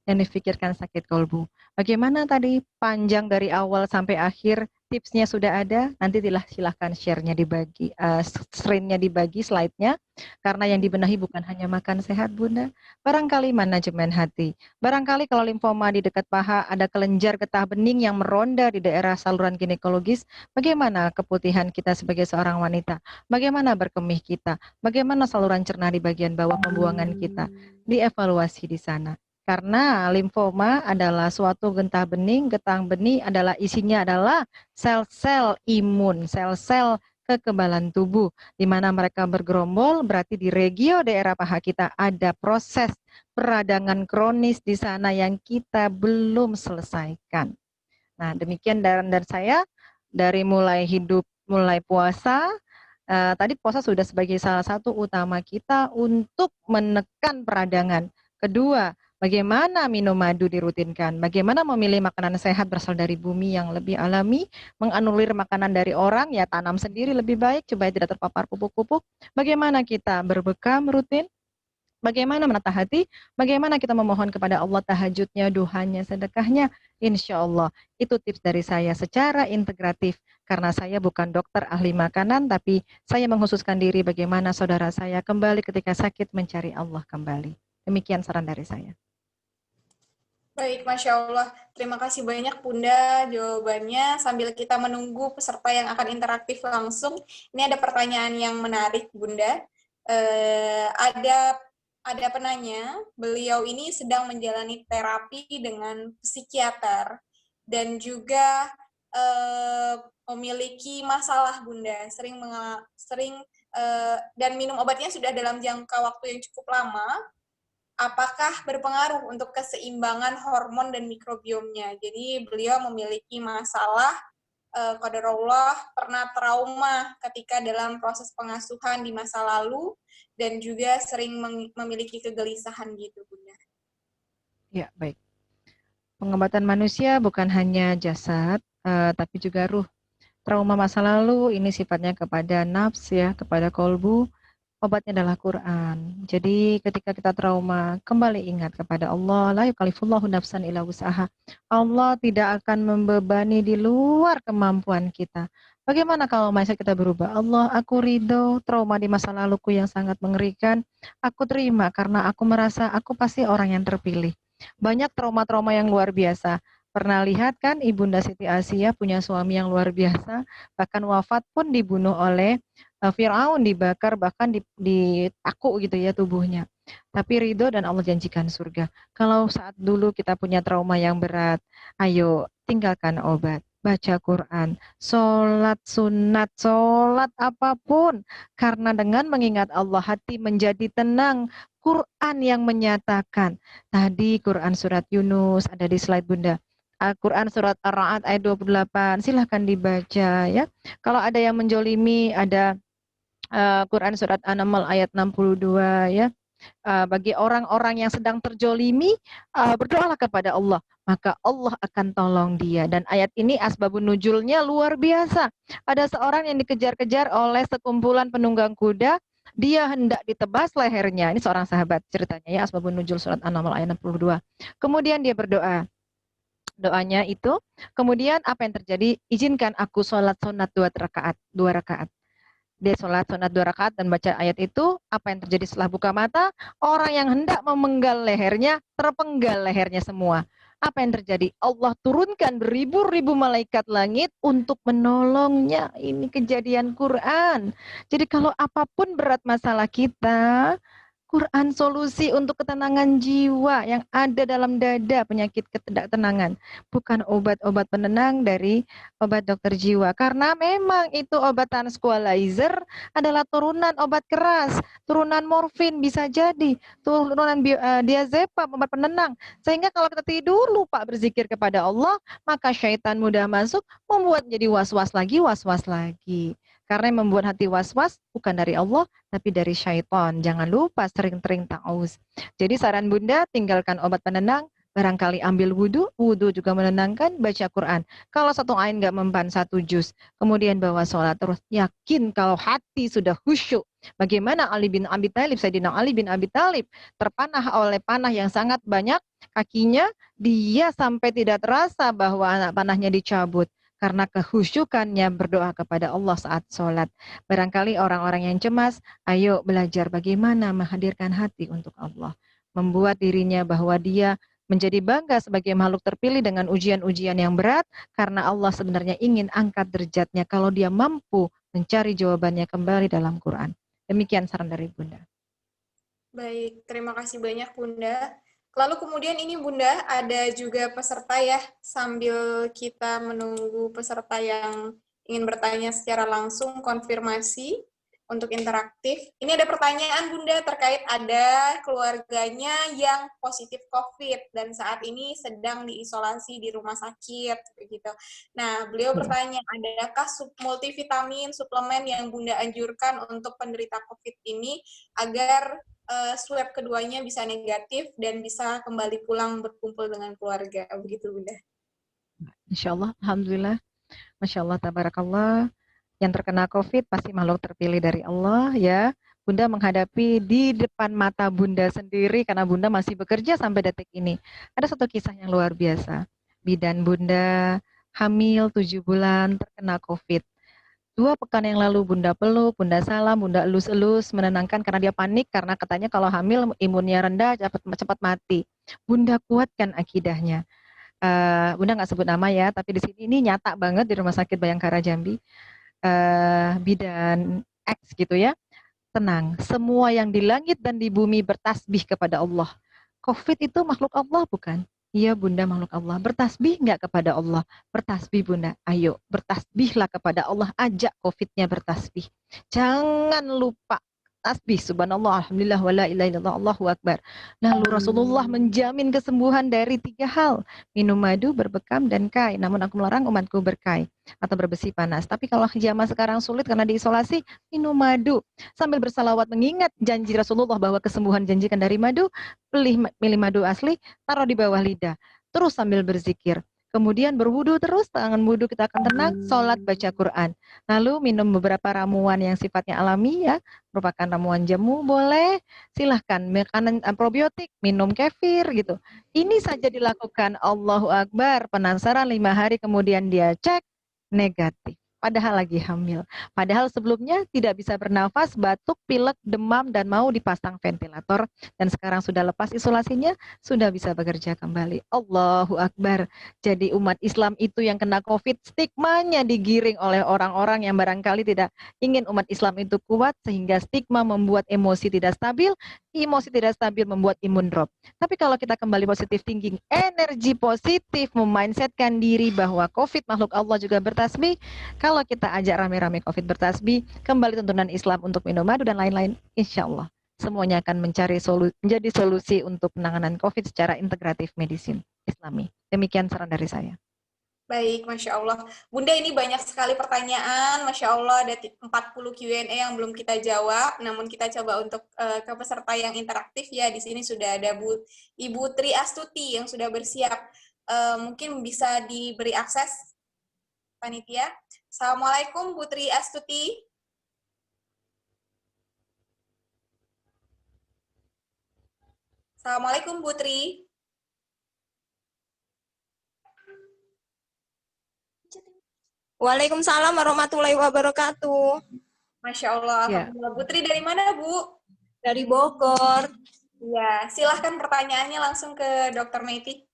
Yang difikirkan sakit kolbu. Bagaimana tadi panjang dari awal sampai akhir, tipsnya sudah ada. Nanti silahkan share-nya dibagi, screen-nya dibagi, slide-nya. Karena yang dibenahi bukan hanya makan sehat Bunda. Barangkali manajemen hati. Barangkali kalau limfoma di dekat paha ada kelenjar getah bening yang meronda di daerah saluran ginekologis. Bagaimana keputihan kita sebagai seorang wanita? Bagaimana berkemih kita? Bagaimana saluran cerna di bagian bawah pembuangan kita? Dievaluasi di sana. Karena limfoma adalah suatu getah bening adalah isinya adalah sel-sel imun, sel-sel kekebalan tubuh, di mana mereka bergerombol, berarti di regio daerah paha kita ada proses peradangan kronis di sana yang kita belum selesaikan. Nah, demikian dari saya, dari mulai puasa, tadi puasa sudah sebagai salah satu utama kita untuk menekan peradangan. Kedua, bagaimana minum madu dirutinkan, bagaimana memilih makanan sehat berasal dari bumi yang lebih alami, menganulir makanan dari orang, ya tanam sendiri lebih baik supaya tidak terpapar pupuk-pupuk, bagaimana kita berbekam rutin, bagaimana menata hati, bagaimana kita memohon kepada Allah tahajudnya, duhanya, sedekahnya, insya Allah. Itu tips dari saya secara integratif, karena saya bukan dokter ahli makanan, tapi saya mengkhususkan diri bagaimana saudara saya kembali ketika sakit mencari Allah kembali. Demikian saran dari saya. Baik, Masya Allah. Terima kasih banyak Bunda jawabannya. Sambil kita menunggu peserta yang akan interaktif langsung, ini ada pertanyaan yang menarik Bunda. Ada penanya, beliau ini sedang menjalani terapi dengan psikiater dan juga memiliki masalah Bunda, dan minum obatnya sudah dalam jangka waktu yang cukup lama. Apakah berpengaruh untuk keseimbangan hormon dan mikrobiomnya? Jadi beliau memiliki masalah qadarullah, pernah trauma ketika dalam proses pengasuhan di masa lalu dan juga sering memiliki kegelisahan gitu, Bunda. Ya, baik. Pengobatan manusia bukan hanya jasad, tapi juga ruh. Trauma masa lalu ini sifatnya kepada nafs ya, kepada kolbu. Obatnya adalah Quran. Jadi ketika kita trauma, kembali ingat kepada Allah. La yukallifullahu nafsan illa wus'aha. Allah tidak akan membebani di luar kemampuan kita. Bagaimana kalau mindset kita berubah? Allah, aku ridho trauma di masa laluku yang sangat mengerikan. Aku terima karena aku merasa aku pasti orang yang terpilih. Banyak trauma-trauma yang luar biasa. Pernah lihat kan Ibunda Siti Asia punya suami yang luar biasa, bahkan wafat pun dibunuh oleh Fir'aun, dibakar, bahkan ditakuk gitu ya tubuhnya. Tapi ridho dan Allah janjikan surga. Kalau saat dulu kita punya trauma yang berat, ayo tinggalkan obat, baca Quran, sholat sunat, sholat apapun. Karena dengan mengingat Allah hati menjadi tenang. Quran yang menyatakan. Tadi Quran surat Yunus ada di slide Bunda. Al-Quran surat Ar-Ra'd ayat 28, silahkan dibaca ya. Kalau ada yang menjolimi, ada Quran surat An-Naml ayat 62 ya. bagi orang-orang yang sedang terjolimi, berdoalah kepada Allah, maka Allah akan tolong dia. Dan ayat ini asbabun nuzulnya luar biasa. Ada seorang yang dikejar-kejar oleh sekumpulan penunggang kuda, dia hendak ditebas lehernya. Ini seorang sahabat ceritanya ya, asbabun nuzul surat An-Naml ayat 62. Kemudian dia berdoa. Doanya itu, kemudian apa yang terjadi? Izinkan aku sholat sunat 2 rakaat. Dia sholat sunat 2 rakaat dan baca ayat itu. Apa yang terjadi setelah buka mata? Orang yang hendak memenggal lehernya, terpenggal lehernya semua. Apa yang terjadi? Allah turunkan beribu-ribu malaikat langit untuk menolongnya. Ini kejadian Quran. Jadi kalau apapun berat masalah kita, Quran solusi untuk ketenangan jiwa yang ada dalam dada, penyakit ketidaktenangan. Bukan obat-obat penenang dari obat dokter jiwa. Karena memang itu obat tranquilizer adalah turunan obat keras, turunan morfin bisa jadi, turunan diazepam, obat penenang. Sehingga kalau kita tidur lupa berzikir kepada Allah, maka syaitan mudah masuk, membuat jadi was-was lagi. Karena yang membuat hati was-was bukan dari Allah, tapi dari syaitan. Jangan lupa sering-sering ta'awuz. Jadi saran Bunda, tinggalkan obat penenang, barangkali ambil wudhu juga menenangkan, baca Quran. Kalau satu ain nggak mempan 1 juz, kemudian bawa sholat terus, yakin kalau hati sudah khusyuk. Bagaimana Ali bin Abi Thalib, Sayyidina Ali bin Abi Thalib, terpanah oleh panah yang sangat banyak, kakinya dia sampai tidak terasa bahwa anak panahnya dicabut. Karena kehusyukannya berdoa kepada Allah saat sholat. Barangkali orang-orang yang cemas, ayo belajar bagaimana menghadirkan hati untuk Allah. Membuat dirinya bahwa dia menjadi bangga sebagai makhluk terpilih dengan ujian-ujian yang berat, karena Allah sebenarnya ingin angkat derajatnya kalau dia mampu mencari jawabannya kembali dalam Quran. Demikian saran dari Bunda. Baik, terima kasih banyak Bunda. Lalu kemudian ini Bunda, ada juga peserta ya, sambil kita menunggu peserta yang ingin bertanya secara langsung, konfirmasi untuk interaktif. Ini ada pertanyaan Bunda terkait ada keluarganya yang positif COVID dan saat ini sedang diisolasi di rumah sakit begitu. Nah, beliau bertanya, adakah multivitamin, suplemen yang Bunda anjurkan untuk penderita COVID ini agar swab keduanya bisa negatif dan bisa kembali pulang berkumpul dengan keluarga, begitu Bunda. Insya Allah, Alhamdulillah, Masya Allah, Tabarakallah. Yang terkena COVID pasti makhluk terpilih dari Allah ya. Bunda menghadapi di depan mata Bunda sendiri karena Bunda masih bekerja sampai detik ini. Ada satu kisah yang luar biasa. Bidan Bunda hamil 7 bulan terkena COVID. 2 pekan yang lalu Bunda peluk, Bunda salam, Bunda elus-elus, menenangkan karena dia panik karena katanya kalau hamil imunnya rendah cepat mati. Bunda kuatkan akidahnya. Bunda nggak sebut nama ya, tapi di sini ini nyata banget di Rumah Sakit Bayangkara Jambi. Bidan X gitu ya. Tenang, semua yang di langit dan di bumi bertasbih kepada Allah. COVID itu makhluk Allah bukan? Iya Bunda, makhluk Allah. Bertasbih nggak kepada Allah? Bertasbih Bunda. Ayo, bertasbihlah kepada Allah. Ajak COVID-nya bertasbih. Jangan lupa tasbih. Subhanallah, alhamdulillah, wa la ilaha illallah, Allahu akbar. Lalu Rasulullah menjamin kesembuhan dari 3 hal. Minum madu, berbekam, dan kai. Namun aku melarang umatku berkai atau berbesi panas. Tapi kalau zaman sekarang sulit karena diisolasi, minum madu. Sambil bersalawat mengingat janji Rasulullah bahwa kesembuhan janjikan dari madu, milih madu asli, taruh di bawah lidah. Terus sambil berzikir. Kemudian berwudu terus, tangan wudu kita akan tenang, sholat baca Quran. Lalu minum beberapa ramuan yang sifatnya alami ya, merupakan ramuan jamu boleh, silahkan. Makanan probiotik, minum kefir gitu. Ini saja dilakukan, Allahu Akbar, penasaran 5 hari kemudian dia cek, negatif. Padahal lagi hamil. Padahal sebelumnya tidak bisa bernafas, batuk, pilek, demam, dan mau dipasang ventilator. Dan sekarang sudah lepas isolasinya, sudah bisa bekerja kembali. Allahu Akbar. Jadi umat Islam itu yang kena COVID, stigmanya digiring oleh orang-orang yang barangkali tidak ingin umat Islam itu kuat, sehingga stigma membuat emosi tidak stabil, emosi tidak stabil membuat imun drop. Tapi kalau kita kembali positif thinking, energi positif, memindsetkan diri bahwa COVID makhluk Allah juga bertasbih. Kalau kita ajak rame-rame COVID bertasbih, kembali tuntunan Islam untuk minum madu dan lain-lain, insya Allah semuanya akan menjadi solusi untuk penanganan COVID secara integratif medicine Islami. Demikian saran dari saya. Baik, Masya Allah. Bunda, ini banyak sekali pertanyaan. Masya Allah, ada 40 Q&A yang belum kita jawab. Namun kita coba untuk ke peserta yang interaktif ya. Di sini sudah ada Ibu Tri Astuti yang sudah bersiap. Mungkin bisa diberi akses, panitia. Assalamualaikum, Bu Tri Astuti. Assalamualaikum, Bu Tri. Waalaikumsalam warahmatullahi wabarakatuh. Masya Allah, Ya. Alhamdulillah. Bu Tri dari mana, Bu? Dari Bogor. Ya, silahkan pertanyaannya langsung ke Dr. Meti.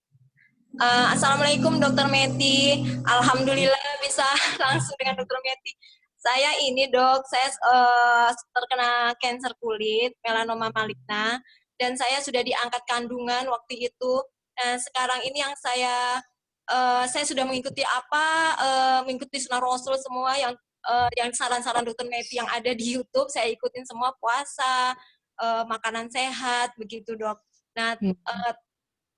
Assalamualaikum Dokter Meti. Alhamdulillah bisa langsung dengan Dokter Meti. Saya ini dok, saya terkena kanker kulit, melanoma maligna, dan saya sudah diangkat kandungan waktu itu. Dan sekarang ini yang saya sudah mengikuti mengikuti sunnah Rasul semua yang saran-saran Dokter Meti yang ada di YouTube, saya ikutin semua, puasa, makanan sehat, begitu dok. Nah,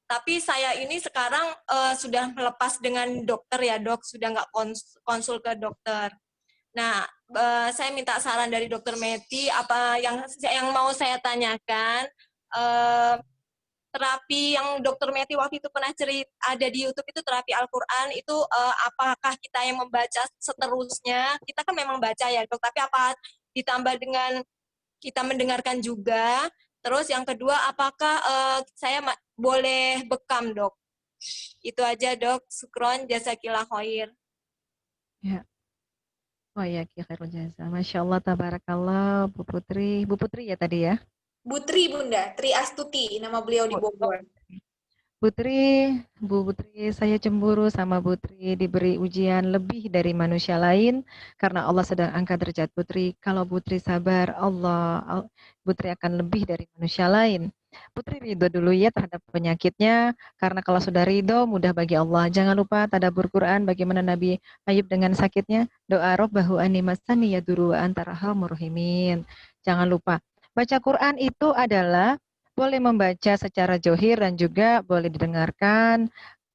tapi saya ini sekarang sudah melepas dengan dokter ya dok, sudah nggak konsul ke dokter. Nah, saya minta saran dari Dokter Meti, apa yang mau saya tanyakan, terapi yang Dokter Meti waktu itu pernah cerita ada di YouTube itu terapi Al-Quran itu apakah kita yang membaca seterusnya? Kita kan memang baca ya dok, tapi apa ditambah dengan kita mendengarkan juga? Terus yang kedua, apakah saya boleh bekam dok? Itu aja dok. Syukron, jazakillah khair. Ya. Oh ya, khairul jazaa. Masya Allah, tabarakallah, Bu Putri. Bu Putri ya tadi ya? Bu Tri, Bunda. Tri Astuti, nama beliau di Bogor. Putri, Bu Putri, saya cemburu sama Putri diberi ujian lebih dari manusia lain karena Allah sedang angkat derajat Putri. Kalau Putri sabar, Putri akan lebih dari manusia lain. Putri ridho dulu ya terhadap penyakitnya, karena kalau sudah ridho mudah bagi Allah. Jangan lupa tadabbur Quran bagaimana Nabi Ayub dengan sakitnya. Doa Rabbahu anni massani yadurru wa anta arhamur rahimin. Jangan lupa. Baca Quran itu adalah boleh membaca secara johir dan juga boleh didengarkan.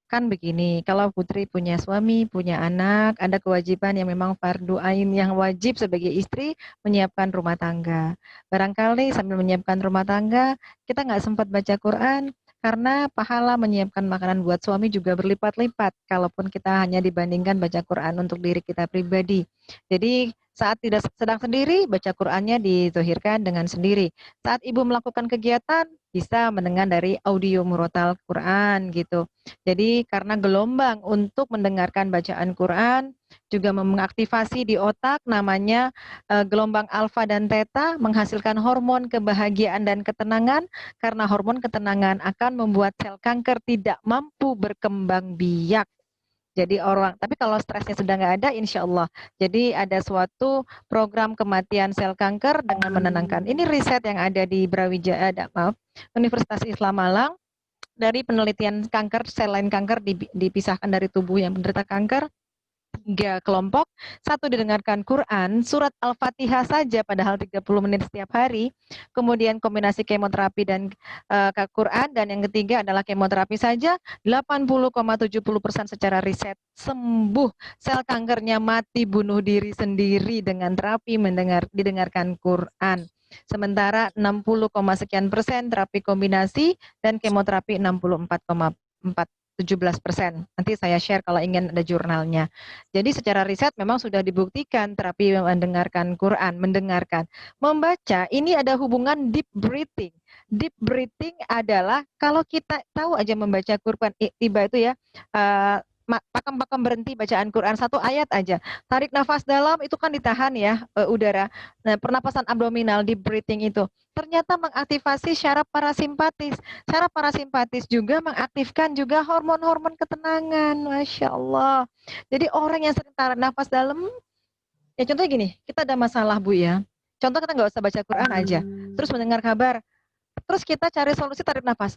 Kan begini, kalau Putri punya suami, punya anak, ada kewajiban yang memang fardu ain yang wajib sebagai istri menyiapkan rumah tangga. Barangkali sambil menyiapkan rumah tangga, kita nggak sempat baca Quran, karena pahala menyiapkan makanan buat suami juga berlipat-lipat, kalaupun kita hanya dibandingkan baca Quran untuk diri kita pribadi. Jadi saat tidak sedang sendiri, baca Qurannya dizohirkan dengan sendiri. Saat ibu melakukan kegiatan, bisa mendengar dari audio murotal Quran gitu. Jadi karena gelombang untuk mendengarkan bacaan Quran juga mengaktifasi di otak namanya gelombang alfa dan theta, menghasilkan hormon kebahagiaan dan ketenangan, karena hormon ketenangan akan membuat sel kanker tidak mampu berkembang biak. Jadi tapi kalau stresnya sudah nggak ada, insya Allah. Jadi ada suatu program kematian sel kanker dengan menenangkan. Ini riset yang ada di Universitas Islam Malang, dari penelitian kanker, sel lain kanker dipisahkan dari tubuh yang menderita kanker. 3 kelompok, 1 didengarkan Quran, surat Al-Fatihah saja padahal 30 menit setiap hari, kemudian kombinasi kemoterapi dan Quran, dan yang ketiga adalah kemoterapi saja, 80,70% secara riset sembuh, sel kankernya mati bunuh diri sendiri dengan terapi didengarkan Quran. Sementara 60, sekian persen terapi kombinasi dan kemoterapi 64,17%. Nanti saya share kalau ingin ada jurnalnya. Jadi secara riset memang sudah dibuktikan terapi mendengarkan Quran, membaca ini ada hubungan deep breathing. Deep breathing adalah kalau kita tahu aja membaca Quran, tiba itu ya, pakem-pakem berhenti bacaan Quran 1 ayat aja. Tarik nafas dalam itu kan ditahan ya udara. Nah, pernapasan abdominal deep breathing itu ternyata mengaktifasi syaraf parasimpatis. Syaraf parasimpatis juga mengaktifkan juga hormon-hormon ketenangan. Masya Allah. Jadi orang yang sering tarik nafas dalam, ya contohnya gini, kita ada masalah Bu ya. Contoh kita nggak usah baca Quran aja, terus mendengar kabar, terus kita cari solusi tarik nafas.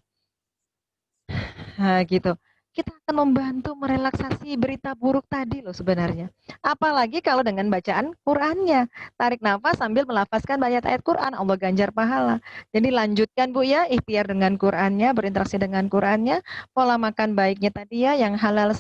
Nah, gitu. kita akan membantu merelaksasi berita buruk tadi loh sebenarnya. Apalagi kalau dengan bacaan Qur'annya. Tarik nafas sambil melafazkan ayat-ayat Qur'an, Allah ganjar pahala. Jadi lanjutkan Bu ya, ikhtiar dengan Qur'annya, berinteraksi dengan Qur'annya, pola makan baiknya tadi ya, yang halal,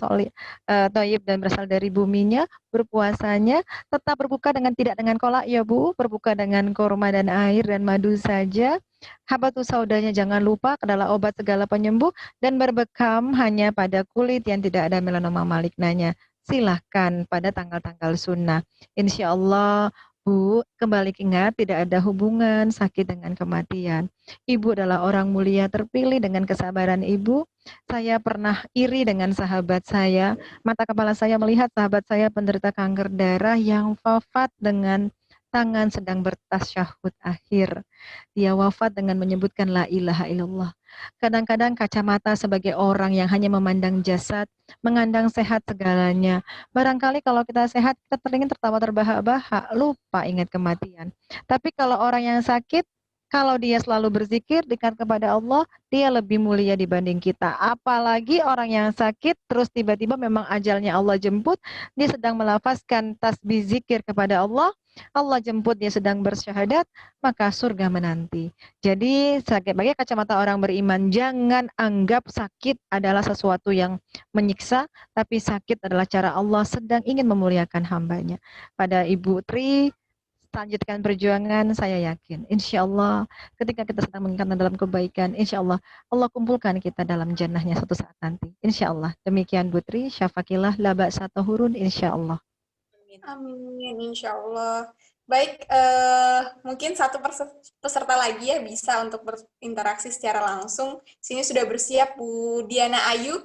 thayyib dan berasal dari buminya, berpuasanya, tetap berbuka tidak dengan kolak ya Bu, berbuka dengan kurma dan air dan madu saja. Habatus saudanya jangan lupa adalah obat segala penyembuh dan berbekam hanya pada kulit yang tidak ada melanoma malignanya. Silahkan pada tanggal-tanggal sunnah. Insya Allah Bu, kembali ingat tidak ada hubungan sakit dengan kematian. Ibu adalah orang mulia terpilih dengan kesabaran Ibu. Saya pernah iri dengan sahabat saya. Mata kepala saya melihat sahabat saya penderita kanker darah yang wafat dengan tangan sedang bertasyahud akhir. Dia wafat dengan menyebutkan la ilaha illallah. Kadang-kadang kacamata sebagai orang yang hanya memandang jasad, mengandang sehat segalanya. Barangkali kalau kita sehat, kita teringin tertawa terbahak-bahak, lupa ingat kematian. Tapi kalau orang yang sakit, kalau dia selalu berzikir, dekat kepada Allah, dia lebih mulia dibanding kita. Apalagi orang yang sakit, terus tiba-tiba memang ajalnya Allah jemput, dia sedang melafazkan tasbih zikir kepada Allah, Allah jemput dia sedang bersyahadat, maka surga menanti. Jadi sebagai kacamata orang beriman, jangan anggap sakit adalah sesuatu yang menyiksa, tapi sakit adalah cara Allah sedang ingin memuliakan hambanya. Pada Ibu Tri, lanjutkan perjuangan, saya yakin. Insya Allah ketika kita sedang mengingatkan dalam kebaikan, insya Allah Allah kumpulkan kita dalam jannahnya suatu saat nanti. Insya Allah. Demikian Bu Tri, syafakillah la ba'sa tahurun, insya Allah. Amin, insya Allah. Baik, mungkin satu peserta lagi ya bisa untuk berinteraksi secara langsung. Sini sudah bersiap Bu Diana Ayu.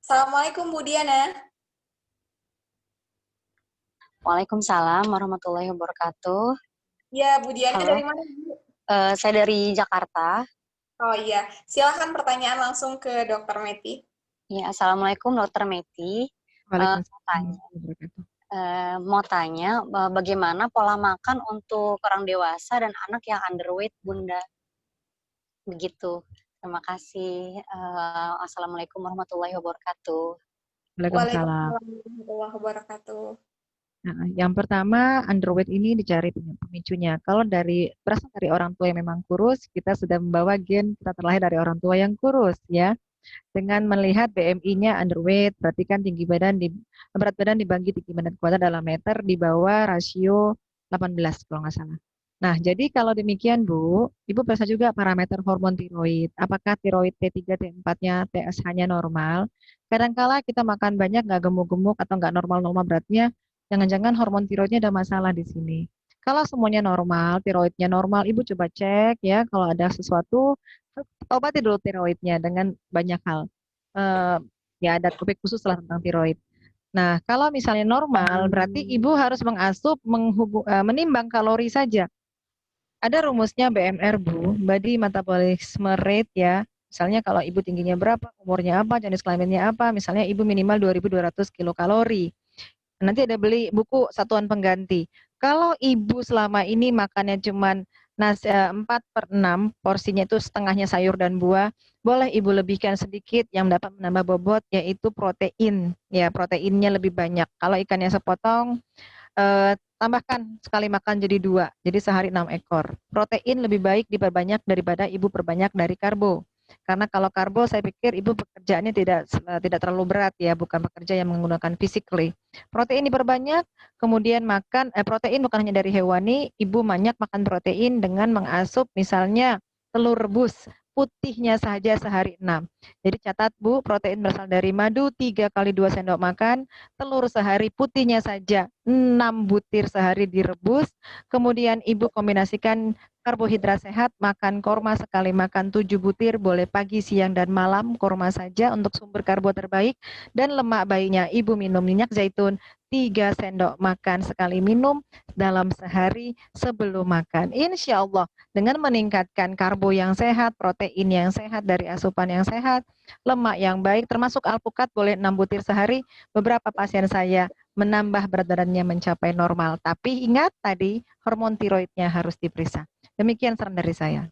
Assalamualaikum Bu Diana. Waalaikumsalam warahmatullahi wabarakatuh. Ya, Bu Diana. Halo. Dari mana Bu? Saya dari Jakarta. Oh iya, silakan pertanyaan langsung ke Dr. Meti. Ya, Assalamualaikum Dr. Meti. Mau tanya bagaimana pola makan untuk orang dewasa dan anak yang underweight, Bunda? Begitu. Terima kasih. Assalamualaikum warahmatullahi wabarakatuh. Waalaikumsalam warahmatullahi wabarakatuh. Nah, yang pertama, underweight ini dicari pemicunya. Kalau berasal dari orang tua yang memang kurus, kita sudah membawa gen, kita terlahir dari orang tua yang kurus, ya. Dengan melihat BMI-nya underweight, berarti kan berat badan dibagi tinggi badan kuadrat dalam meter di bawah rasio 18 kalau nggak salah. Nah, jadi kalau demikian Bu, Ibu periksa juga parameter hormon tiroid. Apakah tiroid T3, T4-nya, TSH-nya normal? Kadangkala kita makan banyak nggak gemuk-gemuk atau nggak normal-normal beratnya, jangan-jangan hormon tiroidnya ada masalah di sini. Kalau semuanya normal, tiroidnya normal, Ibu coba cek ya kalau ada sesuatu, obati dulu tiroidnya dengan banyak hal. Ya ada topik khusus lah tentang tiroid. Nah, kalau misalnya normal, berarti Ibu harus mengasup, menimbang kalori saja. Ada rumusnya BMR Bu, Body Metabolism Rate ya. Misalnya kalau Ibu tingginya berapa, umurnya apa, jenis kelaminnya apa, misalnya Ibu minimal 2.200 kilokalori. Nanti ada beli buku satuan pengganti. Kalau Ibu selama ini makannya cuman 4/6, porsinya itu setengahnya sayur dan buah, boleh Ibu lebihkan sedikit yang dapat menambah bobot, yaitu protein. Ya, proteinnya lebih banyak. Kalau ikannya sepotong, tambahkan sekali makan jadi 2, jadi sehari 6 ekor. Protein lebih baik diperbanyak daripada Ibu perbanyak dari karbo. Karena kalau karbo saya pikir Ibu pekerjaannya tidak terlalu berat ya, bukan pekerja yang menggunakan physically. Protein diperbanyak, kemudian makan protein bukan hanya dari hewani, Ibu banyak makan protein dengan mengasup misalnya telur rebus, putihnya saja sehari 6. Jadi catat Bu, protein berasal dari madu 3 kali 2 sendok makan, telur sehari putihnya saja 6 butir sehari direbus, kemudian Ibu kombinasikan karbohidrat sehat, makan korma sekali makan 7 butir, boleh pagi, siang, dan malam, korma saja untuk sumber karbo terbaik, dan lemak bayinya Ibu minum minyak zaitun 3 sendok makan sekali minum dalam sehari sebelum makan. Insya Allah dengan meningkatkan karbo yang sehat, protein yang sehat dari asupan yang sehat, lemak yang baik, termasuk alpukat boleh 6 butir sehari, beberapa pasien saya menambah berat badannya mencapai normal. Tapi ingat tadi hormon tiroidnya harus diperiksa. Demikian saran dari saya.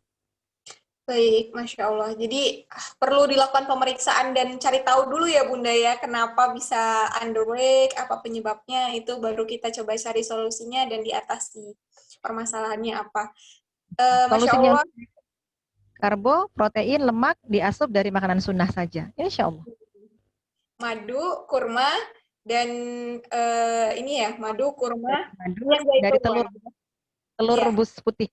Baik, Masya Allah. Jadi perlu dilakukan pemeriksaan dan cari tahu dulu ya Bunda ya, kenapa bisa underweight, apa penyebabnya, itu baru kita coba cari solusinya dan diatasi permasalahannya apa. Masya Solusinya Allah, karbo, protein, lemak diasup dari makanan sunnah saja. Insya Allah. madu, kurma, dan ini ya, madu, kurma, Madu yang dari zaitun. telur Iya. rebus putih.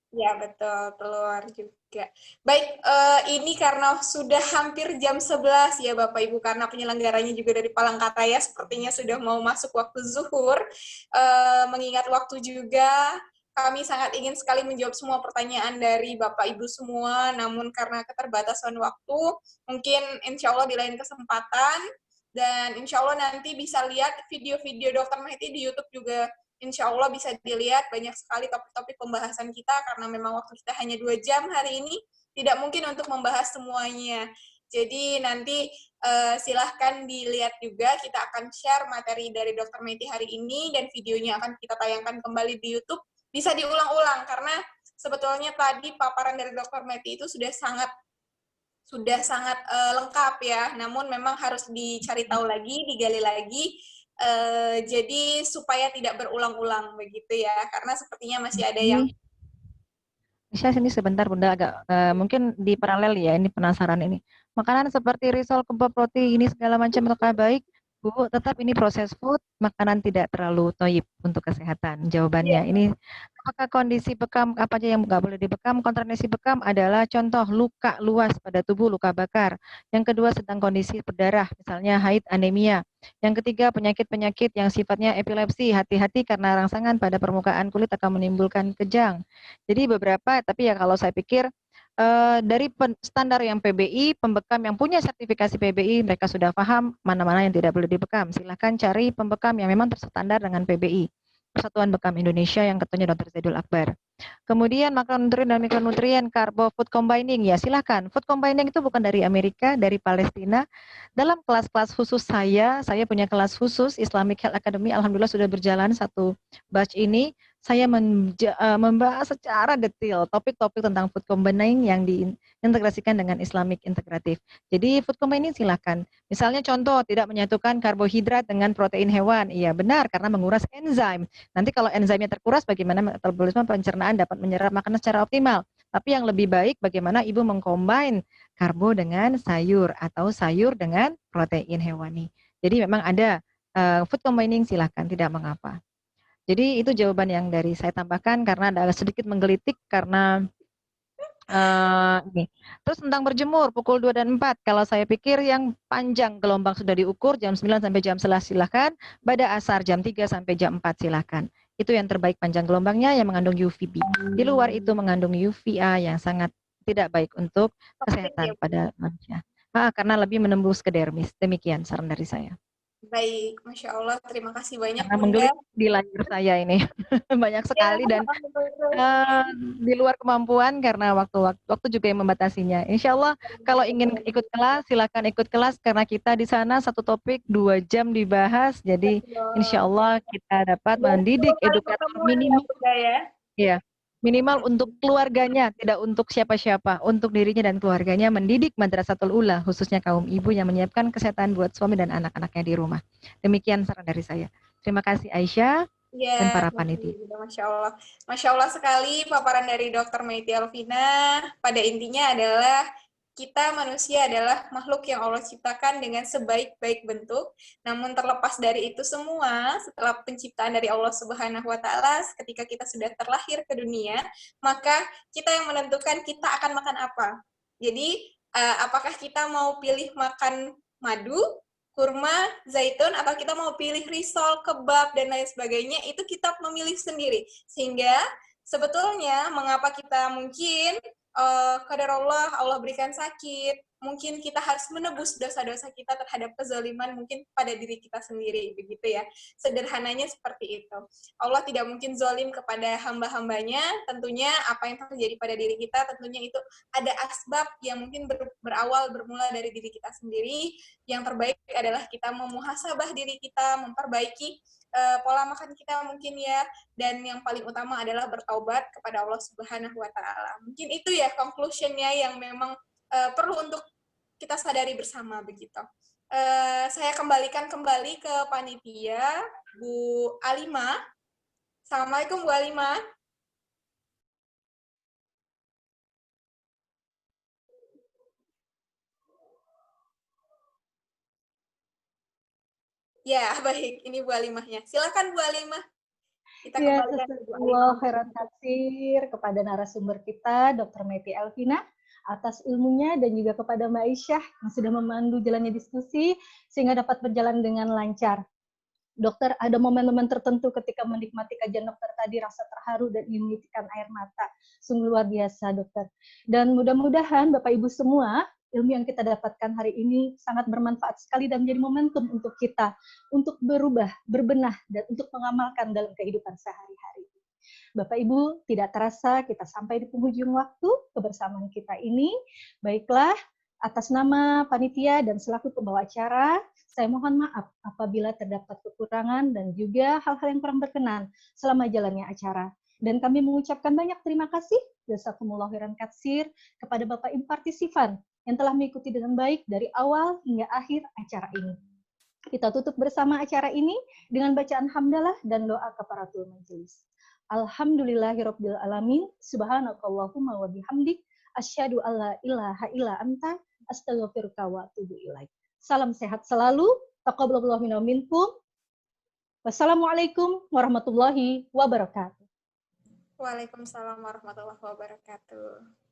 Ya, betul. Telur juga. Baik, ini karena sudah hampir jam 11 ya Bapak Ibu, karena penyelenggaranya juga dari Palangkaraya, sepertinya sudah mau masuk waktu zuhur. Mengingat waktu juga, kami sangat ingin sekali menjawab semua pertanyaan dari Bapak Ibu semua, namun karena keterbatasan waktu, mungkin insya Allah di lain kesempatan, dan insya Allah nanti bisa lihat video-video Dr. Mehdi di YouTube juga. Insya Allah bisa dilihat banyak sekali topik-topik pembahasan kita, karena memang waktu kita hanya 2 jam hari ini, tidak mungkin untuk membahas semuanya. Jadi nanti silahkan dilihat juga, kita akan share materi dari Dr. Mehdi hari ini, dan videonya akan kita tayangkan kembali di YouTube. Bisa diulang-ulang, karena sebetulnya tadi paparan dari Dr. Mehdi itu sudah sangat lengkap ya, namun memang harus dicari tahu lagi, digali lagi, jadi supaya tidak berulang-ulang begitu ya, karena sepertinya masih ada yang Aisyah sini sebentar Bunda, agak mungkin di paralel ya, ini penasaran ini. Makanan seperti risol, kebab, roti, ini segala macam apakah baik? Bu, tetap ini proses food, makanan tidak terlalu toyib untuk kesehatan. Jawabannya ini, apakah kondisi bekam, apa aja yang nggak boleh dibekam? Kontraindikasi bekam adalah contoh luka luas pada tubuh, luka bakar. Yang kedua sedang kondisi berdarah, misalnya haid, anemia. Yang ketiga penyakit-penyakit yang sifatnya epilepsi, hati-hati karena rangsangan pada permukaan kulit akan menimbulkan kejang. Jadi beberapa, tapi ya kalau saya pikir dari standar yang PBI, pembekam yang punya sertifikasi PBI, mereka sudah paham mana-mana yang tidak boleh dibekam. Silahkan cari pembekam yang memang terstandar dengan PBI, Persatuan Bekam Indonesia, yang ketuanya Dr. Zaidul Akbar. Kemudian makronutrien dan mikronutrien, karbo, food combining, ya silahkan. Food combining itu bukan dari Amerika, dari Palestina. Dalam kelas-kelas khusus saya punya kelas khusus Islamic Health Academy, alhamdulillah sudah berjalan satu batch ini. Saya membahas secara detail topik-topik tentang food combining yang diintegrasikan dengan Islamic integratif. Jadi food combining silakan. Misalnya contoh, tidak menyatukan karbohidrat dengan protein hewan. Iya benar, karena menguras enzim. Nanti kalau enzimnya terkuras, bagaimana metabolisme pencernaan dapat menyerap makanan secara optimal. Tapi yang lebih baik bagaimana ibu mengcombine karbo dengan sayur atau sayur dengan protein hewani. Jadi memang ada food combining, silakan, tidak mengapa. Jadi itu jawaban yang dari saya tambahkan karena ada sedikit menggelitik karena ini. Terus tentang berjemur pukul 2 dan 4. Kalau saya pikir yang panjang gelombang sudah diukur jam 9 sampai jam 11 silakan, pada asar jam 3 sampai jam 4 silakan. Itu yang terbaik panjang gelombangnya yang mengandung UVB. Di luar itu mengandung UVA yang sangat tidak baik untuk kesehatan pada manusia. Karena lebih menembus ke dermis. Demikian saran dari saya. baik. Masya Allah, terima kasih banyak Karena Bunda. menggelitik di layar saya ini banyak sekali dan di luar kemampuan karena waktu juga yang membatasinya. Insya Allah kalau ingin ikut kelas silakan ikut kelas karena kita di sana satu topik 2 jam dibahas. Jadi insya Allah kita dapat mendidik edukator minimal. Ya, minimal untuk keluarganya, tidak untuk siapa-siapa, untuk dirinya dan keluarganya mendidik Madrasatul Ula, khususnya kaum ibu yang menyiapkan kesehatan buat suami dan anak-anaknya di rumah. Demikian saran dari saya. Terima kasih Aisyah dan para panitia. Masya Allah sekali paparan dari Dr. Meiti Alvina. Pada intinya adalah kita manusia adalah makhluk yang Allah ciptakan dengan sebaik-baik bentuk. Namun terlepas dari itu semua, setelah penciptaan dari Allah Subhanahu wa taala, ketika kita sudah terlahir ke dunia, maka kita yang menentukan kita akan makan apa. Jadi, apakah kita mau pilih makan madu, kurma, zaitun, atau kita mau pilih risol, kebab, dan lain sebagainya, itu kita memilih sendiri. Sehingga sebetulnya mengapa kita mungkin kadar Allah berikan sakit, mungkin kita harus menebus dosa-dosa kita terhadap kezaliman mungkin pada diri kita sendiri, begitu ya. Sederhananya seperti itu. Allah tidak mungkin zalim kepada hamba-hambanya, tentunya apa yang terjadi pada diri kita, tentunya itu ada asbab yang mungkin bermula dari diri kita sendiri. Yang terbaik adalah kita memuhasabah diri kita, memperbaiki pola makan kita mungkin ya, dan yang paling utama adalah bertaubat kepada Allah Subhanahu wa Ta'ala. Mungkin itu ya conclusion-nya yang memang perlu untuk kita sadari bersama begitu. Saya kembalikan kembali ke panitia, Bu Alima. Assalamualaikum Bu Alima. Ya, baik. Ini Bu Alimahnya. Silakan Bu Alimah. Kita Ya, kembalikan ke Bu jazakallahu Alimah. khairan katsir kepada narasumber kita, Dr. Meti Elvina, atas ilmunya, dan juga kepada Mbak Aisyah yang sudah memandu jalannya diskusi sehingga dapat berjalan dengan lancar. Dokter, ada momen-momen tertentu ketika menikmati kajian dokter tadi, rasa terharu dan ingin menitikkan air mata. Sungguh luar biasa, dokter. Dan mudah-mudahan Bapak Ibu semua, ilmu yang kita dapatkan hari ini sangat bermanfaat sekali dan menjadi momentum untuk kita, untuk berubah, berbenah, dan untuk mengamalkan dalam kehidupan sehari-hari. Bapak Ibu, tidak terasa kita sampai di penghujung waktu kebersamaan kita ini. Baiklah, atas nama panitia dan selaku pembawa acara, saya mohon maaf apabila terdapat kekurangan dan juga hal-hal yang kurang berkenan selama jalannya acara. Dan kami mengucapkan banyak terima kasih, jazakumullahu khairan katsir, kepada Bapak Ibu partisipan yang telah mengikuti dengan baik dari awal hingga akhir acara ini. Kita tutup bersama acara ini dengan bacaan hamdalah dan doa kafaratul majelis. Alhamdulillahirabbil alamin, subhanakallahumma wa bihamdik, asyhadu alla ilaha illa anta, astaghfiruka wa atubu ilaik. Salam sehat selalu, taqabbalallahu minna minkum. Wassalamualaikum warahmatullahi wabarakatuh. Waalaikumsalam warahmatullahi wabarakatuh.